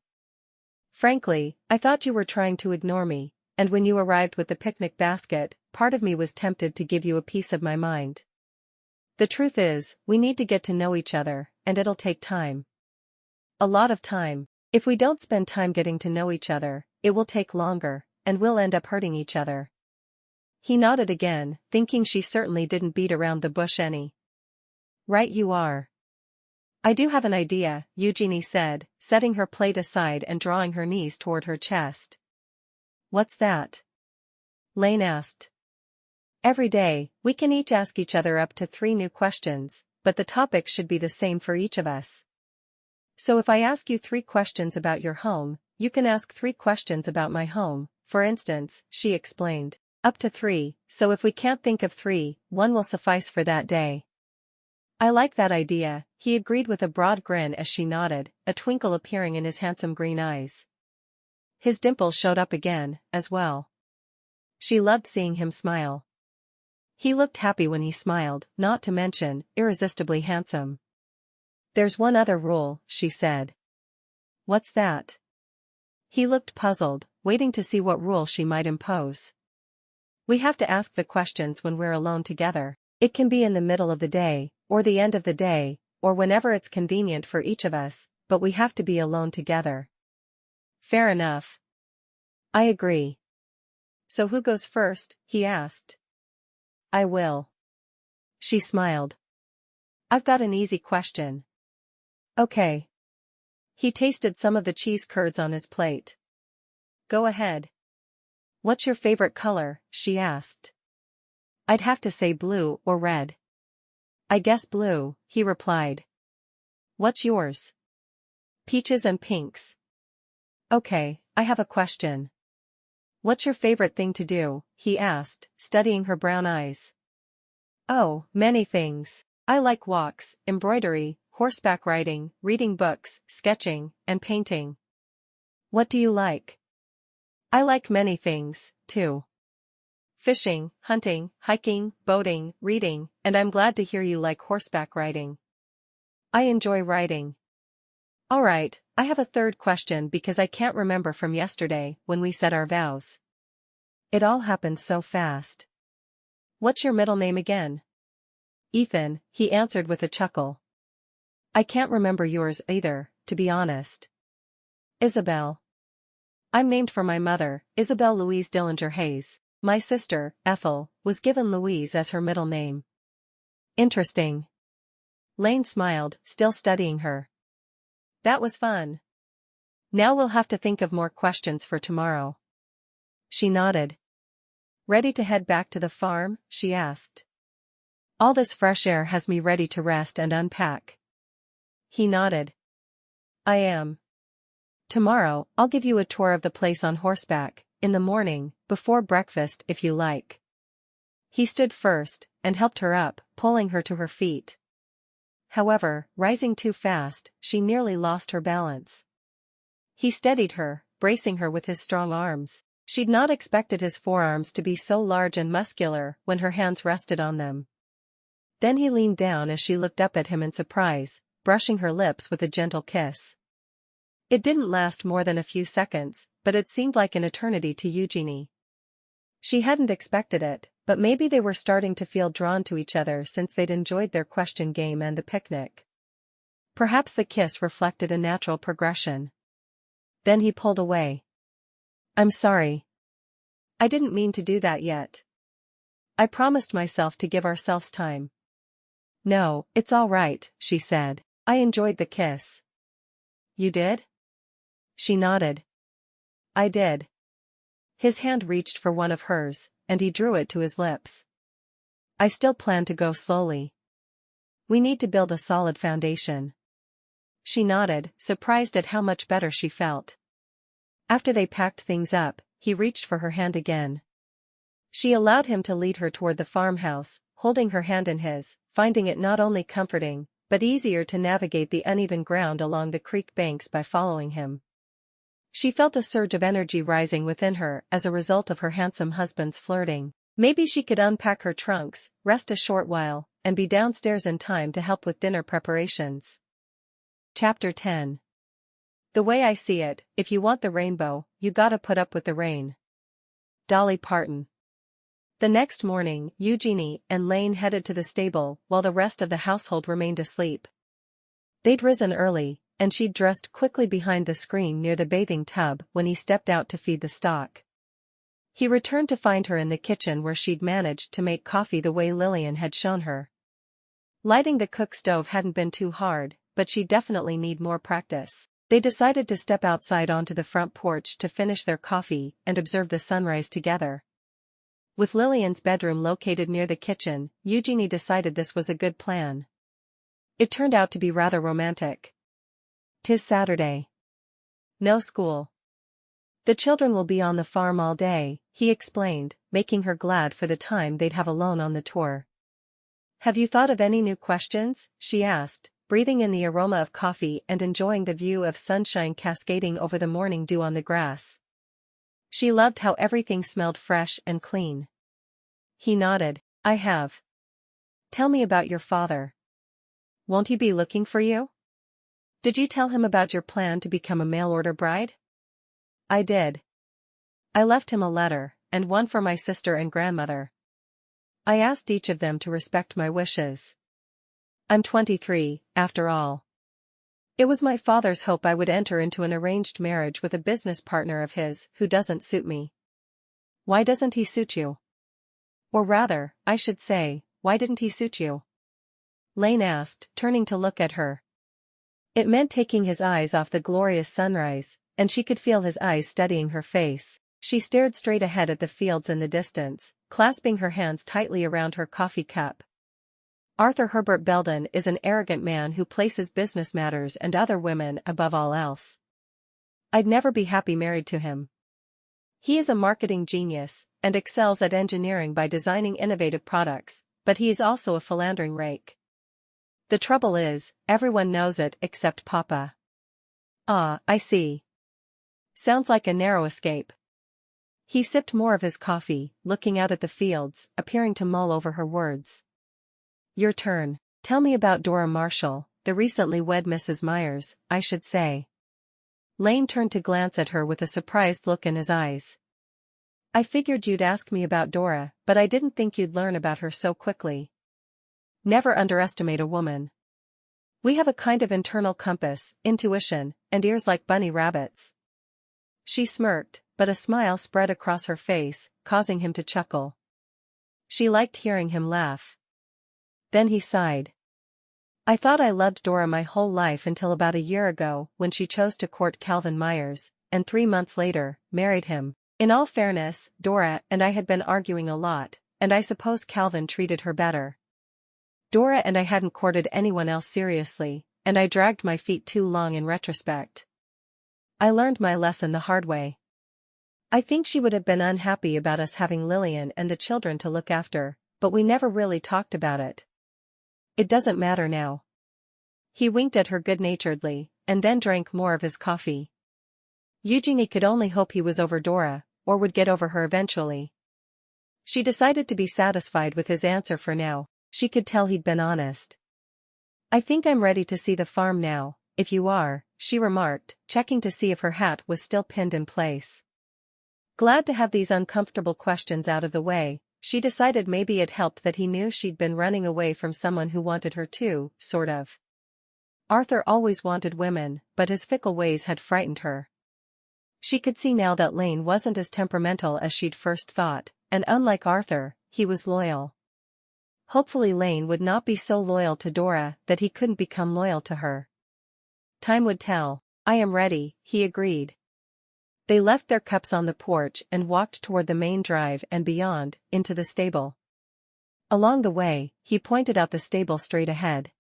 Frankly, I thought you were trying to ignore me, and when you arrived with the picnic basket, part of me was tempted to give you a piece of my mind. The truth is, we need to get to know each other, and it'll take time. A lot of time. If we don't spend time getting to know each other, it will take longer, and we'll end up hurting each other." He nodded again, thinking she certainly didn't beat around the bush any. "Right you are." "I do have an idea," Eugenie said, setting her plate aside and drawing her knees toward her chest. "What's that?" Lane asked. Every day, we can each ask each other up to 3 new questions, but the topic should be the same for each of us. So if I ask you 3 questions about your home, you can ask 3 questions about my home, for instance, she explained. Up to 3, so if we can't think of 3, 1 will suffice for that day. I like that idea, he agreed with a broad grin as she nodded, a twinkle appearing in his handsome green eyes. His dimples showed up again, as well. She loved seeing him smile. He looked happy when he smiled, not to mention, irresistibly handsome. There's one other rule, she said. What's that? He looked puzzled, waiting to see what rule she might impose. We have to ask the questions when we're alone together. It can be in the middle of the day, or the end of the day, or whenever it's convenient for each of us, but we have to be alone together. Fair enough. I agree. So who goes first? He asked. I will. She smiled. I've got an easy question. Okay. He tasted some of the cheese curds on his plate. Go ahead. What's your favorite color? She asked. I'd have to say blue or red. I guess blue, he replied. What's yours? Peaches and pinks. Okay, I have a question. What's your favorite thing to do? He asked, studying her brown eyes. Oh, many things. I like walks, embroidery, horseback riding, reading books, sketching, and painting. What do you like? I like many things, too. Fishing, hunting, hiking, boating, reading, and I'm glad to hear you like horseback riding. I enjoy riding. Alright, I have a third question because I can't remember from yesterday when we said our vows. It all happened so fast. What's your middle name again? Ethan, he answered with a chuckle. I can't remember yours either, to be honest. Isabel. I'm named for my mother, Isabel Louise Dillinger Hayes. My sister, Ethel, was given Louise as her middle name. Interesting. Lane smiled, still studying her. That was fun. Now we'll have to think of more questions for tomorrow. She nodded. Ready to head back to the farm? She asked. All this fresh air has me ready to rest and unpack. He nodded. I am. Tomorrow, I'll give you a tour of the place on horseback, in the morning, before breakfast if you like. He stood first, and helped her up, pulling her to her feet. However, rising too fast, she nearly lost her balance. He steadied her, bracing her with his strong arms. She'd not expected his forearms to be so large and muscular when her hands rested on them. Then he leaned down as she looked up at him in surprise, brushing her lips with a gentle kiss. It didn't last more than a few seconds, but it seemed like an eternity to Eugenie. She hadn't expected it, but maybe they were starting to feel drawn to each other since they'd enjoyed their question game and the picnic. Perhaps the kiss reflected a natural progression. Then he pulled away. I'm sorry. I didn't mean to do that yet. I promised myself to give ourselves time. No, it's all right, she said. I enjoyed the kiss. You did? She nodded. I did. His hand reached for one of hers, and he drew it to his lips. I still plan to go slowly. We need to build a solid foundation. She nodded, surprised at how much better she felt. After they packed things up, he reached for her hand again. She allowed him to lead her toward the farmhouse, holding her hand in his, finding it not only comforting, but easier to navigate the uneven ground along the creek banks by following him. She felt a surge of energy rising within her as a result of her handsome husband's flirting. Maybe she could unpack her trunks, rest a short while, and be downstairs in time to help with dinner preparations. Chapter 10. The way I see it, if you want the rainbow, you gotta put up with the rain. Dolly Parton. The next morning, Eugenie and Lane headed to the stable while the rest of the household remained asleep. They'd risen early, and she'd dressed quickly behind the screen near the bathing tub when he stepped out to feed the stock. He returned to find her in the kitchen where she'd managed to make coffee the way Lillian had shown her. Lighting the cook stove hadn't been too hard, but she'd definitely need more practice. They decided to step outside onto the front porch to finish their coffee and observe the sunrise together. With Lillian's bedroom located near the kitchen, Eugenie decided this was a good plan. It turned out to be rather romantic. "'Tis Saturday. No school. The children will be on the farm all day," he explained, making her glad for the time they'd have alone on the tour. "Have you thought of any new questions?" she asked, breathing in the aroma of coffee and enjoying the view of sunshine cascading over the morning dew on the grass. She loved how everything smelled fresh and clean. He nodded. "I have." "Tell me about your father. Won't he be looking for you? Did you tell him about your plan to become a mail-order bride?" "I did. I left him a letter, and one for my sister and grandmother. I asked each of them to respect my wishes. I'm 23, after all. It was my father's hope I would enter into an arranged marriage with a business partner of his who doesn't suit me." "Why doesn't he suit you? Or rather, I should say, why didn't he suit you?" Lane asked, turning to look at her. It meant taking his eyes off the glorious sunrise, and she could feel his eyes studying her face. She stared straight ahead at the fields in the distance, clasping her hands tightly around her coffee cup. "Arthur Herbert Belden is an arrogant man who places business matters and other women above all else. I'd never be happy married to him. He is a marketing genius, and excels at engineering by designing innovative products, but he is also a philandering rake. The trouble is, everyone knows it except Papa." "Ah, I see. Sounds like a narrow escape." He sipped more of his coffee, looking out at the fields, appearing to mull over her words. "Your turn. Tell me about Dora Marshall, the recently wed Mrs. Myers, I should say." Lane turned to glance at her with a surprised look in his eyes. "I figured you'd ask me about Dora, but I didn't think you'd learn about her so quickly. Never underestimate a woman. We have a kind of internal compass, intuition, and ears like bunny rabbits." She smirked, but a smile spread across her face, causing him to chuckle. She liked hearing him laugh. Then he sighed. "I thought I loved Dora my whole life until about a year ago when she chose to court Calvin Myers, and 3 months later, married him. In all fairness, Dora and I had been arguing a lot, and I suppose Calvin treated her better. Dora and I hadn't courted anyone else seriously, and I dragged my feet too long in retrospect. I learned my lesson the hard way. I think she would have been unhappy about us having Lillian and the children to look after, but we never really talked about it. It doesn't matter now." He winked at her good-naturedly, and then drank more of his coffee. Eugenie could only hope he was over Dora, or would get over her eventually. She decided to be satisfied with his answer for now. She could tell he'd been honest. "I think I'm ready to see the farm now, if you are," she remarked, checking to see if her hat was still pinned in place. Glad to have these uncomfortable questions out of the way, she decided maybe it helped that he knew she'd been running away from someone who wanted her too, sort of. Arthur always wanted women, but his fickle ways had frightened her. She could see now that Lane wasn't as temperamental as she'd first thought, and unlike Arthur, he was loyal. Hopefully Lane would not be so loyal to Dora that he couldn't become loyal to her. Time would tell. "I am ready," he agreed. They left their cups on the porch and walked toward the main drive and beyond, into the stable. Along the way, he pointed out the stable straight ahead.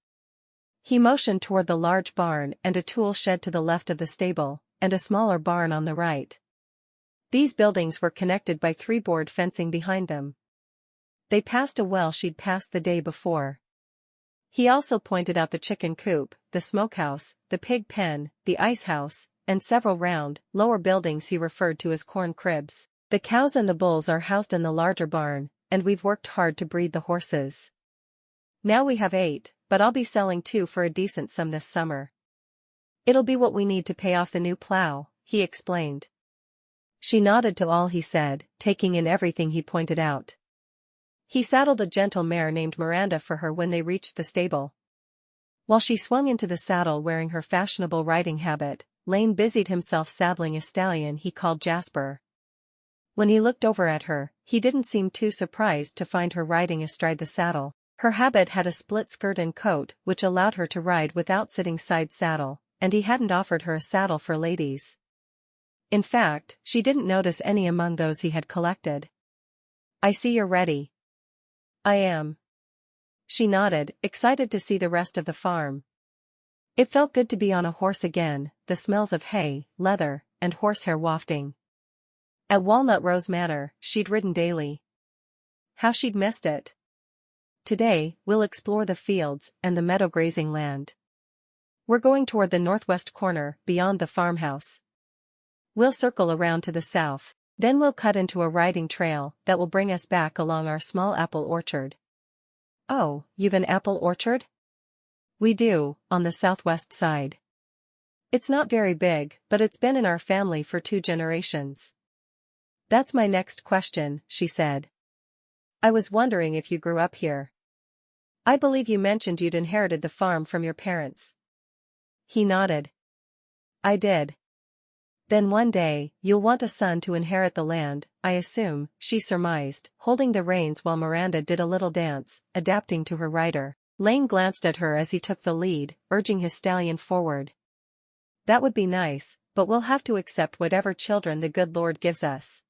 He motioned toward the large barn and a tool shed to the left of the stable, and a smaller barn on the right. These buildings were connected by 3-board fencing behind them. They passed a well she'd passed the day before. He also pointed out the chicken coop, the smokehouse, the pig pen, the ice house, and several round, lower buildings he referred to as corn cribs. "The cows and the bulls are housed in the larger barn, and we've worked hard to breed the horses. Now we have 8, but I'll be selling 2 for a decent sum this summer. It'll be what we need to pay off the new plow," he explained. She nodded to all he said, taking in everything he pointed out. He saddled a gentle mare named Miranda for her when they reached the stable. While she swung into the saddle wearing her fashionable riding habit, Lane busied himself saddling a stallion he called Jasper. When he looked over at her, he didn't seem too surprised to find her riding astride the saddle. Her habit had a split skirt and coat which allowed her to ride without sitting side saddle, and he hadn't offered her a saddle for ladies. In fact, she didn't notice any among those he had collected. I see you're ready. I am. She nodded, excited to see the rest of the farm. It felt good to be on a horse again, the smells of hay, leather, and horsehair wafting. At Walnut Rose Manor, she'd ridden daily. How she'd missed it. Today, we'll explore the fields and the meadow grazing land. We're going toward the northwest corner, beyond the farmhouse. We'll circle around to the south, then we'll cut into a riding trail that will bring us back along our small apple orchard. Oh, you've an apple orchard? We do, on the southwest side. It's not very big, but it's been in our family for 2 generations. That's my next question, she said. I was wondering if you grew up here. I believe you mentioned you'd inherited the farm from your parents. He nodded. I did. Then one day, you'll want a son to inherit the land, I assume, she surmised, holding the reins while Miranda did a little dance, adapting to her rider. Lane glanced at her as he took the lead, urging his stallion forward. That would be nice, but we'll have to accept whatever children the good Lord gives us.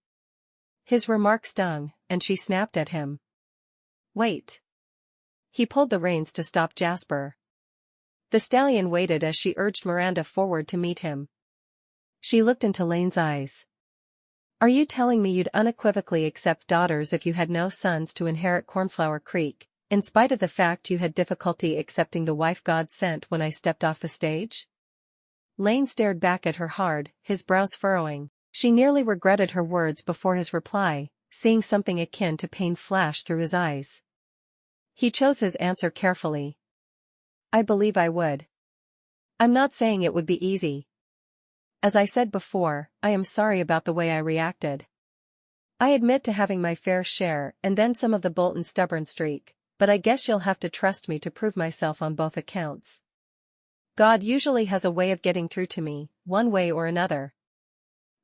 His remark stung, and she snapped at him. Wait. He pulled the reins to stop Jasper. The stallion waited as she urged Miranda forward to meet him. She looked into Lane's eyes. Are you telling me you'd unequivocally accept daughters if you had no sons to inherit Cornflower Creek, in spite of the fact you had difficulty accepting the wife God sent when I stepped off the stage? Lane stared back at her hard, his brows furrowing. She nearly regretted her words before his reply, seeing something akin to pain flash through his eyes. He chose his answer carefully. I believe I would. I'm not saying it would be easy. As I said before, I am sorry about the way I reacted. I admit to having my fair share and then some of the Bolten stubborn streak, but I guess you'll have to trust me to prove myself on both accounts. God usually has a way of getting through to me, one way or another.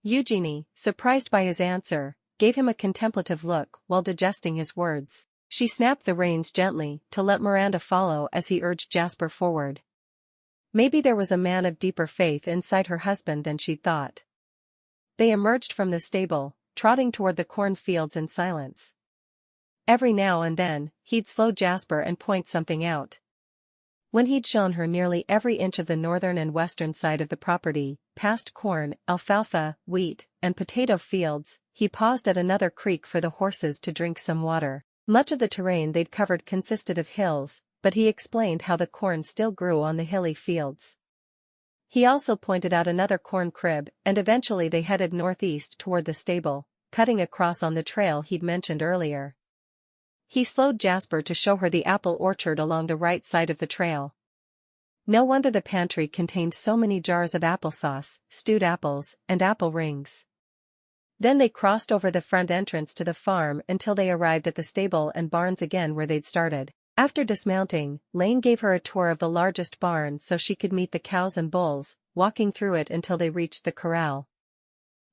Eugenie, surprised by his answer, gave him a contemplative look while digesting his words. She snapped the reins gently to let Miranda follow as he urged Jasper forward. Maybe there was a man of deeper faith inside her husband than she'd thought. They emerged from the stable, trotting toward the cornfields in silence. Every now and then, he'd slow Jasper and point something out. When he'd shown her nearly every inch of the northern and western side of the property, past corn, alfalfa, wheat, and potato fields, he paused at another creek for the horses to drink some water. Much of the terrain they'd covered consisted of hills, but he explained how the corn still grew on the hilly fields. He also pointed out another corn crib, and eventually they headed northeast toward the stable, cutting across on the trail he'd mentioned earlier. He slowed Jasper to show her the apple orchard along the right side of the trail. No wonder the pantry contained so many jars of applesauce, stewed apples, and apple rings. Then they crossed over the front entrance to the farm until they arrived at the stable and barns again where they'd started. After dismounting, Lane gave her a tour of the largest barn so she could meet the cows and bulls, walking through it until they reached the corral.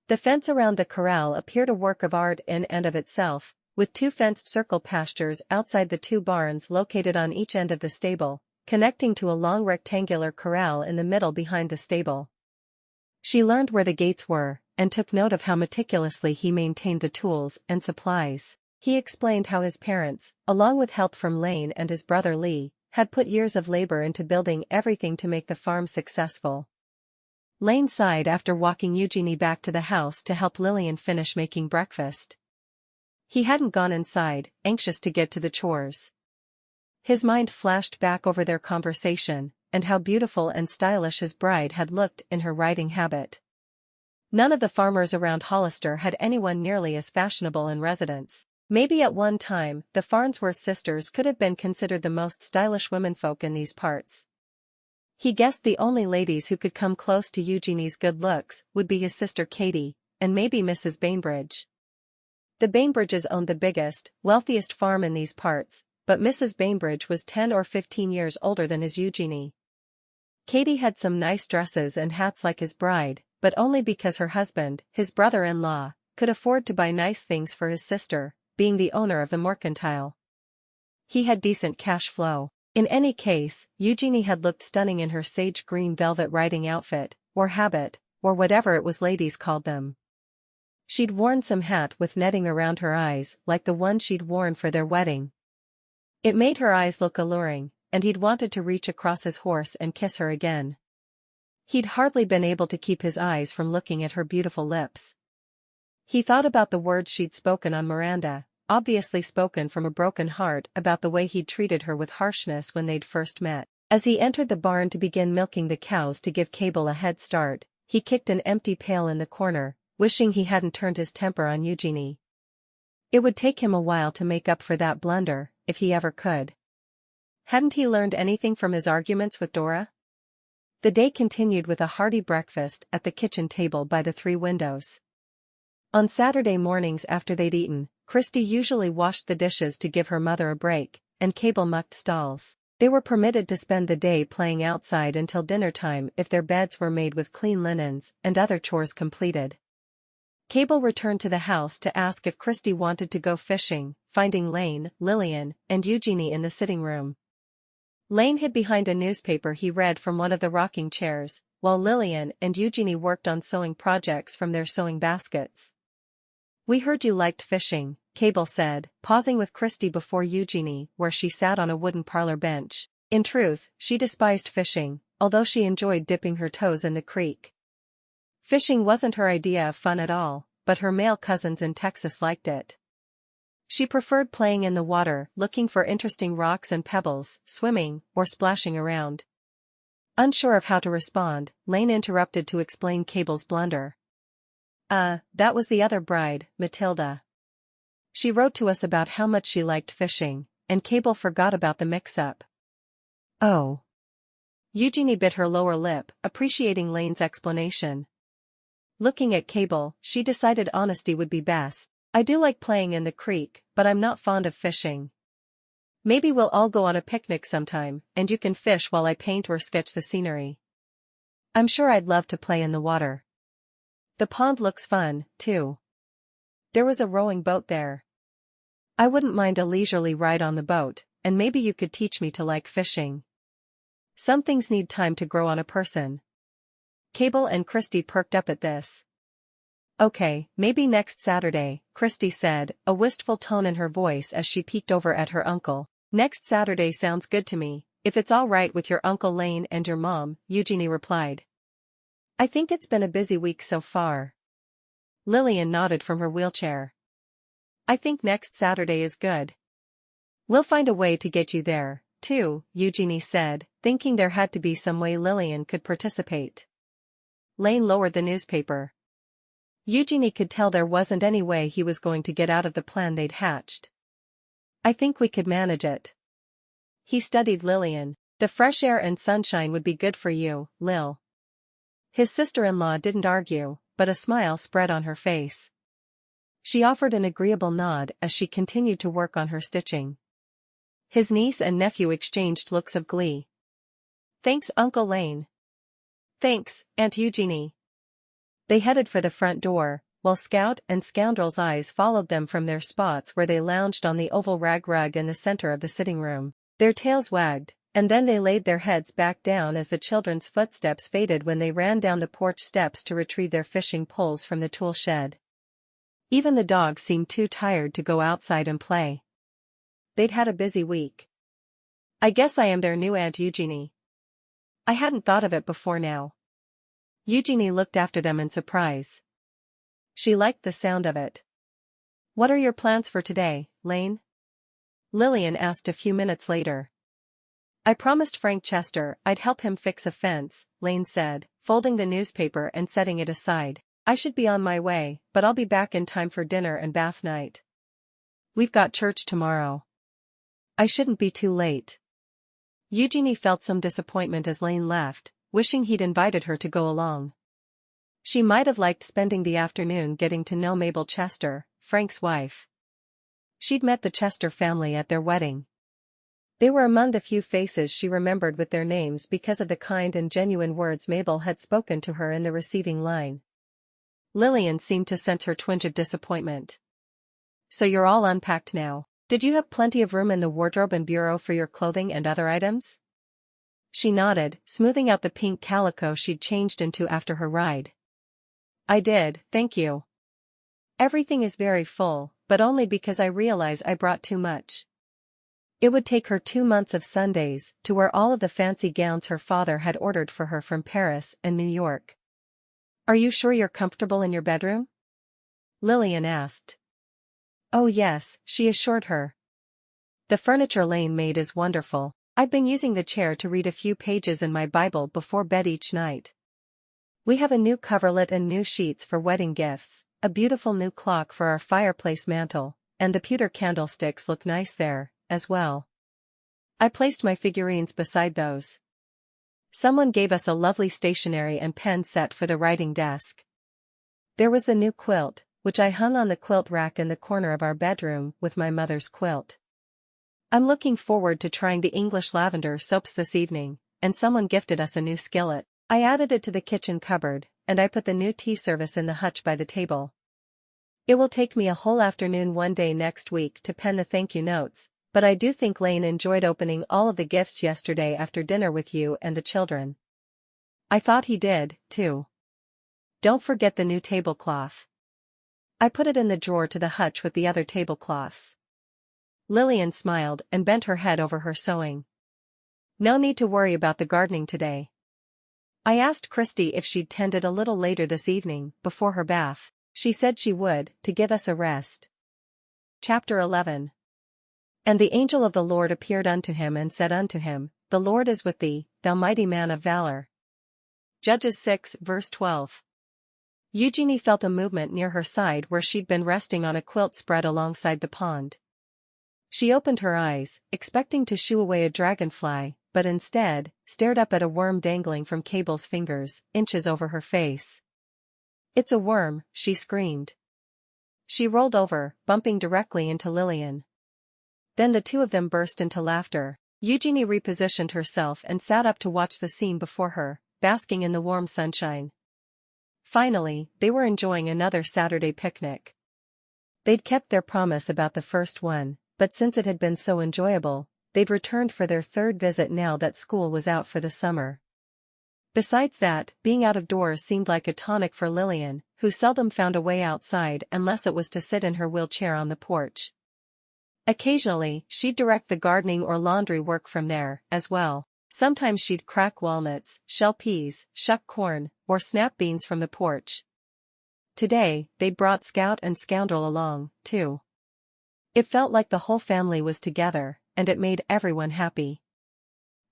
The fence around the corral appeared a work of art in and of itself, with 2 fenced circle pastures outside the 2 barns located on each end of the stable, connecting to a long rectangular corral in the middle behind the stable. She learned where the gates were, and took note of how meticulously he maintained the tools and supplies. He explained how his parents, along with help from Lane and his brother Lee, had put years of labor into building everything to make the farm successful. Lane sighed after walking Eugenie back to the house to help Lillian finish making breakfast. He hadn't gone inside, anxious to get to the chores. His mind flashed back over their conversation, and how beautiful and stylish his bride had looked in her riding habit. None of the farmers around Hollister had anyone nearly as fashionable in residence. Maybe at one time, the Farnsworth sisters could have been considered the most stylish womenfolk in these parts. He guessed the only ladies who could come close to Eugenie's good looks would be his sister Katie, and maybe Mrs. Bainbridge. The Bainbridges owned the biggest, wealthiest farm in these parts, but Mrs. Bainbridge was 10 or 15 years older than his Eugenie. Katie had some nice dresses and hats like his bride, but only because her husband, his brother-in-law, could afford to buy nice things for his sister, being the owner of the mercantile. He had decent cash flow. In any case, Eugenie had looked stunning in her sage green velvet riding outfit, or habit, or whatever it was ladies called them. She'd worn some hat with netting around her eyes like the one she'd worn for their wedding. It made her eyes look alluring, and he'd wanted to reach across his horse and kiss her again. He'd hardly been able to keep his eyes from looking at her beautiful lips. He thought about the words she'd spoken on Miranda, obviously spoken from a broken heart, about the way he'd treated her with harshness when they'd first met. As he entered the barn to begin milking the cows to give Cable a head start, he kicked an empty pail in the corner, wishing he hadn't turned his temper on Eugenie. It would take him a while to make up for that blunder, if he ever could. Hadn't he learned anything from his arguments with Dora? The day continued with a hearty breakfast at the kitchen table by the 3 windows. On Saturday mornings after they'd eaten, Christy usually washed the dishes to give her mother a break, and Cable mucked stalls. They were permitted to spend the day playing outside until dinner time if their beds were made with clean linens and other chores completed. Cable returned to the house to ask if Christy wanted to go fishing, finding Lane, Lillian, and Eugenie in the sitting room. Lane hid behind a newspaper he read from one of the rocking chairs, while Lillian and Eugenie worked on sewing projects from their sewing baskets. "We heard you liked fishing," Cable said, pausing with Christy before Eugenie, where she sat on a wooden parlor bench. In truth, she despised fishing, although she enjoyed dipping her toes in the creek. Fishing wasn't her idea of fun at all, but her male cousins in Texas liked it. She preferred playing in the water, looking for interesting rocks and pebbles, swimming, or splashing around. Unsure of how to respond, Lane interrupted to explain Cable's blunder. That was the other bride, Matilda. She wrote to us about how much she liked fishing, and Cable forgot about the mix-up." "Oh." Eugenie bit her lower lip, appreciating Lane's explanation. Looking at Cable, she decided honesty would be best. "I do like playing in the creek, but I'm not fond of fishing. Maybe we'll all go on a picnic sometime, and you can fish while I paint or sketch the scenery. I'm sure I'd love to play in the water. The pond looks fun, too. There was a rowing boat there. I wouldn't mind a leisurely ride on the boat, and maybe you could teach me to like fishing. Some things need time to grow on a person." Cable and Christy perked up at this. "Okay, maybe next Saturday," Christy said, a wistful tone in her voice as she peeked over at her uncle. "Next Saturday sounds good to me, if it's all right with your Uncle Lane and your mom," Eugenie replied. "I think it's been a busy week so far." Lillian nodded from her wheelchair. "I think next Saturday is good. We'll find a way to get you there, too," Eugenie said, thinking there had to be some way Lillian could participate. Lane lowered the newspaper. Eugenie could tell there wasn't any way he was going to get out of the plan they'd hatched. "I think we could manage it." He studied Lillian. "The fresh air and sunshine would be good for you, Lil." His sister-in-law didn't argue, but a smile spread on her face. She offered an agreeable nod as she continued to work on her stitching. His niece and nephew exchanged looks of glee. "Thanks, Uncle Lane." "Thanks, Aunt Eugenie." They headed for the front door, while Scout and Scoundrel's eyes followed them from their spots where they lounged on the oval rag rug in the center of the sitting room. Their tails wagged, and then they laid their heads back down as the children's footsteps faded when they ran down the porch steps to retrieve their fishing poles from the tool shed. Even the dogs seemed too tired to go outside and play. They'd had a busy week. "I guess I am their new Aunt Eugenie. I hadn't thought of it before now." Eugenie looked after them in surprise. She liked the sound of it. "What are your plans for today, Lane?" Lillian asked a few minutes later. "I promised Frank Chester I'd help him fix a fence," Lane said, folding the newspaper and setting it aside. "I should be on my way, but I'll be back in time for dinner and bath night. We've got church tomorrow. I shouldn't be too late." Eugenie felt some disappointment as Lane left, wishing he'd invited her to go along. She might have liked spending the afternoon getting to know Mabel Chester, Frank's wife. She'd met the Chester family at their wedding. They were among the few faces she remembered with their names because of the kind and genuine words Mabel had spoken to her in the receiving line. Lillian seemed to sense her twinge of disappointment. "So you're all unpacked now. Did you have plenty of room in the wardrobe and bureau for your clothing and other items?" She nodded, smoothing out the pink calico she'd changed into after her ride. "I did, thank you." Everything is very full, but only because I realize I brought too much. It would take her 2 months of Sundays to wear all of the fancy gowns her father had ordered for her from Paris and New York. Are you sure you're comfortable in your bedroom? Lillian asked. Oh yes, she assured her. The furniture Lane made is wonderful. I've been using the chair to read a few pages in my Bible before bed each night. We have a new coverlet and new sheets for wedding gifts, a beautiful new clock for our fireplace mantel, and the pewter candlesticks look nice there, as well. I placed my figurines beside those. Someone gave us a lovely stationery and pen set for the writing desk. There was the new quilt, which I hung on the quilt rack in the corner of our bedroom with my mother's quilt. I'm looking forward to trying the English lavender soaps this evening, and someone gifted us a new skillet. I added it to the kitchen cupboard, and I put the new tea service in the hutch by the table. It will take me a whole afternoon one day next week to pen the thank you notes, but I do think Lane enjoyed opening all of the gifts yesterday after dinner with you and the children. I thought he did, too. Don't forget the new tablecloth. I put it in the drawer to the hutch with the other tablecloths. Lillian smiled and bent her head over her sewing. No need to worry about the gardening today. I asked Christy if she'd tend it a little later this evening, before her bath. She said she would, to give us a rest. Chapter 11. And the angel of the Lord appeared unto him and said unto him, The Lord is with thee, thou mighty man of valor. Judges 6 verse 12. Eugenie felt a movement near her side where she'd been resting on a quilt spread alongside the pond. She opened her eyes, expecting to shoo away a dragonfly, but instead, stared up at a worm dangling from Cable's fingers, inches over her face. It's a worm, she screamed. She rolled over, bumping directly into Lillian. Then the two of them burst into laughter. Eugenie repositioned herself and sat up to watch the scene before her, basking in the warm sunshine. Finally, they were enjoying another Saturday picnic. They'd kept their promise about the first one, but since it had been so enjoyable, they'd returned for their third visit now that school was out for the summer. Besides that, being out of doors seemed like a tonic for Lillian, who seldom found a way outside unless it was to sit in her wheelchair on the porch. Occasionally, she'd direct the gardening or laundry work from there, as well. Sometimes she'd crack walnuts, shell peas, shuck corn, or snap beans from the porch. Today, they'd brought Scout and Scoundrel along, too. It felt like the whole family was together, and it made everyone happy.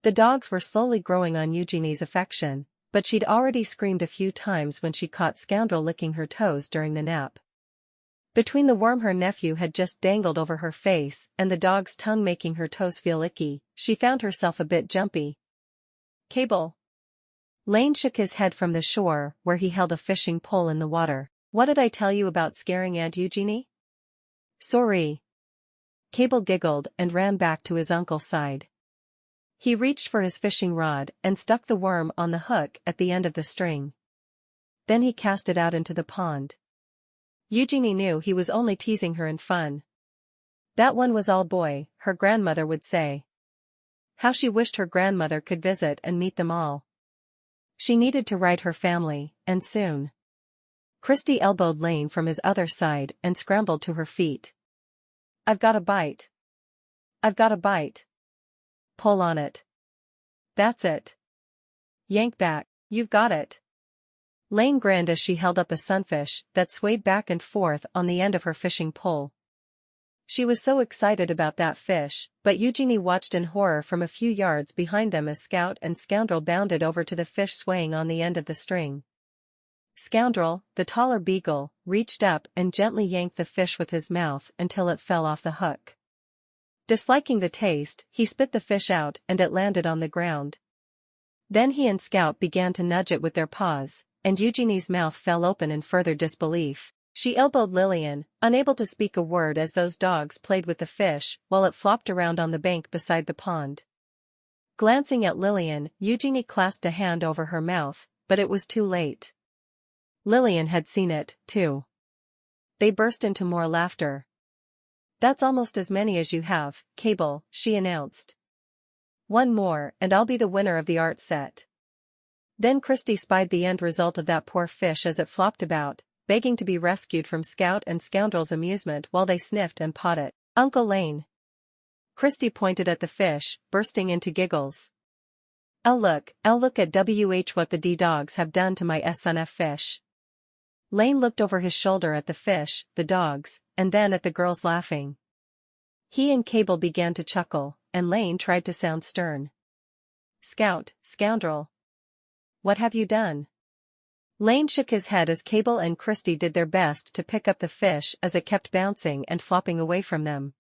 The dogs were slowly growing on Eugenie's affection, but she'd already screamed a few times when she caught Scoundrel licking her toes during the nap. Between the worm her nephew had just dangled over her face and the dog's tongue making her toes feel icky, she found herself a bit jumpy. Cable. Lane shook his head from the shore where he held a fishing pole in the water. What did I tell you about scaring Aunt Eugenie? Sorry. Cable giggled and ran back to his uncle's side. He reached for his fishing rod and stuck the worm on the hook at the end of the string. Then he cast it out into the pond. Eugenie knew he was only teasing her in fun. That one was all boy, her grandmother would say. How she wished her grandmother could visit and meet them all. She needed to write her family, and soon. Christy elbowed Lane from his other side and scrambled to her feet. I've got a bite. I've got a bite. Pull on it. That's it. Yank back, you've got it. Lane grinned as she held up a sunfish that swayed back and forth on the end of her fishing pole. She was so excited about that fish, but Eugenie watched in horror from a few yards behind them as Scout and Scoundrel bounded over to the fish swaying on the end of the string. Scoundrel, the taller beagle, reached up and gently yanked the fish with his mouth until it fell off the hook. Disliking the taste, he spit the fish out and it landed on the ground. Then he and Scout began to nudge it with their paws, and Eugenie's mouth fell open in further disbelief. She elbowed Lillian, unable to speak a word as those dogs played with the fish while it flopped around on the bank beside the pond. Glancing at Lillian, Eugenie clasped a hand over her mouth, but it was too late. Lillian had seen it, too. They burst into more laughter. That's almost as many as you have, Cable, she announced. One more and I'll be the winner of the art set. Then Christy spied the end result of that poor fish as it flopped about, begging to be rescued from Scout and Scoundrel's amusement while they sniffed and pawed it. Uncle Lane. Christy pointed at the fish, bursting into giggles. I'll look at what the D-dogs have done to my SNF fish. Lane looked over his shoulder at the fish, the dogs, and then at the girls laughing. He and Cable began to chuckle, and Lane tried to sound stern. Scout, Scoundrel. What have you done? Lane shook his head as Cable and Christy did their best to pick up the fish as it kept bouncing and flopping away from them.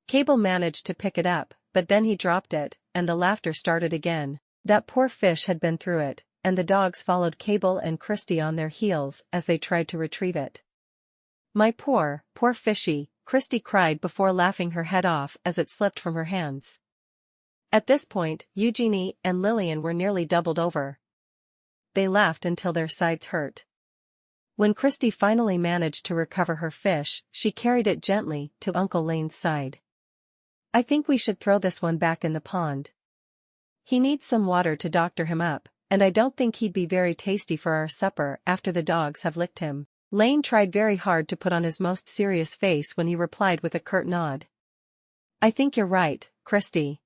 Cable managed to pick it up, but then he dropped it, and the laughter started again. That poor fish had been through it, and the dogs followed Cable and Christy on their heels as they tried to retrieve it. My poor fishy, Christy cried before laughing her head off as it slipped from her hands. At this point, Eugenie and Lillian were nearly doubled over. They laughed until their sides hurt. When Christy finally managed to recover her fish, she carried it gently to Uncle Lane's side. I think we should throw this one back in the pond. He needs some water to doctor him up, and I don't think he'd be very tasty for our supper after the dogs have licked him. Lane tried very hard to put on his most serious face when he replied with a curt nod. I think you're right, Christy.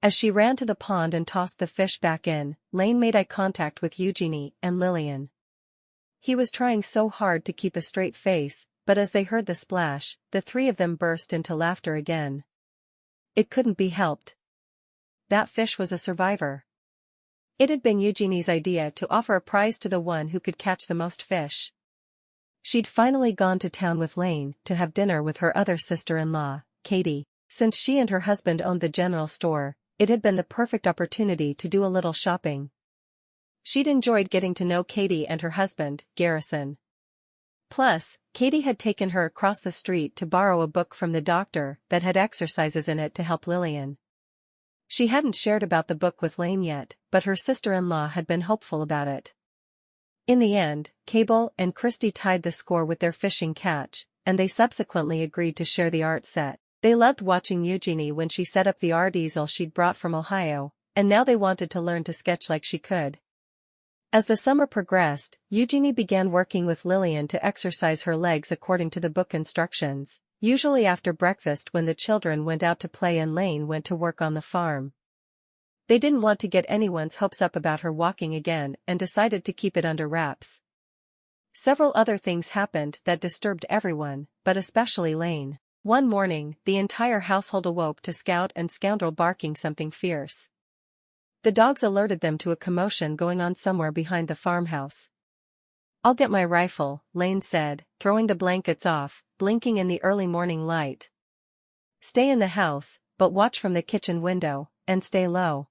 As she ran to the pond and tossed the fish back in, Lane made eye contact with Eugenie and Lillian. He was trying so hard to keep a straight face, but as they heard the splash, the three of them burst into laughter again. It couldn't be helped. That fish was a survivor. It had been Eugenie's idea to offer a prize to the one who could catch the most fish. She'd finally gone to town with Lane to have dinner with her other sister-in-law, Katie. Since she and her husband owned the general store, it had been the perfect opportunity to do a little shopping. She'd enjoyed getting to know Katie and her husband, Garrison. Plus, Katie had taken her across the street to borrow a book from the doctor that had exercises in it to help Lillian. She hadn't shared about the book with Lane yet, but her sister-in-law had been hopeful about it. In the end, Cable and Christy tied the score with their fishing catch, and they subsequently agreed to share the art set. They loved watching Eugenie when she set up the art easel she'd brought from Ohio, and now they wanted to learn to sketch like she could. As the summer progressed, Eugenie began working with Lillian to exercise her legs according to the book instructions, usually after breakfast when the children went out to play and Lane went to work on the farm. They didn't want to get anyone's hopes up about her walking again and decided to keep it under wraps. Several other things happened that disturbed everyone, but especially Lane. One morning, the entire household awoke to Scout and Scoundrel barking something fierce. The dogs alerted them to a commotion going on somewhere behind the farmhouse. I'll get my rifle, Lane said, throwing the blankets off, blinking in the early morning light. Stay in the house, but watch from the kitchen window, and stay low.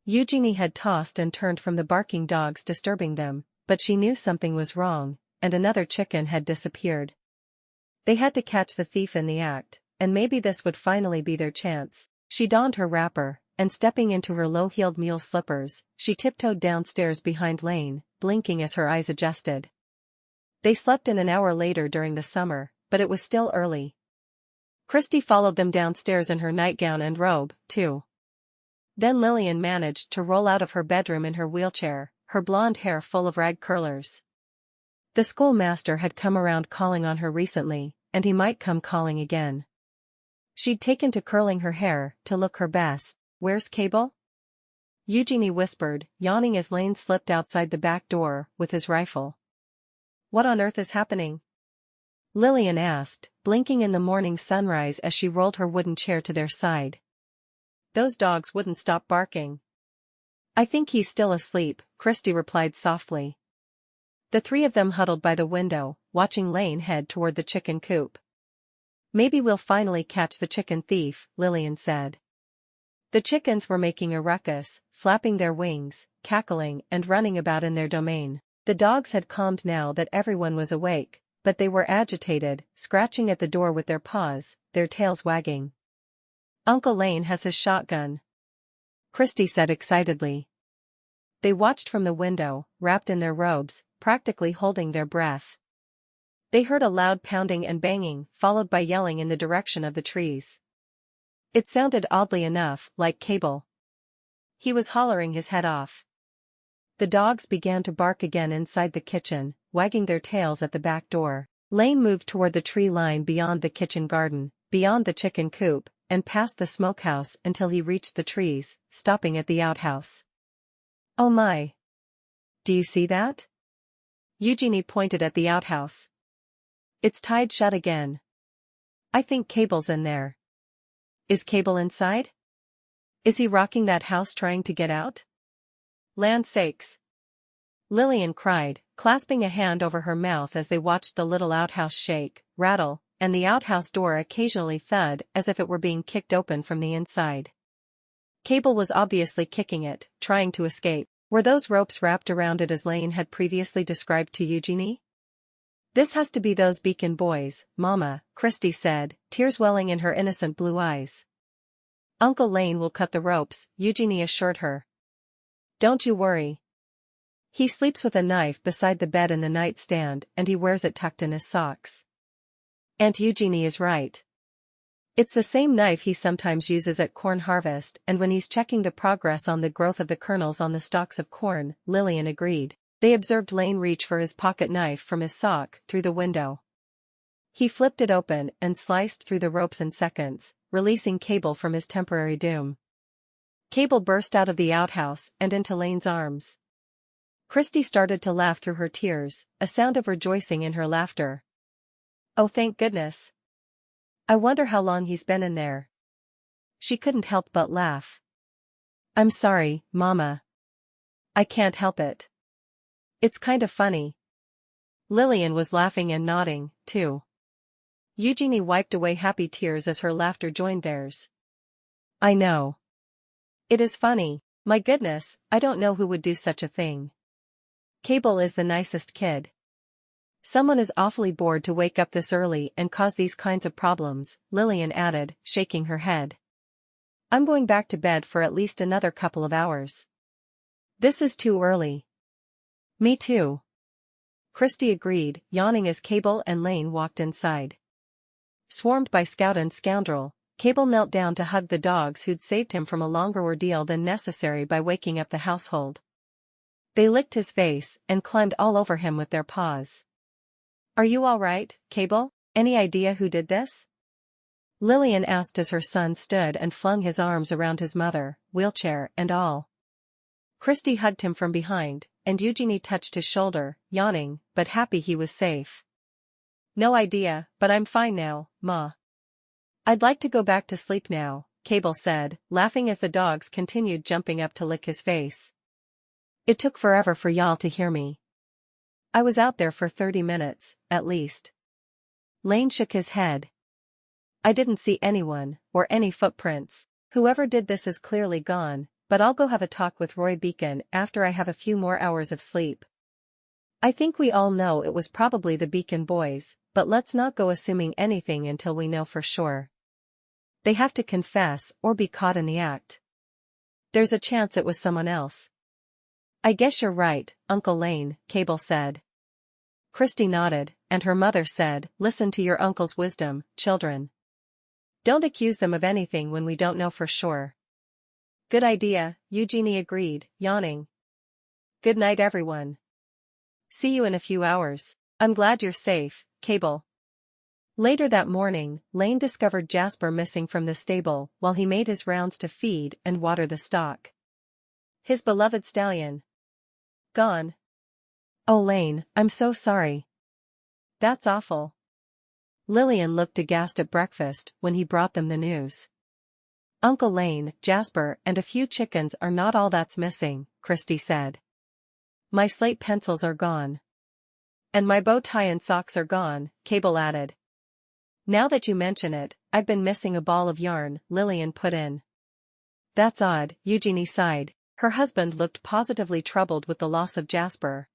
Eugenie had tossed and turned from the barking dogs disturbing them, but she knew something was wrong, and another chicken had disappeared. They had to catch the thief in the act, and maybe this would finally be their chance. She donned her wrapper, and stepping into her low-heeled mule slippers, she tiptoed downstairs behind Lane, blinking as her eyes adjusted. They slept in an hour later during the summer, but it was still early. Christy followed them downstairs in her nightgown and robe, too. Then Lillian managed to roll out of her bedroom in her wheelchair, her blonde hair full of rag curlers. The schoolmaster had come around calling on her recently, and he might come calling again. She'd taken to curling her hair to look her best. Where's Cable? Eugenie whispered, yawning as Lane slipped outside the back door with his rifle. What on earth is happening? Lillian asked, blinking in the morning sunrise as she rolled her wooden chair to their side. Those dogs wouldn't stop barking. I think he's still asleep, Christy replied softly. The three of them huddled by the window, watching Lane head toward the chicken coop. Maybe we'll finally catch the chicken thief, Lillian said. The chickens were making a ruckus, flapping their wings, cackling and running about in their domain. The dogs had calmed now that everyone was awake, but they were agitated, scratching at the door with their paws, their tails wagging. Uncle Lane has his shotgun, Christy said excitedly. They watched from the window, wrapped in their robes, practically holding their breath. They heard a loud pounding and banging, followed by yelling in the direction of the trees. It sounded oddly enough like Cable. He was hollering his head off. The dogs began to bark again inside the kitchen, wagging their tails at the back door. Lane moved toward the tree line beyond the kitchen garden, beyond the chicken coop, and past the smokehouse until he reached the trees, stopping at the outhouse. "Oh my! Do you see that?" Eugenie pointed at the outhouse. "It's tied shut again. I think Cable's in there." "Is Cable inside? Is he rocking that house trying to get out?" "Land sakes!" Lillian cried, clasping a hand over her mouth as they watched the little outhouse shake, rattle, and the outhouse door occasionally thud as if it were being kicked open from the inside. Cable was obviously kicking it, trying to escape. Were those ropes wrapped around it as Lane had previously described to Eugenie? "This has to be those Beacon boys, Mama," Christy said, tears welling in her innocent blue eyes. "Uncle Lane will cut the ropes," Eugenie assured her. "Don't you worry. He sleeps with a knife beside the bed in the nightstand and he wears it tucked in his socks." Aunt Eugenie is right. "It's the same knife he sometimes uses at corn harvest and when he's checking the progress on the growth of the kernels on the stalks of corn," Lillian agreed. They observed Lane reach for his pocket knife from his sock through the window. He flipped it open and sliced through the ropes in seconds, releasing Cable from his temporary doom. Cable burst out of the outhouse and into Lane's arms. Christy started to laugh through her tears, a sound of rejoicing in her laughter. "Oh, thank goodness. I wonder how long he's been in there." She couldn't help but laugh. "I'm sorry, Mama. I can't help it. It's kind of funny." Lillian was laughing and nodding, too. Eugenie wiped away happy tears as her laughter joined theirs. "I know. It is funny. My goodness, I don't know who would do such a thing. Cable is the nicest kid. Someone is awfully bored to wake up this early and cause these kinds of problems," Lillian added, shaking her head. "I'm going back to bed for at least another couple of hours. This is too early." "Me too," Christy agreed, yawning as Cable and Lane walked inside. Swarmed by scout and scoundrel, Cable knelt down to hug the dogs who'd saved him from a longer ordeal than necessary by waking up the household. They licked his face and climbed all over him with their paws. "Are you all right, Cable? Any idea who did this?" Lillian asked as her son stood and flung his arms around his mother, wheelchair and all. Christy hugged him from behind, and Eugenie touched his shoulder, yawning, but happy he was safe. "No idea, but I'm fine now, Ma. I'd like to go back to sleep now," Cable said, laughing as the dogs continued jumping up to lick his face. "It took forever for y'all to hear me. I was out there for 30 minutes, at least." Lane shook his head. "I didn't see anyone, or any footprints. Whoever did this is clearly gone, but I'll go have a talk with Roy Beacon after I have a few more hours of sleep. I think we all know it was probably the Beacon boys, but let's not go assuming anything until we know for sure. They have to confess or be caught in the act. There's a chance it was someone else." "I guess you're right, Uncle Lane," Cable said. Christy nodded, and her mother said, "Listen to your uncle's wisdom, children. Don't accuse them of anything when we don't know for sure." "Good idea," Eugenie agreed, yawning. "Good night everyone. See you in a few hours. I'm glad you're safe, Cable." Later that morning, Lane discovered Jasper missing from the stable while he made his rounds to feed and water the stock. His beloved stallion. Gone. "Oh Lane, I'm so sorry." "That's awful." Lillian looked aghast at breakfast when he brought them the news. "Uncle Lane, Jasper and a few chickens are not all that's missing," Christy said. "My slate pencils are gone. And my bow tie and socks are gone," Cable added. "Now that you mention it, I've been missing a ball of yarn," Lillian put in. "That's odd," Eugenie sighed. Her husband looked positively troubled with the loss of Jasper.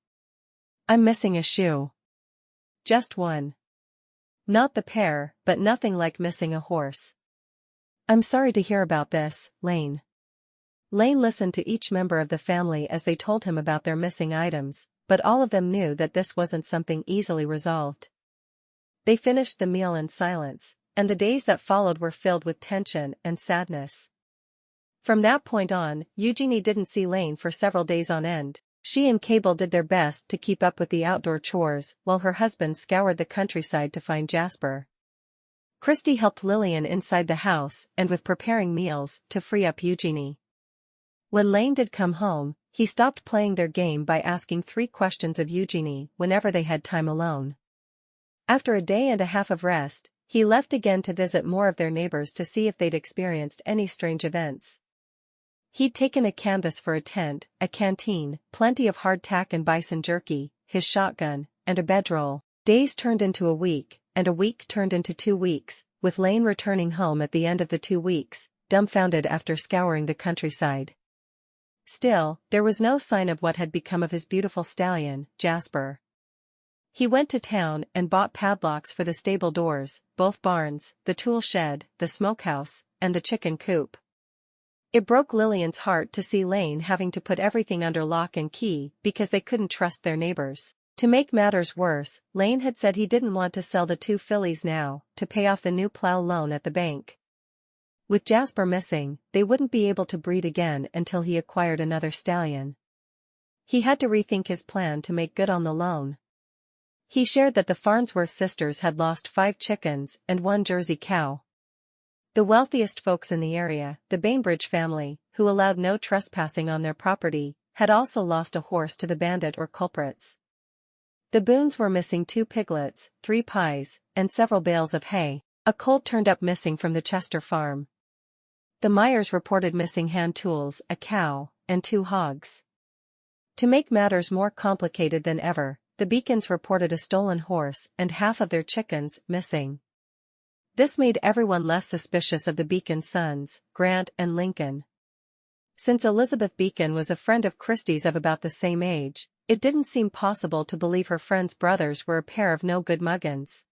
"I'm missing a shoe. Just one. Not the pair, but nothing like missing a horse." "I'm sorry to hear about this, Lane." Lane listened to each member of the family as they told him about their missing items, but all of them knew that this wasn't something easily resolved. They finished the meal in silence, and the days that followed were filled with tension and sadness. From that point on, Eugenie didn't see Lane for several days on end. She and Cable did their best to keep up with the outdoor chores while her husband scoured the countryside to find Jasper. Christy helped Lillian inside the house and with preparing meals to free up Eugenie. When Lane did come home, he stopped playing their game by asking 3 questions of Eugenie whenever they had time alone. After a day and a half of rest, he left again to visit more of their neighbors to see if they'd experienced any strange events. He'd taken a canvas for a tent, a canteen, plenty of hardtack and bison jerky, his shotgun, and a bedroll. Days turned into a week, and a week turned into 2 weeks, with Lane returning home at the end of the 2 weeks, dumbfounded after scouring the countryside. Still, there was no sign of what had become of his beautiful stallion, Jasper. He went to town and bought padlocks for the stable doors, both barns, the tool shed, the smokehouse, and the chicken coop. It broke Lillian's heart to see Lane having to put everything under lock and key because they couldn't trust their neighbors. To make matters worse, Lane had said he didn't want to sell the 2 fillies now to pay off the new plow loan at the bank. With Jasper missing, they wouldn't be able to breed again until he acquired another stallion. He had to rethink his plan to make good on the loan. He shared that the Farnsworth sisters had lost 5 chickens and 1 Jersey cow. The wealthiest folks in the area, the Bainbridge family, who allowed no trespassing on their property, had also lost a horse to the bandit or culprits. The Boones were missing 2 piglets, 3 pies, and several bales of hay. A colt turned up missing from the Chester farm. The Myers reported missing hand tools, a cow, and 2 hogs. To make matters more complicated than ever, the Beacons reported a stolen horse and half of their chickens missing. This made everyone less suspicious of the Beacon sons, Grant and Lincoln. Since Elizabeth Beacon was a friend of Christie's of about the same age, it didn't seem possible to believe her friend's brothers were a pair of no-good muggins.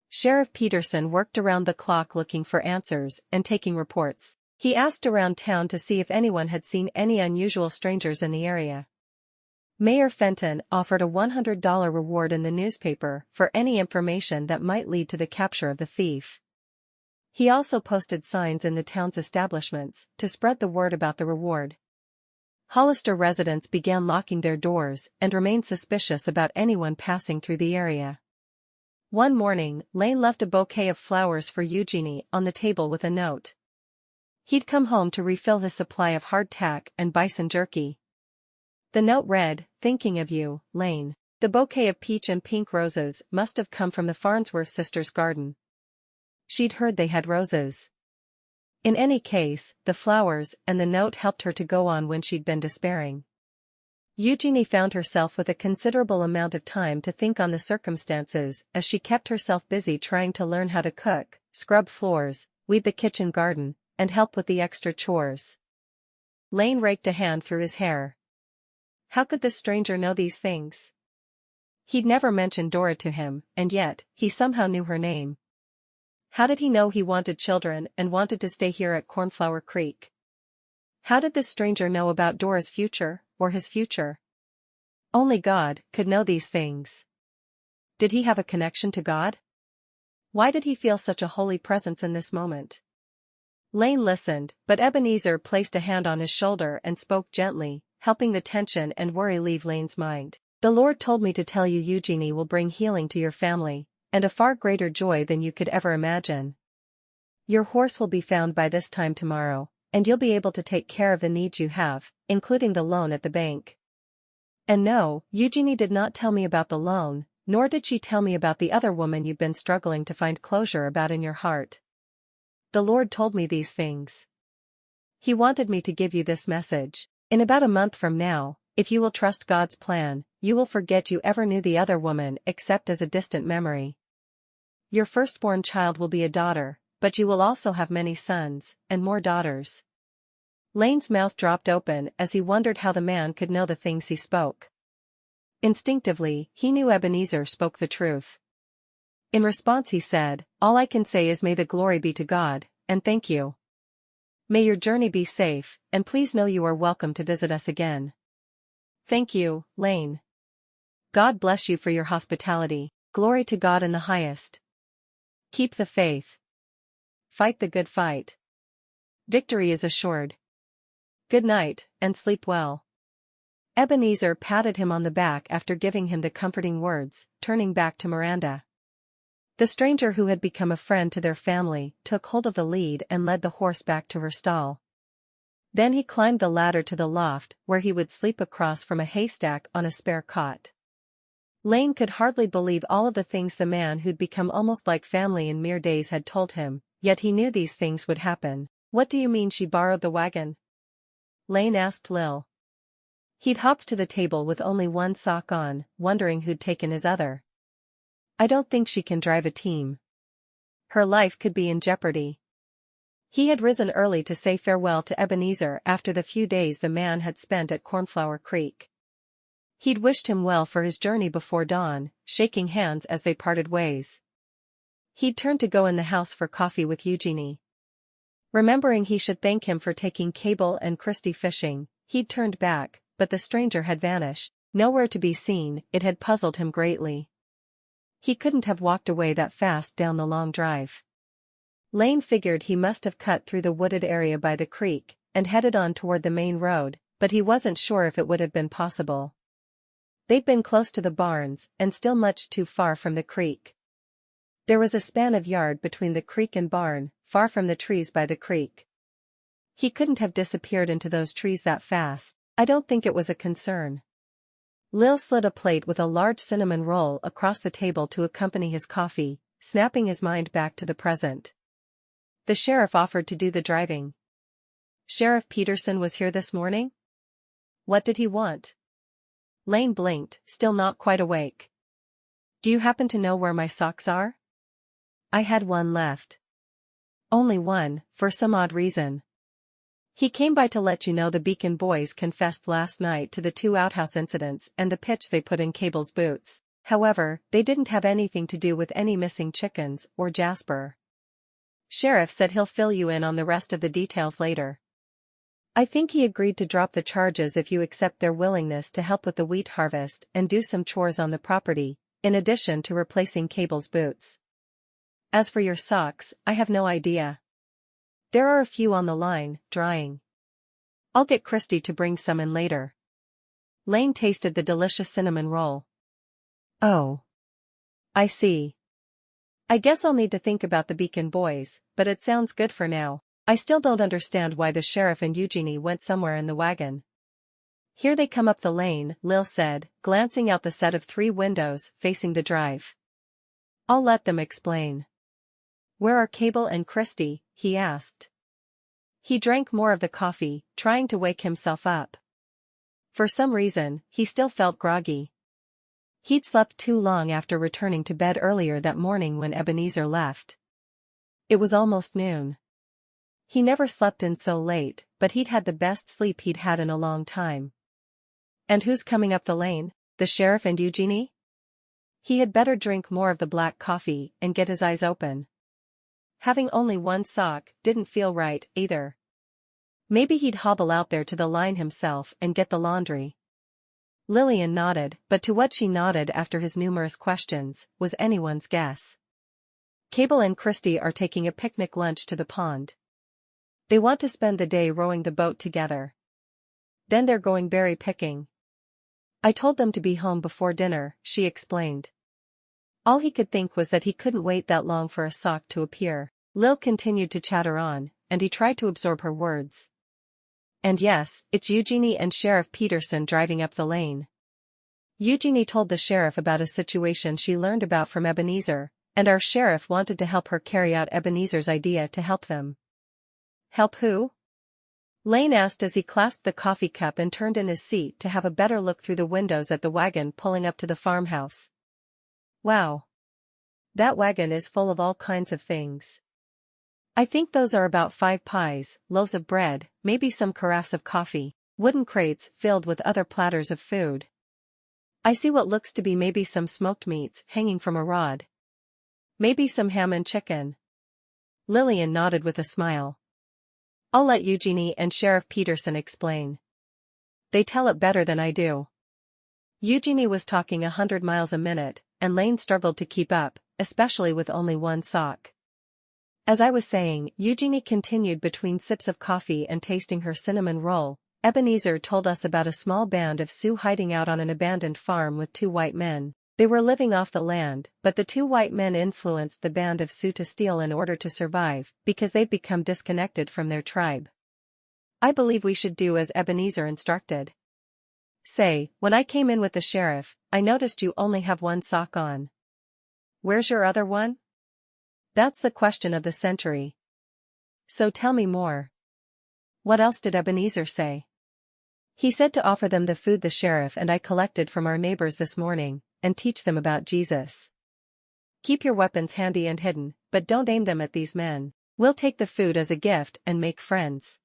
Sheriff Peterson worked around the clock looking for answers and taking reports. He asked around town to see if anyone had seen any unusual strangers in the area. Mayor Fenton offered a $100 reward in the newspaper for any information that might lead to the capture of the thief. He also posted signs in the town's establishments to spread the word about the reward. Hollister residents began locking their doors and remained suspicious about anyone passing through the area. One morning, Lane left a bouquet of flowers for Eugenie on the table with a note. He'd come home to refill his supply of hardtack and bison jerky. The note read, "Thinking of you, Lane." The bouquet of peach and pink roses must have come from the Farnsworth sisters' garden. She'd heard they had roses. In any case, the flowers and the note helped her to go on when she'd been despairing. Eugenie found herself with a considerable amount of time to think on the circumstances as she kept herself busy trying to learn how to cook, scrub floors, weed the kitchen garden, and help with the extra chores. Lane raked a hand through his hair. How could this stranger know these things? He'd never mentioned Dora to him, and yet, he somehow knew her name. How did he know he wanted children and wanted to stay here at Cornflower Creek? How did this stranger know about Dora's future, or his future? Only God could know these things. Did he have a connection to God? Why did he feel such a holy presence in this moment? Lane listened, but Ebenezer placed a hand on his shoulder and spoke gently, helping the tension and worry leave Lane's mind. "The Lord told me to tell you Eugenie will bring healing to your family, and a far greater joy than you could ever imagine. Your horse will be found by this time tomorrow, and you'll be able to take care of the needs you have, including the loan at the bank." And no, Eugenie did not tell me about the loan, nor did she tell me about the other woman you've been struggling to find closure about in your heart. The Lord told me these things. He wanted me to give you this message. In about a month from now, if you will trust God's plan, you will forget you ever knew the other woman except as a distant memory. Your firstborn child will be a daughter, but you will also have many sons, and more daughters. Lane's mouth dropped open as he wondered how the man could know the things he spoke. Instinctively, he knew Ebenezer spoke the truth. In response he said, "All I can say is may the glory be to God, and thank you. May your journey be safe, and please know you are welcome to visit us again." "Thank you, Lane. God bless you for your hospitality. Glory to God in the highest. Keep the faith. Fight the good fight. Victory is assured. Good night, and sleep well." Ebenezer patted him on the back after giving him the comforting words, turning back to Miranda. The stranger who had become a friend to their family took hold of the lead and led the horse back to her stall. Then he climbed the ladder to the loft where he would sleep across from a haystack on a spare cot. Lane could hardly believe all of the things the man who'd become almost like family in mere days had told him, yet he knew these things would happen. "What do you mean she borrowed the wagon?" Lane asked Lil. He'd hopped to the table with only one sock on, wondering who'd taken his other. "I don't think she can drive a team. Her life could be in jeopardy." He had risen early to say farewell to Ebenezer after the few days the man had spent at Cornflower Creek. He'd wished him well for his journey before dawn, shaking hands as they parted ways. He'd turned to go in the house for coffee with Eugenie. Remembering he should thank him for taking Cable and Christy fishing, he'd turned back, but the stranger had vanished, nowhere to be seen. It had puzzled him greatly. He couldn't have walked away that fast down the long drive. Lane figured he must have cut through the wooded area by the creek, and headed on toward the main road, but he wasn't sure if it would have been possible. They'd been close to the barns, and still much too far from the creek. There was a span of yard between the creek and barn, far from the trees by the creek. He couldn't have disappeared into those trees that fast. "I don't think it was a concern." Lil slid a plate with a large cinnamon roll across the table to accompany his coffee, snapping his mind back to the present. "The sheriff offered to do the driving." "Sheriff Peterson was here this morning? What did he want?" Lane blinked, still not quite awake. "Do you happen to know where my socks are?" "I had one left." "Only one, for some odd reason." "He came by to let you know the Beacon boys confessed last night to the 2 outhouse incidents and the pitch they put in Cable's boots. However, they didn't have anything to do with any missing chickens or Jasper. Sheriff said he'll fill you in on the rest of the details later. I think he agreed to drop the charges if you accept their willingness to help with the wheat harvest and do some chores on the property, in addition to replacing Cable's boots. As for your socks, I have no idea. There are a few on the line, drying. I'll get Christy to bring some in later." Lane tasted the delicious cinnamon roll. "Oh. I see. I guess I'll need to think about the Beacon boys, but it sounds good for now. I still don't understand why the sheriff and Eugenie went somewhere in the wagon." "Here they come up the lane," Lil said, glancing out the set of 3 windows facing the drive. "I'll let them explain." "Where are Cable and Christy?" he asked. He drank more of the coffee, trying to wake himself up. For some reason, he still felt groggy. He'd slept too long after returning to bed earlier that morning when Ebenezer left. It was almost noon. He never slept in so late, but he'd had the best sleep he'd had in a long time. And who's coming up the lane? The sheriff and Eugenie? He had better drink more of the black coffee and get his eyes open. Having only one sock didn't feel right, either. Maybe he'd hobble out there to the line himself and get the laundry. Lillian nodded, but to what she nodded after his numerous questions was anyone's guess. Cable and Christy are taking a picnic lunch to the pond. They want to spend the day rowing the boat together. Then they're going berry picking. I told them to be home before dinner, she explained. All he could think was that he couldn't wait that long for a sock to appear. Lil continued to chatter on, and he tried to absorb her words. "And yes, it's Eugenie and Sheriff Peterson driving up the lane." Eugenie told the sheriff about a situation she learned about from Ebenezer, and our sheriff wanted to help her carry out Ebenezer's idea to help them. "Help who?" Lane asked as he clasped the coffee cup and turned in his seat to have a better look through the windows at the wagon pulling up to the farmhouse. "Wow. That wagon is full of all kinds of things. I think those are about 5 pies, loaves of bread, maybe some carafes of coffee, wooden crates filled with other platters of food. I see what looks to be maybe some smoked meats hanging from a rod. Maybe some ham and chicken." Lillian nodded with a smile. "I'll let Eugenie and Sheriff Peterson explain. They tell it better than I do." Eugenie was talking 100 miles a minute, and Lane struggled to keep up, especially with only one sock. "As I was saying," Eugenie continued between sips of coffee and tasting her cinnamon roll, Ebenezer told us about a small band of Sioux hiding out on an abandoned farm with 2 white men. They were living off the land, but the 2 white men influenced the band of Sioux to steal in order to survive, because they'd become disconnected from their tribe. I believe we should do as Ebenezer instructed. Say, when I came in with the sheriff, I noticed you only have 1 sock on. Where's your other one? That's the question of the century. So tell me more. What else did Ebenezer say? He said to offer them the food the sheriff and I collected from our neighbors this morning, and teach them about Jesus. Keep your weapons handy and hidden, but don't aim them at these men. We'll take the food as a gift and make friends.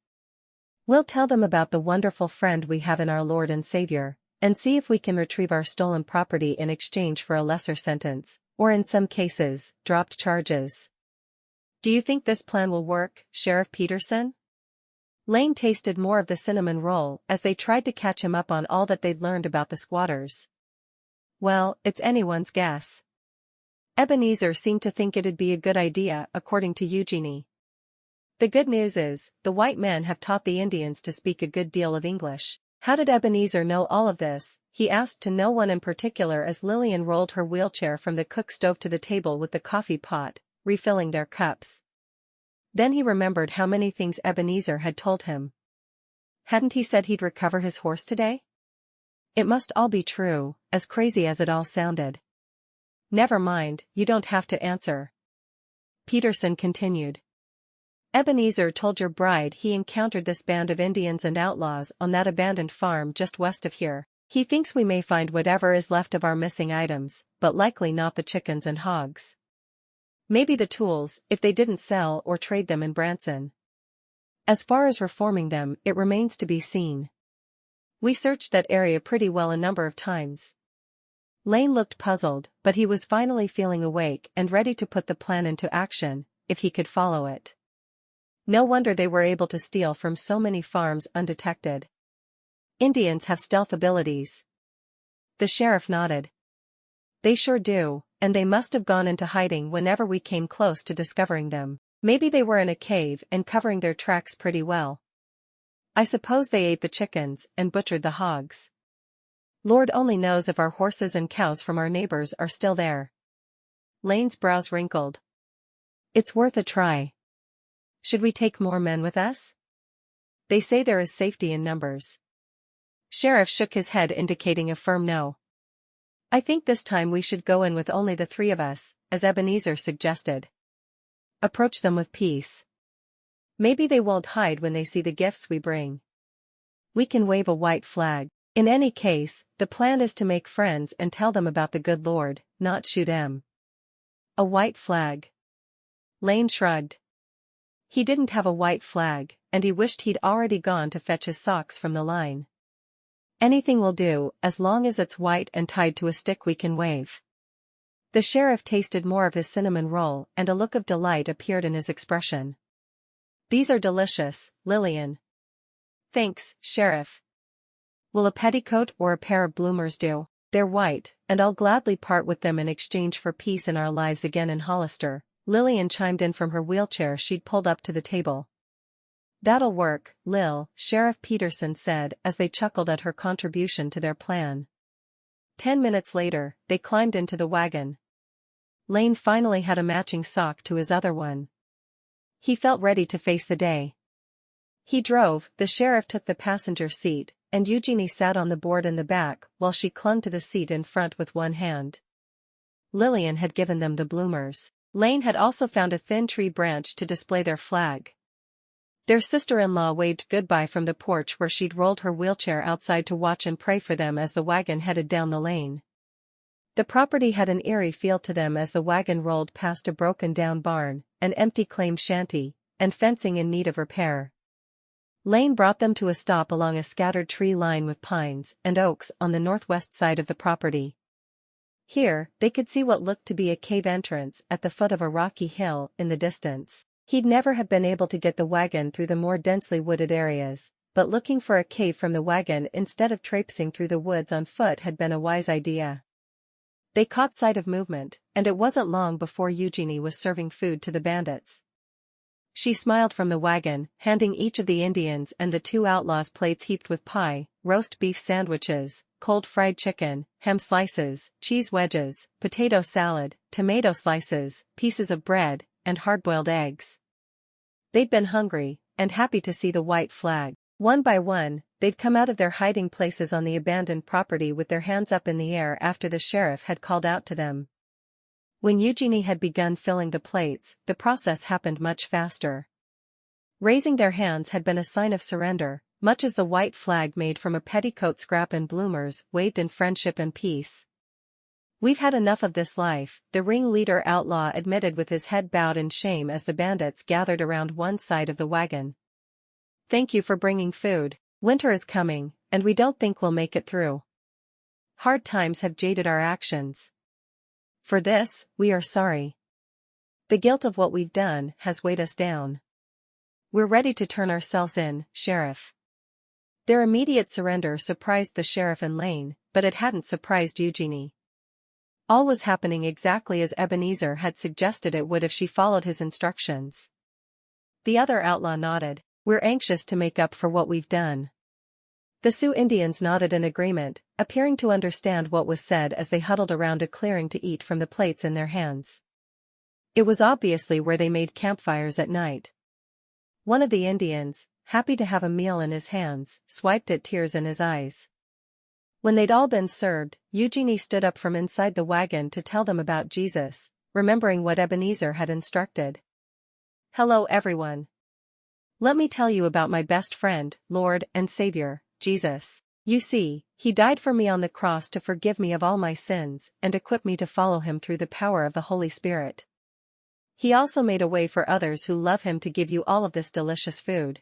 We'll tell them about the wonderful friend we have in our Lord and Savior, and see if we can retrieve our stolen property in exchange for a lesser sentence, or in some cases, dropped charges. Do you think this plan will work, Sheriff Peterson? Lane tasted more of the cinnamon roll as they tried to catch him up on all that they'd learned about the squatters. Well, it's anyone's guess. Ebenezer seemed to think it'd be a good idea, according to Eugenie. The good news is, the white men have taught the Indians to speak a good deal of English. How did Ebenezer know all of this? He asked to no one in particular as Lillian rolled her wheelchair from the cook stove to the table with the coffee pot, refilling their cups. Then he remembered how many things Ebenezer had told him. Hadn't he said he'd recover his horse today? It must all be true, as crazy as it all sounded. Never mind, you don't have to answer. Peterson continued. Ebenezer told your bride he encountered this band of Indians and outlaws on that abandoned farm just west of here. He thinks we may find whatever is left of our missing items, but likely not the chickens and hogs. Maybe the tools, if they didn't sell or trade them in Branson. As far as reforming them, it remains to be seen. We searched that area pretty well a number of times. Lane looked puzzled, but he was finally feeling awake and ready to put the plan into action, if he could follow it. No wonder they were able to steal from so many farms undetected. Indians have stealth abilities. The sheriff nodded. They sure do, and they must have gone into hiding whenever we came close to discovering them. Maybe they were in a cave and covering their tracks pretty well. I suppose they ate the chickens and butchered the hogs. Lord only knows if our horses and cows from our neighbors are still there. Lane's brows wrinkled. It's worth a try. Should we take more men with us? They say there is safety in numbers. Sheriff shook his head indicating a firm no. I think this time we should go in with only the 3 of us, as Ebenezer suggested. Approach them with peace. Maybe they won't hide when they see the gifts we bring. We can wave a white flag. In any case, the plan is to make friends and tell them about the good Lord, not shoot 'em. A white flag. Lane shrugged. He didn't have a white flag, and he wished he'd already gone to fetch his socks from the line. Anything will do, as long as it's white and tied to a stick we can wave. The sheriff tasted more of his cinnamon roll and a look of delight appeared in his expression. These are delicious, Lillian. Thanks, Sheriff. Will a petticoat or a pair of bloomers do? They're white, and I'll gladly part with them in exchange for peace in our lives again in Hollister. Lillian chimed in from her wheelchair she'd pulled up to the table. That'll work, Lil, Sheriff Peterson said as they chuckled at her contribution to their plan. 10 minutes later, they climbed into the wagon. Lane finally had a matching sock to his other one. He felt ready to face the day. He drove, the sheriff took the passenger seat, and Eugenie sat on the board in the back while she clung to the seat in front with one hand. Lillian had given them the bloomers. Lane had also found a thin tree branch to display their flag. Their sister-in-law waved goodbye from the porch where she'd rolled her wheelchair outside to watch and pray for them as the wagon headed down the lane. The property had an eerie feel to them as the wagon rolled past a broken-down barn, an empty claim shanty, and fencing in need of repair. Lane brought them to a stop along a scattered tree line with pines and oaks on the northwest side of the property. Here, they could see what looked to be a cave entrance at the foot of a rocky hill in the distance. He'd never have been able to get the wagon through the more densely wooded areas, but looking for a cave from the wagon instead of traipsing through the woods on foot had been a wise idea. They caught sight of movement, and it wasn't long before Eugenie was serving food to the bandits. She smiled from the wagon, handing each of the Indians and the two outlaws plates heaped with pie, roast beef sandwiches, cold fried chicken, ham slices, cheese wedges, potato salad, tomato slices, pieces of bread, and hard-boiled eggs. They'd been hungry, and happy to see the white flag. One by one, they'd come out of their hiding places on the abandoned property with their hands up in the air after the sheriff had called out to them. When Eugenie had begun filling the plates, the process happened much faster. Raising their hands had been a sign of surrender, much as the white flag made from a petticoat scrap and bloomers waved in friendship and peace. "We've had enough of this life," the ringleader outlaw admitted with his head bowed in shame as the bandits gathered around one side of the wagon. "Thank you for bringing food. Winter is coming, and we don't think we'll make it through. Hard times have jaded our actions. For this, we are sorry. The guilt of what we've done has weighed us down. We're ready to turn ourselves in, Sheriff." Their immediate surrender surprised the sheriff and Lane, but it hadn't surprised Eugenie. All was happening exactly as Ebenezer had suggested it would if she followed his instructions. The other outlaw nodded. "We're anxious to make up for what we've done." The Sioux Indians nodded in agreement, appearing to understand what was said as they huddled around a clearing to eat from the plates in their hands. It was obviously where they made campfires at night. One of the Indians, happy to have a meal in his hands, swiped at tears in his eyes. When they'd all been served, Eugenie stood up from inside the wagon to tell them about Jesus, remembering what Ebenezer had instructed. "Hello everyone. Let me tell you about my best friend, Lord and Savior, Jesus. You see, he died for me on the cross to forgive me of all my sins and equip me to follow him through the power of the Holy Spirit. He also made a way for others who love him to give you all of this delicious food."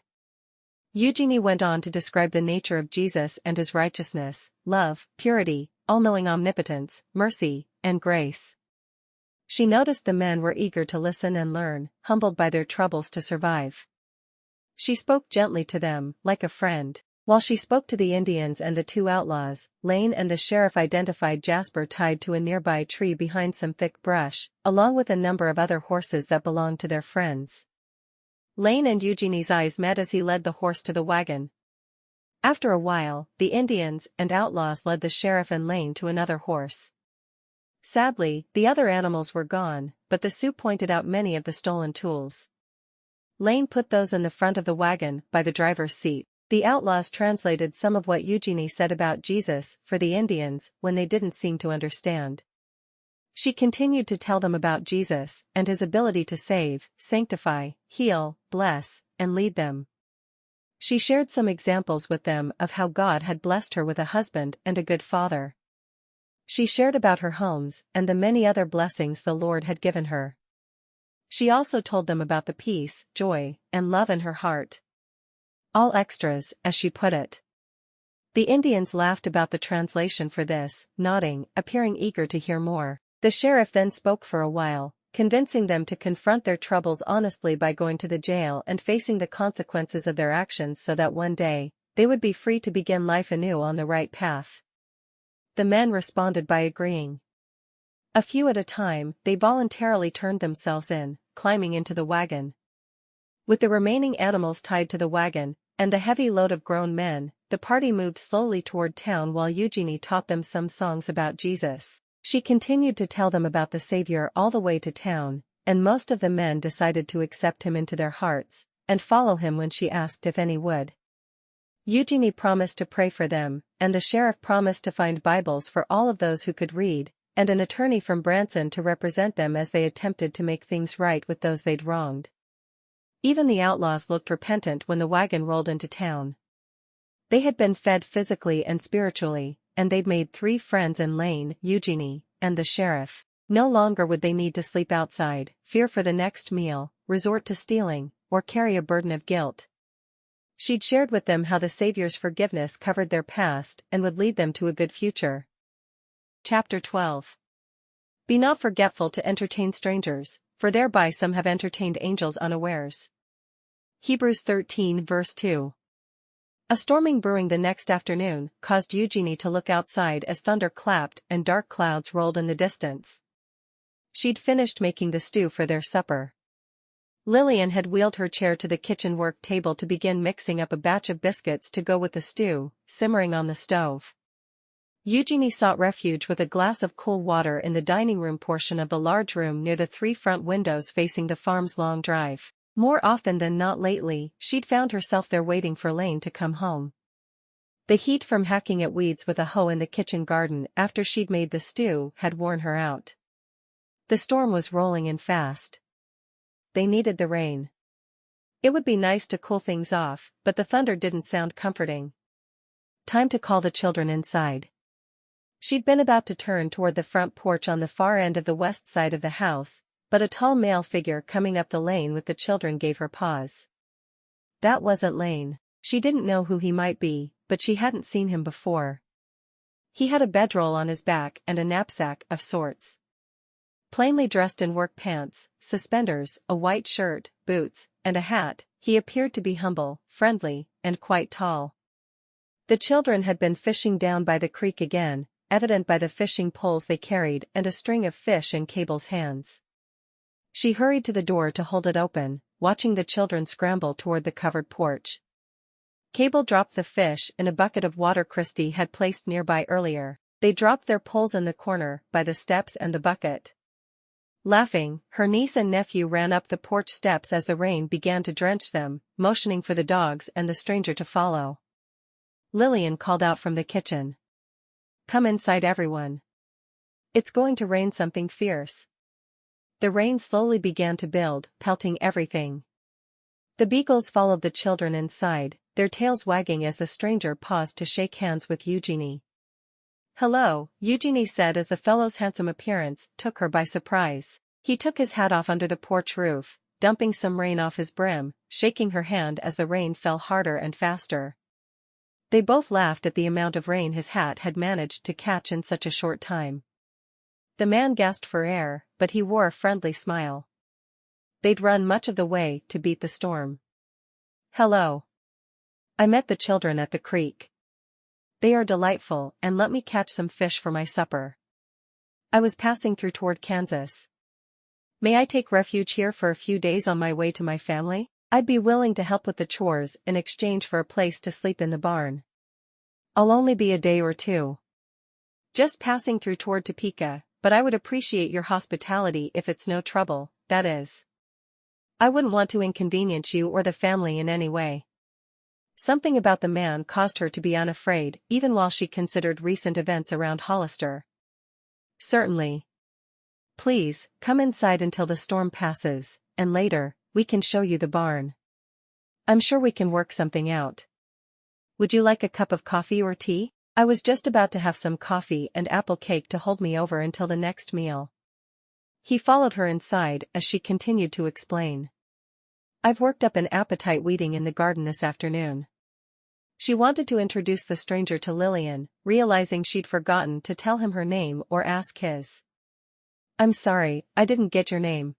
Eugenie went on to describe the nature of Jesus and his righteousness, love, purity, all-knowing omnipotence, mercy, and grace. She noticed the men were eager to listen and learn, humbled by their troubles to survive. She spoke gently to them, like a friend. While she spoke to the Indians and the two outlaws, Lane and the sheriff identified Jasper tied to a nearby tree behind some thick brush, along with a number of other horses that belonged to their friends. Lane and Eugenie's eyes met as he led the horse to the wagon. After a while, the Indians and outlaws led the sheriff and Lane to another horse. Sadly, the other animals were gone, but the Sioux pointed out many of the stolen tools. Lane put those in the front of the wagon, by the driver's seat. The outlaws translated some of what Eugenie said about Jesus for the Indians when they didn't seem to understand. She continued to tell them about Jesus and his ability to save, sanctify, heal, bless, and lead them. She shared some examples with them of how God had blessed her with a husband and a good father. She shared about her homes and the many other blessings the Lord had given her. She also told them about the peace, joy, and love in her heart. All extras, as she put it. The Indians laughed about the translation for this, nodding, appearing eager to hear more. The sheriff then spoke for a while, convincing them to confront their troubles honestly by going to the jail and facing the consequences of their actions so that one day, they would be free to begin life anew on the right path. The men responded by agreeing. A few at a time, they voluntarily turned themselves in, climbing into the wagon. With the remaining animals tied to the wagon, and the heavy load of grown men, the party moved slowly toward town while Eugenie taught them some songs about Jesus. She continued to tell them about the Savior all the way to town, and most of the men decided to accept him into their hearts, and follow him when she asked if any would. Eugenie promised to pray for them, and the sheriff promised to find Bibles for all of those who could read, and an attorney from Branson to represent them as they attempted to make things right with those they'd wronged. Even the outlaws looked repentant when the wagon rolled into town. They had been fed physically and spiritually, and they'd made 3 friends in Lane, Eugenie, and the sheriff. No longer would they need to sleep outside, fear for the next meal, resort to stealing, or carry a burden of guilt. She'd shared with them how the Savior's forgiveness covered their past and would lead them to a good future. Chapter 12. Be not forgetful to entertain strangers, for thereby some have entertained angels unawares. Hebrews 13 verse 2. A storming brewing the next afternoon caused Eugenie to look outside as thunder clapped and dark clouds rolled in the distance. She'd finished making the stew for their supper. Lillian had wheeled her chair to the kitchen work table to begin mixing up a batch of biscuits to go with the stew, simmering on the stove. Eugenie sought refuge with a glass of cool water in the dining room portion of the large room near the 3 front windows facing the farm's long drive. More often than not lately, she'd found herself there waiting for Lane to come home. The heat from hacking at weeds with a hoe in the kitchen garden after she'd made the stew had worn her out. The storm was rolling in fast. They needed the rain. It would be nice to cool things off, but the thunder didn't sound comforting. Time to call the children inside. She'd been about to turn toward the front porch on the far end of the west side of the house, but a tall male figure coming up the lane with the children gave her pause. That wasn't Lane. She didn't know who he might be, but she hadn't seen him before. He had a bedroll on his back and a knapsack of sorts. Plainly dressed in work pants, suspenders, a white shirt, boots, and a hat, he appeared to be humble, friendly, and quite tall. The children had been fishing down by the creek again, evident by the fishing poles they carried and a string of fish in Cable's hands. She hurried to the door to hold it open, watching the children scramble toward the covered porch. Cable dropped the fish in a bucket of water Christie had placed nearby earlier. They dropped their poles in the corner, by the steps and the bucket. Laughing, her niece and nephew ran up the porch steps as the rain began to drench them, motioning for the dogs and the stranger to follow. Lillian called out from the kitchen. "Come inside everyone. It's going to rain something fierce." The rain slowly began to build, pelting everything. The beagles followed the children inside, their tails wagging as the stranger paused to shake hands with Eugenie. "Hello," Eugenie said as the fellow's handsome appearance took her by surprise. He took his hat off under the porch roof, dumping some rain off his brim, shaking her hand as the rain fell harder and faster. They both laughed at the amount of rain his hat had managed to catch in such a short time. The man gasped for air, but he wore a friendly smile. They'd run much of the way to beat the storm. "Hello. I met the children at the creek. They are delightful and let me catch some fish for my supper. I was passing through toward Kansas. May I take refuge here for a few days on my way to my family? I'd be willing to help with the chores in exchange for a place to sleep in the barn. I'll only be a day or two. Just passing through toward Topeka, but I would appreciate your hospitality if it's no trouble, that is. I wouldn't want to inconvenience you or the family in any way." Something about the man caused her to be unafraid, even while she considered recent events around Hollister. "Certainly. Please, come inside until the storm passes, and later, we can show you the barn. I'm sure we can work something out. Would you like a cup of coffee or tea? I was just about to have some coffee and apple cake to hold me over until the next meal." He followed her inside as she continued to explain. "I've worked up an appetite weeding in the garden this afternoon." She wanted to introduce the stranger to Lillian, realizing she'd forgotten to tell him her name or ask his. "I'm sorry, I didn't get your name."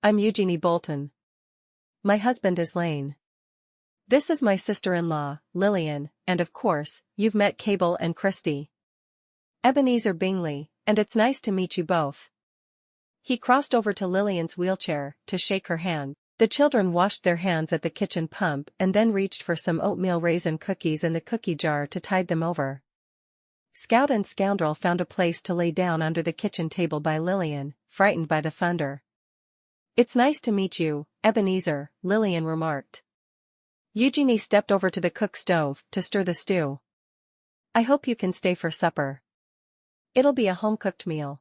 "I'm Eugenie Bolten. My husband is Lane. This is my sister-in-law, Lillian, and of course, you've met Cable and Christie. Ebenezer Bingley, and it's nice to meet you both." He crossed over to Lillian's wheelchair to shake her hand. The children washed their hands at the kitchen pump and then reached for some oatmeal raisin cookies in the cookie jar to tide them over. Scout and Scoundrel found a place to lay down under the kitchen table by Lillian, frightened by the thunder. "It's nice to meet you, Ebenezer," Lillian remarked. Eugenie stepped over to the cook stove to stir the stew. "I hope you can stay for supper. It'll be a home-cooked meal.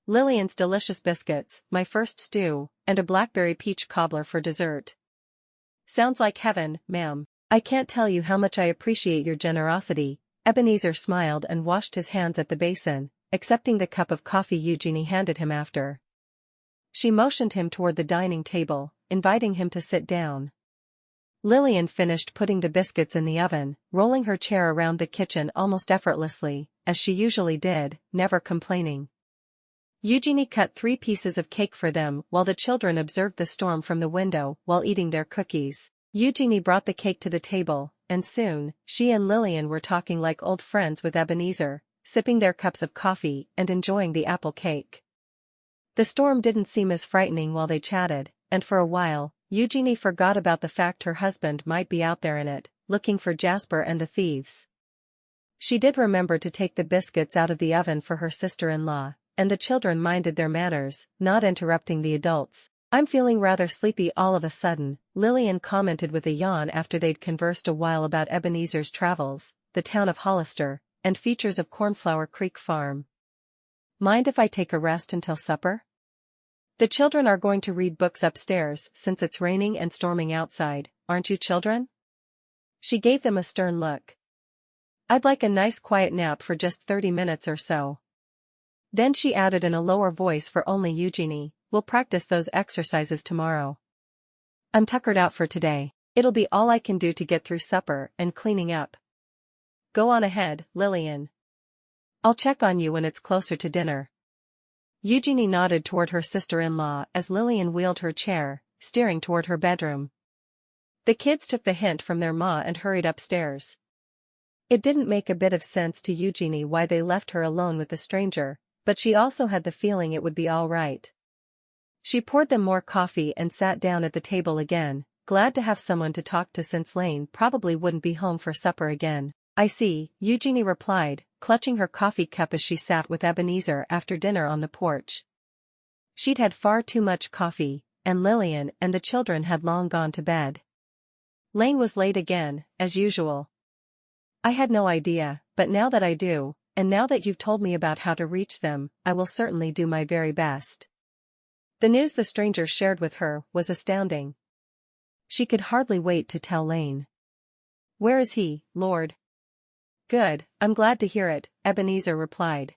Lillian's delicious biscuits, my first stew, and a blackberry peach cobbler for dessert." "Sounds like heaven, ma'am. I can't tell you how much I appreciate your generosity." Ebenezer smiled and washed his hands at the basin, accepting the cup of coffee Eugenie handed him after. She motioned him toward the dining table, inviting him to sit down. Lillian finished putting the biscuits in the oven, rolling her chair around the kitchen almost effortlessly, as she usually did, never complaining. Eugenie cut 3 pieces of cake for them while the children observed the storm from the window while eating their cookies. Eugenie brought the cake to the table, and soon, she and Lillian were talking like old friends with Ebenezer, sipping their cups of coffee and enjoying the apple cake. The storm didn't seem as frightening while they chatted, and for a while, Eugenie forgot about the fact her husband might be out there in it, looking for Jasper and the thieves. She did remember to take the biscuits out of the oven for her sister-in-law, and the children minded their manners, not interrupting the adults. "I'm feeling rather sleepy all of a sudden," Lillian commented with a yawn after they'd conversed a while about Ebenezer's travels, the town of Hollister, and features of Cornflower Creek Farm. "Mind if I take a rest until supper? The children are going to read books upstairs since it's raining and storming outside, aren't you children?" She gave them a stern look. "I'd like a nice quiet nap for just 30 minutes or so." Then she added in a lower voice for only Eugenie, "We'll practice those exercises tomorrow. I'm tuckered out for today. It'll be all I can do to get through supper and cleaning up." "Go on ahead, Lillian. I'll check on you when it's closer to dinner." Eugenie nodded toward her sister-in-law as Lillian wheeled her chair, steering toward her bedroom. The kids took the hint from their ma and hurried upstairs. It didn't make a bit of sense to Eugenie why they left her alone with the stranger, but she also had the feeling it would be all right. She poured them more coffee and sat down at the table again, glad to have someone to talk to since Lane probably wouldn't be home for supper again. "I see," Eugenie replied, clutching her coffee cup as she sat with Ebenezer after dinner on the porch. She'd had far too much coffee, and Lillian and the children had long gone to bed. Lane was late again, as usual. "I had no idea, but now that I do, and now that you've told me about how to reach them, I will certainly do my very best." The news the stranger shared with her was astounding. She could hardly wait to tell Lane. "Where is he, Lord?" "Good, I'm glad to hear it," Ebenezer replied.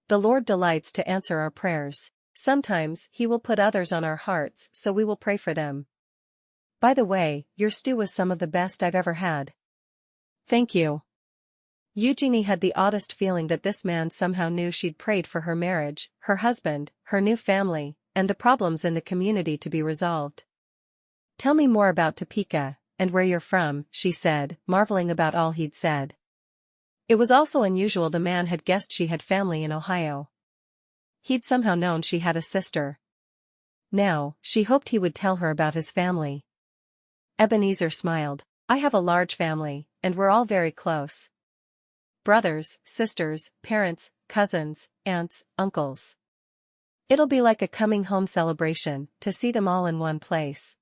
"The Lord delights to answer our prayers. Sometimes He will put others on our hearts so we will pray for them. By the way, your stew was some of the best I've ever had." "Thank you." Eugenie had the oddest feeling that this man somehow knew she'd prayed for her marriage, her husband, her new family, and the problems in the community to be resolved. "Tell me more about Topeka, and where you're from," she said, marveling about all he'd said. It was also unusual the man had guessed she had family in Ohio. He'd somehow known she had a sister. Now, she hoped he would tell her about his family. Ebenezer smiled. "I have a large family, and we're all very close. Brothers, sisters, parents, cousins, aunts, uncles. It'll be like a coming home celebration, to see them all in one place."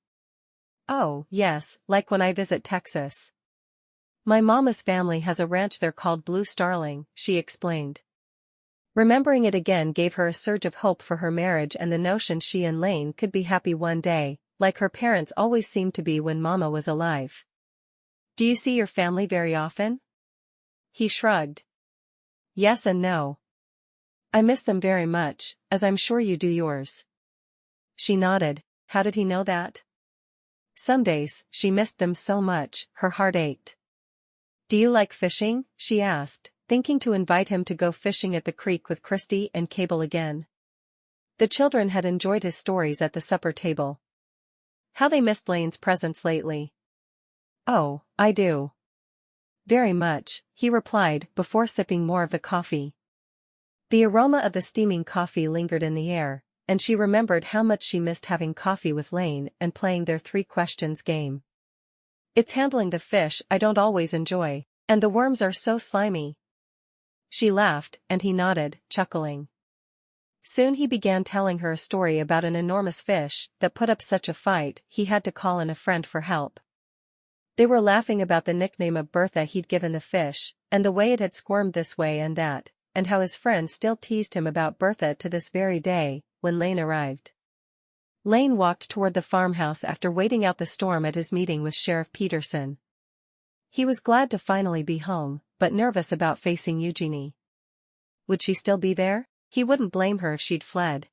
"Oh, yes, like when I visit Texas. My mama's family has a ranch there called Blue Starling," she explained. Remembering it again gave her a surge of hope for her marriage and the notion she and Lane could be happy one day, like her parents always seemed to be when Mama was alive. "Do you see your family very often?" He shrugged. "Yes and no. I miss them very much, as I'm sure you do yours." She nodded. How did he know that? Some days, she missed them so much, her heart ached. "Do you like fishing?" she asked, thinking to invite him to go fishing at the creek with Christy and Cable again. The children had enjoyed his stories at the supper table. How they missed Lane's presence lately. "Oh, I do. Very much," he replied before sipping more of the coffee. The aroma of the steaming coffee lingered in the air, and she remembered how much she missed having coffee with Lane and playing their 3 questions game. "It's handling the fish I don't always enjoy, and the worms are so slimy." She laughed, and he nodded, chuckling. Soon he began telling her a story about an enormous fish that put up such a fight he had to call in a friend for help. They were laughing about the nickname of Bertha he'd given the fish, and the way it had squirmed this way and that, and how his friends still teased him about Bertha to this very day, when Lane arrived. Lane walked toward the farmhouse after waiting out the storm at his meeting with Sheriff Peterson. He was glad to finally be home, but nervous about facing Eugenie. Would she still be there? He wouldn't blame her if she'd fled.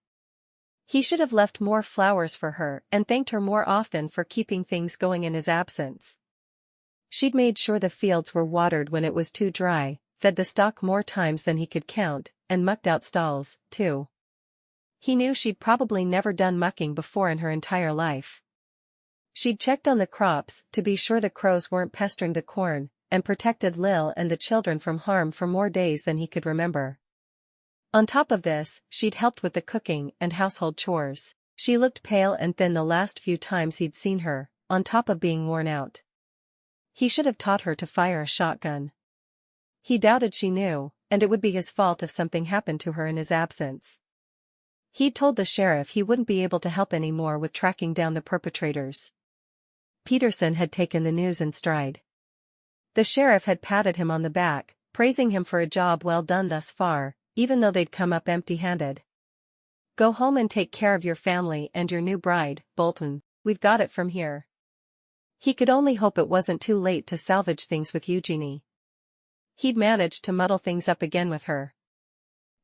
He should have left more flowers for her and thanked her more often for keeping things going in his absence. She'd made sure the fields were watered when it was too dry, fed the stock more times than he could count, and mucked out stalls, too. He knew she'd probably never done mucking before in her entire life. She'd checked on the crops to be sure the crows weren't pestering the corn, and protected Lil and the children from harm for more days than he could remember. On top of this, she'd helped with the cooking and household chores. She looked pale and thin the last few times he'd seen her, on top of being worn out. He should have taught her to fire a shotgun. He doubted she knew, and it would be his fault if something happened to her in his absence. He'd told the sheriff he wouldn't be able to help anymore with tracking down the perpetrators. Peterson had taken the news in stride. The sheriff had patted him on the back, praising him for a job well done thus far, even though they'd come up empty-handed. "Go home and take care of your family and your new bride, Bolten. We've got it from here." He could only hope it wasn't too late to salvage things with Eugenie. He'd managed to muddle things up again with her.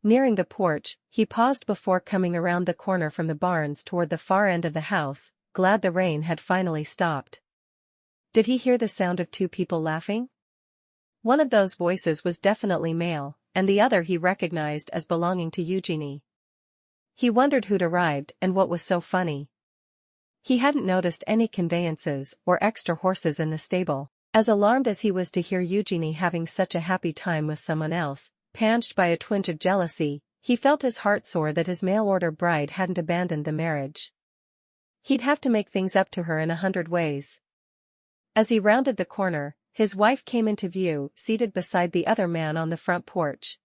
Nearing the porch, he paused before coming around the corner from the barns toward the far end of the house, glad the rain had finally stopped. Did he hear the sound of two people laughing? One of those voices was definitely male, and the other he recognized as belonging to Eugenie. He wondered who'd arrived and what was so funny. He hadn't noticed any conveyances or extra horses in the stable. As alarmed as he was to hear Eugenie having such a happy time with someone else, panged by a twinge of jealousy, he felt his heart sore that his mail-order bride hadn't abandoned the marriage. He'd have to make things up to her in 100 ways. As he rounded the corner, his wife came into view, seated beside the other man on the front porch.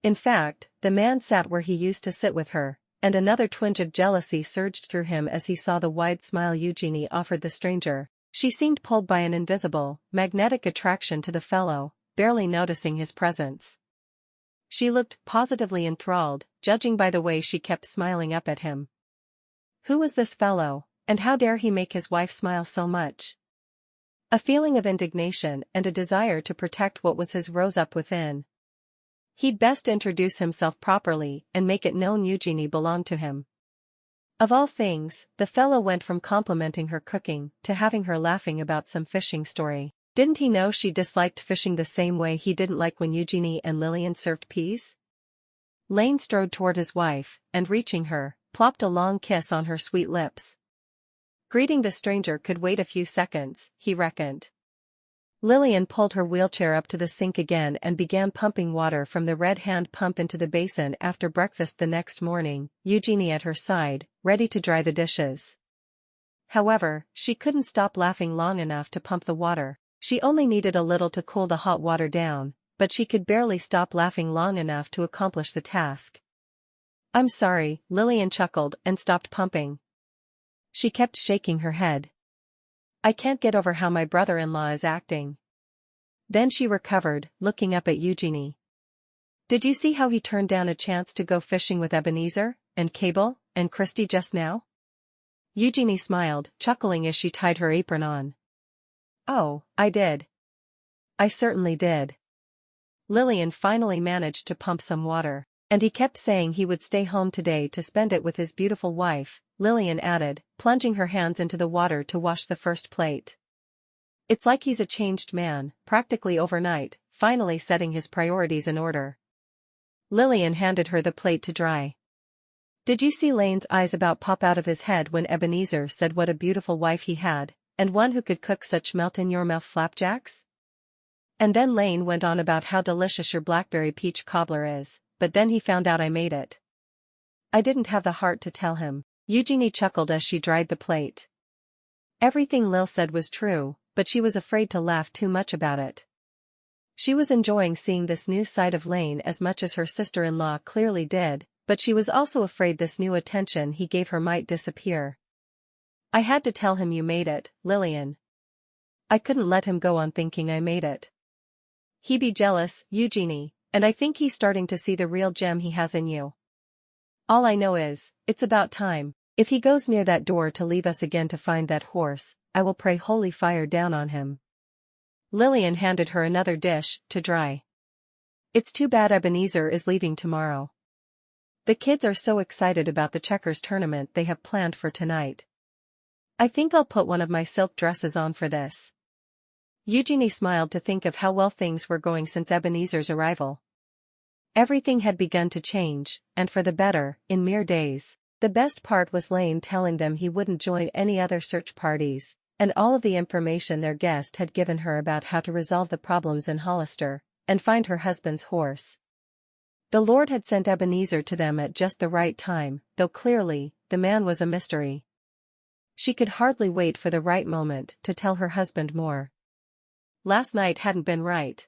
In fact, the man sat where he used to sit with her, and another twinge of jealousy surged through him as he saw the wide smile Eugenie offered the stranger. She seemed pulled by an invisible, magnetic attraction to the fellow, barely noticing his presence. She looked positively enthralled, judging by the way she kept smiling up at him. Who was this fellow, and how dare he make his wife smile so much? A feeling of indignation and a desire to protect what was his rose up within. He'd best introduce himself properly and make it known Eugenie belonged to him. Of all things, the fellow went from complimenting her cooking to having her laughing about some fishing story. Didn't he know she disliked fishing the same way he didn't like when Eugenie and Lillian served peas? Lane strode toward his wife, and reaching her, plopped a long kiss on her sweet lips. Greeting the stranger could wait a few seconds, he reckoned. Lillian pulled her wheelchair up to the sink again and began pumping water from the red hand pump into the basin after breakfast the next morning, Eugenie at her side, ready to dry the dishes. However, she couldn't stop laughing long enough to pump the water. She only needed a little to cool the hot water down, but she could barely stop laughing long enough to accomplish the task. "I'm sorry," Lillian chuckled and stopped pumping. She kept shaking her head. "I can't get over how my brother-in-law is acting." Then she recovered, looking up at Eugenie. "Did you see how he turned down a chance to go fishing with Ebenezer, and Cable, and Christy just now?" Eugenie smiled, chuckling as she tied her apron on. "Oh, I did. I certainly did." Lillian finally managed to pump some water. "And he kept saying he would stay home today to spend it with his beautiful wife," Lillian added, plunging her hands into the water to wash the first plate. "It's like he's a changed man, practically overnight, finally setting his priorities in order." Lillian handed her the plate to dry. "Did you see Lane's eyes about pop out of his head when Ebenezer said what a beautiful wife he had, and one who could cook such melt-in-your-mouth flapjacks? And then Lane went on about how delicious your blackberry peach cobbler is, but then he found out I made it. I didn't have the heart to tell him." Eugenie chuckled as she dried the plate. Everything Lil said was true, but she was afraid to laugh too much about it. She was enjoying seeing this new side of Lane as much as her sister-in-law clearly did, but she was also afraid this new attention he gave her might disappear. "I had to tell him you made it, Lillian. I couldn't let him go on thinking I made it. He'd be jealous, Eugenie, and I think he's starting to see the real gem he has in you. All I know is, it's about time. If he goes near that door to leave us again to find that horse, I will pray holy fire down on him." Lillian handed her another dish, to dry. "It's too bad Ebenezer is leaving tomorrow. The kids are so excited about the checkers tournament they have planned for tonight. I think I'll put one of my silk dresses on for this." Eugenie smiled to think of how well things were going since Ebenezer's arrival. Everything had begun to change, and for the better, in mere days. The best part was Lane telling them he wouldn't join any other search parties, and all of the information their guest had given her about how to resolve the problems in Hollister, and find her husband's horse. The Lord had sent Ebenezer to them at just the right time, though clearly, the man was a mystery. She could hardly wait for the right moment to tell her husband more. Last night hadn't been right.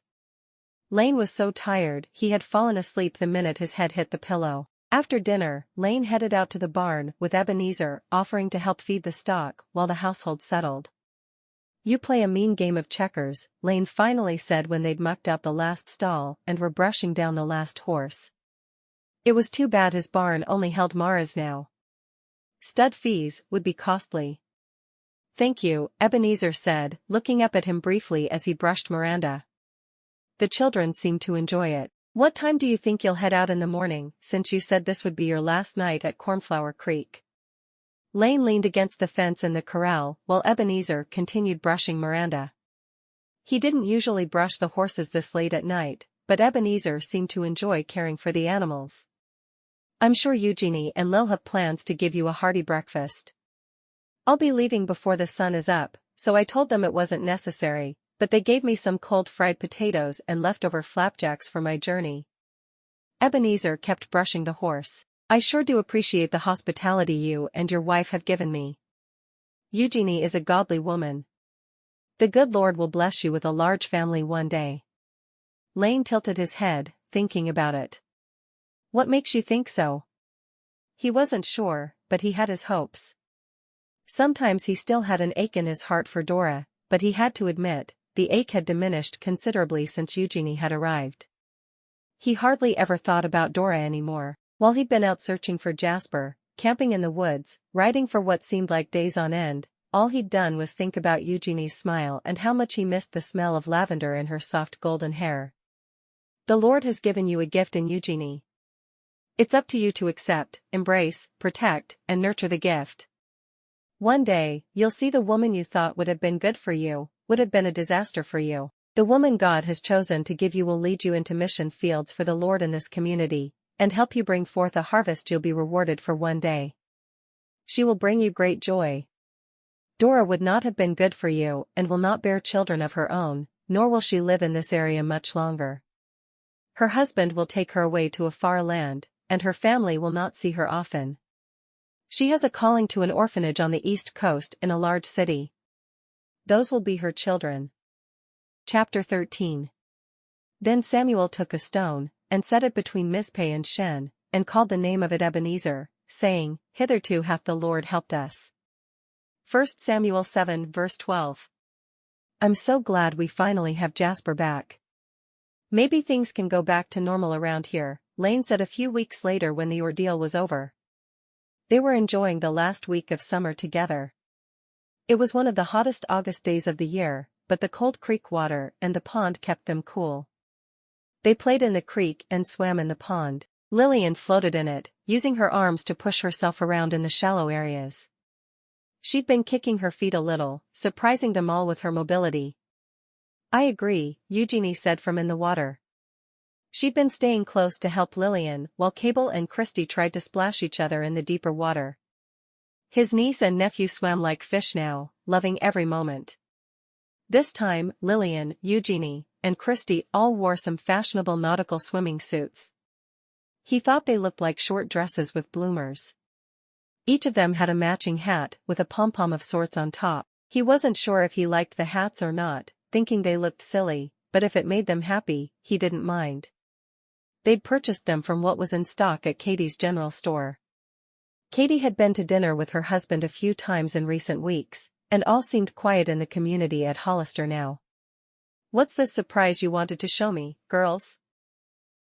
Lane was so tired he had fallen asleep the minute his head hit the pillow. After dinner, Lane headed out to the barn with Ebenezer offering to help feed the stock while the household settled. "You play a mean game of checkers," Lane finally said when they'd mucked out the last stall and were brushing down the last horse. It was too bad his barn only held maras now. Stud fees would be costly. "Thank you," Ebenezer said, looking up at him briefly as he brushed Miranda. The children seemed to enjoy it. "What time do you think you'll head out in the morning, since you said this would be your last night at Cornflower Creek?" Lane leaned against the fence in the corral while Ebenezer continued brushing Miranda. He didn't usually brush the horses this late at night, but Ebenezer seemed to enjoy caring for the animals. "I'm sure Eugenie and Lil have plans to give you a hearty breakfast. I'll be leaving before the sun is up, so I told them it wasn't necessary, but they gave me some cold fried potatoes and leftover flapjacks for my journey." Ebenezer kept brushing the horse. "I sure do appreciate the hospitality you and your wife have given me. Eugenie is a godly woman. The good Lord will bless you with a large family one day." Lane tilted his head, thinking about it. "What makes you think so?" He wasn't sure, but he had his hopes. Sometimes he still had an ache in his heart for Dora, but he had to admit, the ache had diminished considerably since Eugenie had arrived. He hardly ever thought about Dora anymore. While he'd been out searching for Jasper, camping in the woods, riding for what seemed like days on end, all he'd done was think about Eugenie's smile and how much he missed the smell of lavender in her soft golden hair. "The Lord has given you a gift in Eugenie. It's up to you to accept, embrace, protect, and nurture the gift. One day, you'll see the woman you thought would have been good for you, would have been a disaster for you. The woman God has chosen to give you will lead you into mission fields for the Lord in this community, and help you bring forth a harvest you'll be rewarded for one day. She will bring you great joy. Dora would not have been good for you and will not bear children of her own, nor will she live in this area much longer. Her husband will take her away to a far land, and her family will not see her often. She has a calling to an orphanage on the East Coast in a large city. Those will be her children." Chapter 13. Then Samuel took a stone, and set it between Mizpeh and Shen, and called the name of it Ebenezer, saying, "Hitherto hath the Lord helped us." 1 Samuel 7 verse 12. "I'm so glad we finally have Jasper back. Maybe things can go back to normal around here," Lane said a few weeks later when the ordeal was over. They were enjoying the last week of summer together. It was one of the hottest August days of the year, but the cold creek water and the pond kept them cool. They played in the creek and swam in the pond. Lillian floated in it, using her arms to push herself around in the shallow areas. She'd been kicking her feet a little, surprising them all with her mobility. "I agree," Eugenie said from in the water. She'd been staying close to help Lillian while Cable and Christy tried to splash each other in the deeper water. His niece and nephew swam like fish now, loving every moment. This time, Lillian, Eugenie, and Christy all wore some fashionable nautical swimming suits. He thought they looked like short dresses with bloomers. Each of them had a matching hat with a pom-pom of sorts on top. He wasn't sure if he liked the hats or not, thinking they looked silly, but if it made them happy, he didn't mind. They'd purchased them from what was in stock at Katie's general store. Katie had been to dinner with her husband a few times in recent weeks, and all seemed quiet in the community at Hollister now. "What's this surprise you wanted to show me, girls?"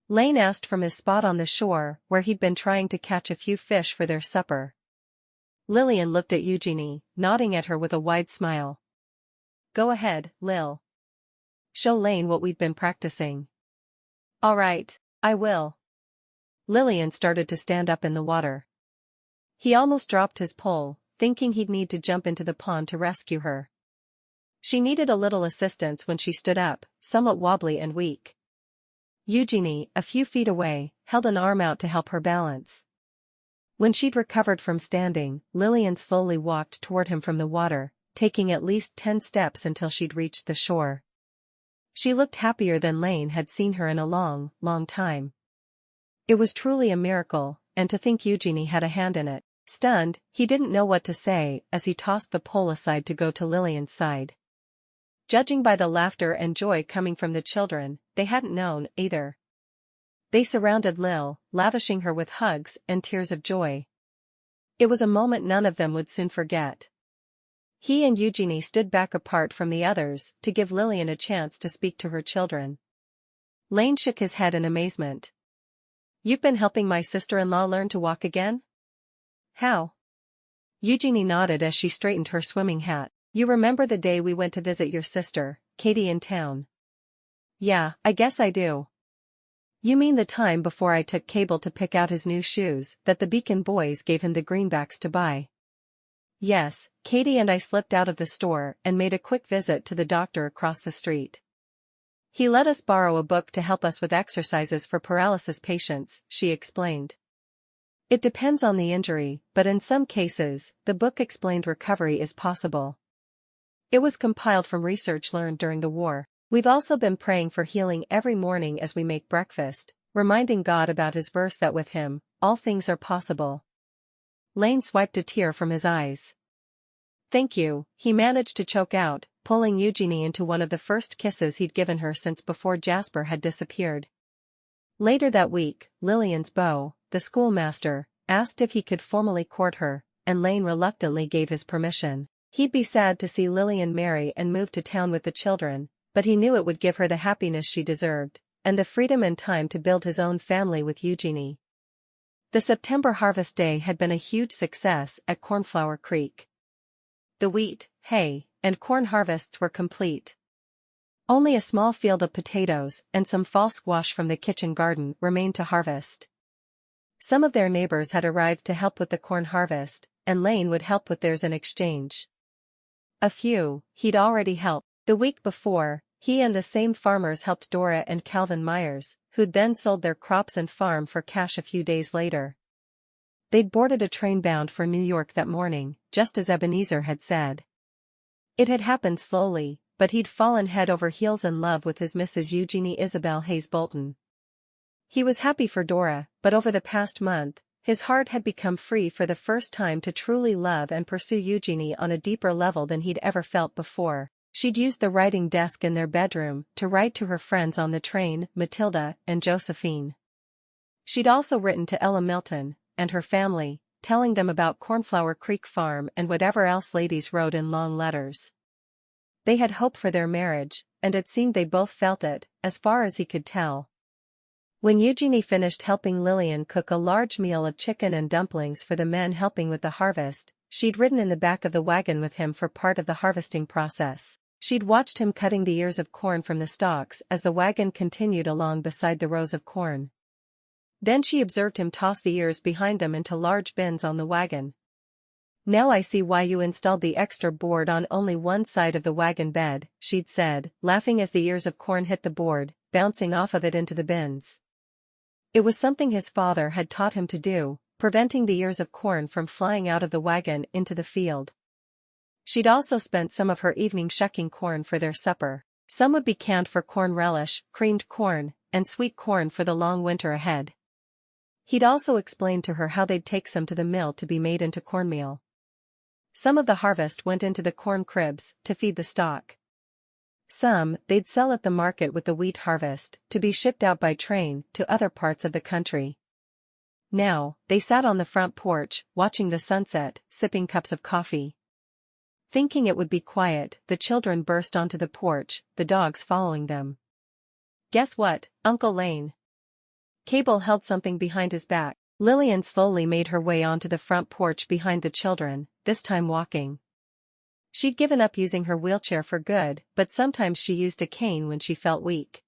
Lane asked from his spot on the shore where he'd been trying to catch a few fish for their supper. Lillian looked at Eugenie, nodding at her with a wide smile. "Go ahead, Lil. Show Lane what we've been practicing." "All right, I will." Lillian started to stand up in the water. He almost dropped his pole, thinking he'd need to jump into the pond to rescue her. She needed a little assistance when she stood up, somewhat wobbly and weak. Eugenie, a few feet away, held an arm out to help her balance. When she'd recovered from standing, Lillian slowly walked toward him from the water, taking at least 10 steps until she'd reached the shore. She looked happier than Lane had seen her in a long, long time. It was truly a miracle, and to think Eugenie had a hand in it. Stunned, he didn't know what to say as he tossed the pole aside to go to Lillian's side. Judging by the laughter and joy coming from the children, they hadn't known, either. They surrounded Lil, lavishing her with hugs and tears of joy. It was a moment none of them would soon forget. He and Eugenie stood back apart from the others to give Lillian a chance to speak to her children. Lane shook his head in amazement. "You've been helping my sister-in-law learn to walk again?" "How?" Eugenie nodded as she straightened her swimming hat. "You remember the day we went to visit your sister, Katie, in town?" "Yeah, I guess I do." "You mean the time before I took Cable to pick out his new shoes that the Beacon boys gave him the greenbacks to buy?" "Yes, Katie and I slipped out of the store and made a quick visit to the doctor across the street. He let us borrow a book to help us with exercises for paralysis patients," she explained. "It depends on the injury, but in some cases, the book explained recovery is possible. It was compiled from research learned during the war. We've also been praying for healing every morning as we make breakfast, reminding God about his verse that with him, all things are possible." Lane swiped a tear from his eyes. "Thank you," he managed to choke out, pulling Eugenie into one of the first kisses he'd given her since before Jasper had disappeared. Later that week, Lillian's beau, the schoolmaster, asked if he could formally court her, and Lane reluctantly gave his permission. He'd be sad to see Lillian marry and move to town with the children, but he knew it would give her the happiness she deserved, and the freedom and time to build his own family with Eugenie. The September harvest day had been a huge success at Cornflower Creek. The wheat, hay, and corn harvests were complete. Only a small field of potatoes and some fall squash from the kitchen garden remained to harvest. Some of their neighbors had arrived to help with the corn harvest, and Lane would help with theirs in exchange. A few, he'd already helped. The week before, he and the same farmers helped Dora and Calvin Myers, who'd then sold their crops and farm for cash a few days later. They'd boarded a train bound for New York that morning, just as Ebenezer had said. It had happened slowly, but he'd fallen head over heels in love with his Mrs. Eugenie Isabel Hayes Bolten. He was happy for Dora, but over the past month, his heart had become free for the first time to truly love and pursue Eugenie on a deeper level than he'd ever felt before. She'd used the writing desk in their bedroom to write to her friends on the train, Matilda and Josephine. She'd also written to Ella Milton and her family, telling them about Cornflower Creek Farm and whatever else ladies wrote in long letters. They had hoped for their marriage, and it seemed they both felt it, as far as he could tell. When Eugenie finished helping Lillian cook a large meal of chicken and dumplings for the men helping with the harvest, she'd ridden in the back of the wagon with him for part of the harvesting process. She'd watched him cutting the ears of corn from the stalks as the wagon continued along beside the rows of corn. Then she observed him toss the ears behind them into large bins on the wagon. "Now I see why you installed the extra board on only one side of the wagon bed," she'd said, laughing as the ears of corn hit the board, bouncing off of it into the bins. It was something his father had taught him to do, preventing the ears of corn from flying out of the wagon into the field. She'd also spent some of her evening shucking corn for their supper. Some would be canned for corn relish, creamed corn, and sweet corn for the long winter ahead. He'd also explained to her how they'd take some to the mill to be made into cornmeal. Some of the harvest went into the corn cribs to feed the stock. Some they'd sell at the market with the wheat harvest to be shipped out by train to other parts of the country. Now, they sat on the front porch, watching the sunset, sipping cups of coffee. Thinking it would be quiet, the children burst onto the porch, the dogs following them. "Guess what, Uncle Lane?" Cable held something behind his back. Lillian slowly made her way onto the front porch behind the children, this time walking. She'd given up using her wheelchair for good, but sometimes she used a cane when she felt weak.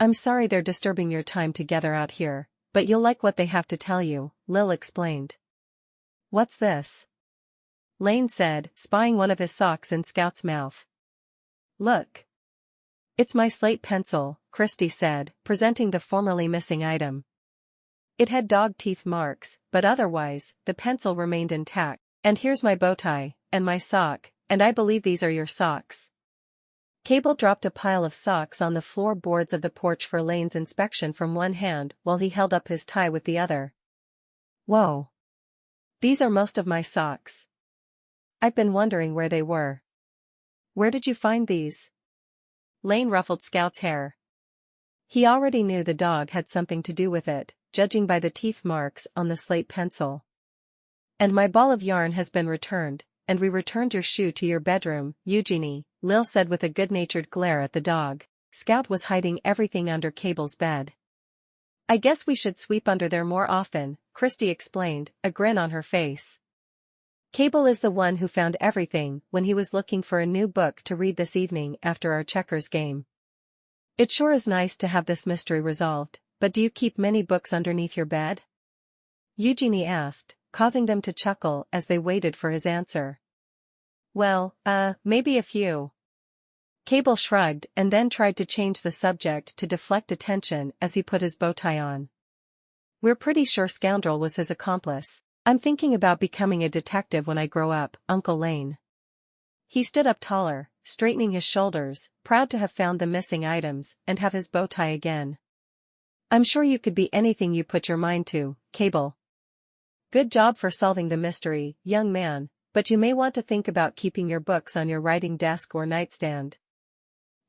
"I'm sorry they're disturbing your time together out here, but you'll like what they have to tell you," Lil explained. "What's this?" Lane said, spying one of his socks in Scout's mouth. "Look. It's my slate pencil," Christy said, presenting the formerly missing item. It had dog teeth marks, but otherwise, the pencil remained intact. "And here's my bow tie, and my sock, and I believe these are your socks." Cable dropped a pile of socks on the floorboards of the porch for Lane's inspection from one hand while he held up his tie with the other. "Whoa. These are most of my socks. I've been wondering where they were. Where did you find these? Lane ruffled Scout's hair. He already knew the dog had something to do with it, judging by the teeth marks on the slate pencil. And my ball of yarn has been returned, and we returned your shoe to your bedroom, Eugenie, Lil said with a good-natured glare at the dog. Scout was hiding everything under Cable's bed. I guess we should sweep under there more often, Christy explained, a grin on her face. Cable is the one who found everything when he was looking for a new book to read this evening after our checkers game. It sure is nice to have this mystery resolved, but do you keep many books underneath your bed? Eugenie asked, causing them to chuckle as they waited for his answer. Well, maybe a few. Cable shrugged and then tried to change the subject to deflect attention as he put his bow tie on. We're pretty sure Scoundrel was his accomplice. I'm thinking about becoming a detective when I grow up, Uncle Lane. He stood up taller, straightening his shoulders, proud to have found the missing items and have his bow tie again. I'm sure you could be anything you put your mind to, Cable. Good job for solving the mystery, young man, but you may want to think about keeping your books on your writing desk or nightstand.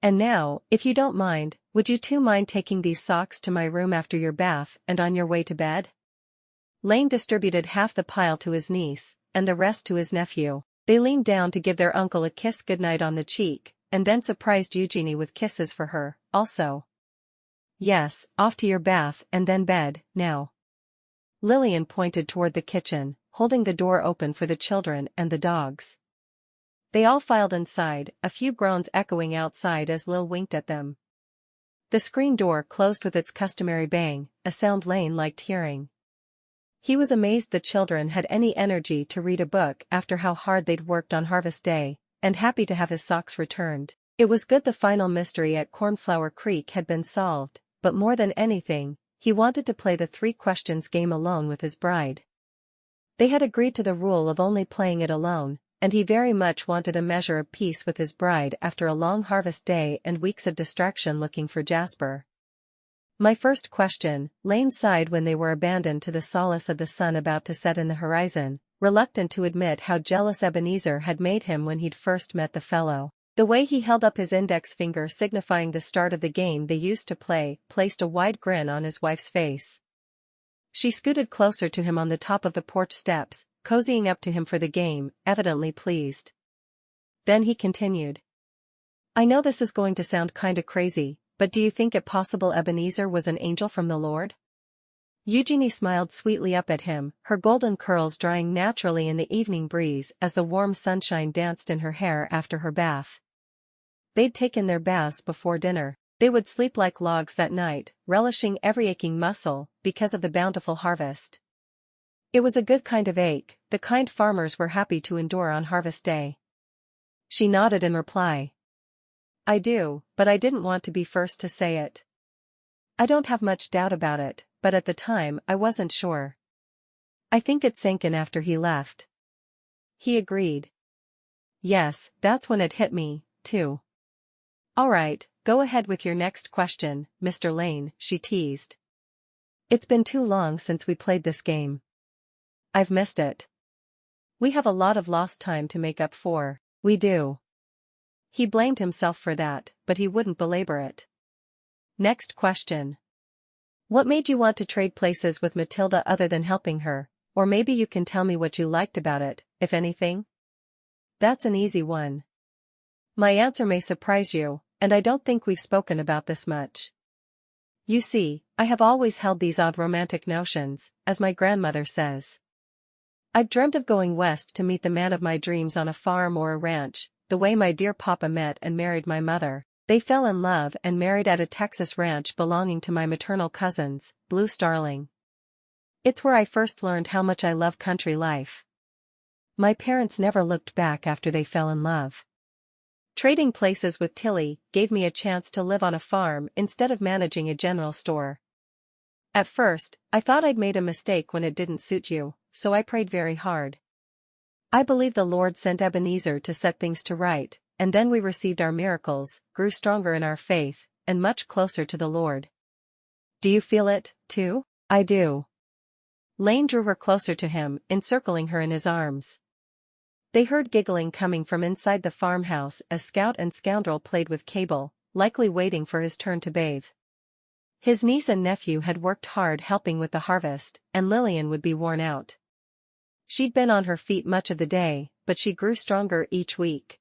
And now, if you don't mind, would you two mind taking these socks to my room after your bath and on your way to bed? Lane distributed half the pile to his niece, and the rest to his nephew. They leaned down to give their uncle a kiss goodnight on the cheek, and then surprised Eugenie with kisses for her, also. Yes, off to your bath and then bed, now. Lillian pointed toward the kitchen, holding the door open for the children and the dogs. They all filed inside, a few groans echoing outside as Lil winked at them. The screen door closed with its customary bang, a sound Lane liked hearing. He was amazed the children had any energy to read a book after how hard they'd worked on Harvest Day, and happy to have his socks returned. It was good the final mystery at Cornflower Creek had been solved, but more than anything, he wanted to play the 3 questions game alone with his bride. They had agreed to the rule of only playing it alone, and he very much wanted a measure of peace with his bride after a long harvest day and weeks of distraction looking for Jasper. My first question, Lane sighed when they were abandoned to the solace of the sun about to set in the horizon, reluctant to admit how jealous Ebenezer had made him when he'd first met the fellow. The way he held up his index finger signifying the start of the game they used to play placed a wide grin on his wife's face. She scooted closer to him on the top of the porch steps, cozying up to him for the game, evidently pleased. Then he continued. I know this is going to sound kinda crazy, but do you think it possible Ebenezer was an angel from the Lord? Eugenie smiled sweetly up at him, her golden curls drying naturally in the evening breeze as the warm sunshine danced in her hair after her bath. They'd taken their baths before dinner. They would sleep like logs that night, relishing every aching muscle, because of the bountiful harvest. It was a good kind of ache, the kind farmers were happy to endure on Harvest Day. She nodded in reply. I do, but I didn't want to be first to say it. I don't have much doubt about it, but at the time I wasn't sure. I think it sank in after he left. He agreed. Yes, that's when it hit me, too. All right, go ahead with your next question, Mr. Lane, she teased. It's been too long since we played this game. I've missed it. We have a lot of lost time to make up for, we do. He blamed himself for that, but he wouldn't belabor it. Next question. What made you want to trade places with Matilda other than helping her, or maybe you can tell me what you liked about it, if anything? That's an easy one. My answer may surprise you, and I don't think we've spoken about this much. You see, I have always held these odd romantic notions, as my grandmother says. I've dreamt of going west to meet the man of my dreams on a farm or a ranch, the way my dear papa met and married my mother. They fell in love and married at a Texas ranch belonging to my maternal cousins, Blue Starling. It's where I first learned how much I love country life. My parents never looked back after they fell in love. Trading places with Tilly gave me a chance to live on a farm instead of managing a general store. At first, I thought I'd made a mistake when it didn't suit you, so I prayed very hard. I believe the Lord sent Ebenezer to set things to right, and then we received our miracles, grew stronger in our faith, and much closer to the Lord. Do you feel it, too? I do. Lane drew her closer to him, encircling her in his arms. They heard giggling coming from inside the farmhouse as Scout and Scoundrel played with Cable, likely waiting for his turn to bathe. His niece and nephew had worked hard helping with the harvest, and Lillian would be worn out. She'd been on her feet much of the day, but she grew stronger each week.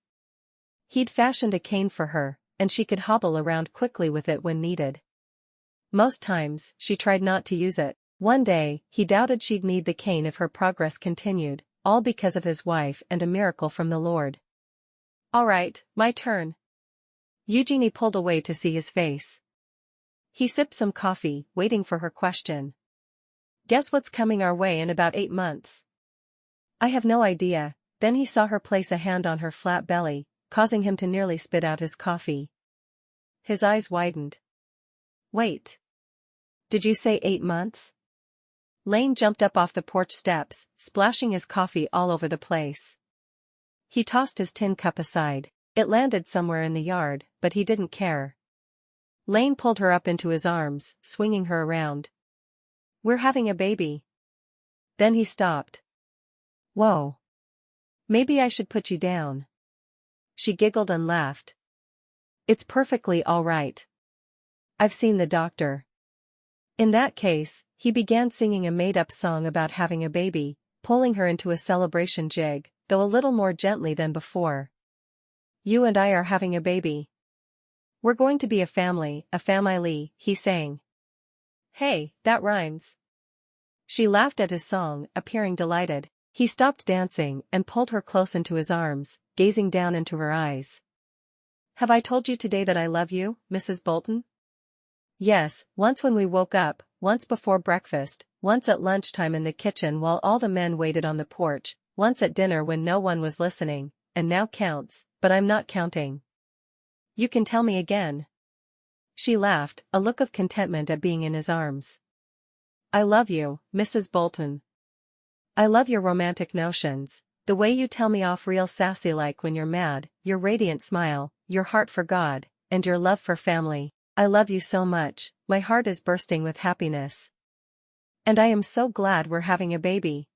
He'd fashioned a cane for her, and she could hobble around quickly with it when needed. Most times, she tried not to use it. One day, he doubted she'd need the cane if her progress continued, all because of his wife and a miracle from the Lord. "All right, my turn." Eugenie pulled away to see his face. He sipped some coffee, waiting for her question. "Guess what's coming our way in about 8 months?" "I have no idea." Then he saw her place a hand on her flat belly, causing him to nearly spit out his coffee. His eyes widened. "Wait. Did you say 8 months?" Lane jumped up off the porch steps, splashing his coffee all over the place. He tossed his tin cup aside. It landed somewhere in the yard, but he didn't care. Lane pulled her up into his arms, swinging her around. "We're having a baby." Then he stopped. "Whoa. Maybe I should put you down." She giggled and laughed. "It's perfectly all right. I've seen the doctor." In that case, he began singing a made-up song about having a baby, pulling her into a celebration jig, though a little more gently than before. "You and I are having a baby. We're going to be a family, he sang. "Hey, that rhymes." She laughed at his song, appearing delighted. He stopped dancing and pulled her close into his arms, gazing down into her eyes. "Have I told you today that I love you, Mrs. Bolten?" "Yes, once when we woke up, once before breakfast, once at lunchtime in the kitchen while all the men waited on the porch, once at dinner when no one was listening, and now counts, but I'm not counting." "You can tell me again." She laughed, a look of contentment at being in his arms. "I love you, Mrs. Bolten. I love your romantic notions, the way you tell me off real sassy-like when you're mad, your radiant smile, your heart for God, and your love for family. I love you so much, my heart is bursting with happiness. And I am so glad we're having a baby."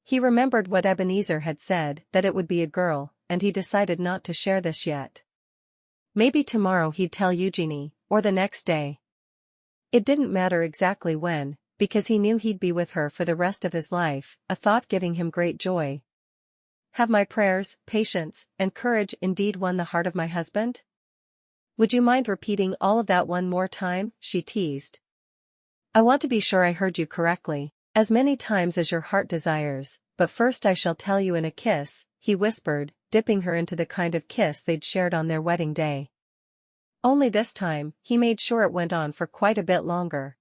He remembered what Ebenezer had said, that it would be a girl, and he decided not to share this yet. Maybe tomorrow he'd tell Eugenie, or the next day. It didn't matter exactly when, because he knew he'd be with her for the rest of his life, a thought giving him great joy. "Have my prayers, patience, and courage indeed won the heart of my husband? Would you mind repeating all of that one more time?" she teased. "I want to be sure I heard you correctly. As many times as your heart desires, but first I shall tell you in a kiss," he whispered, dipping her into the kind of kiss they'd shared on their wedding day. Only this time, he made sure it went on for quite a bit longer.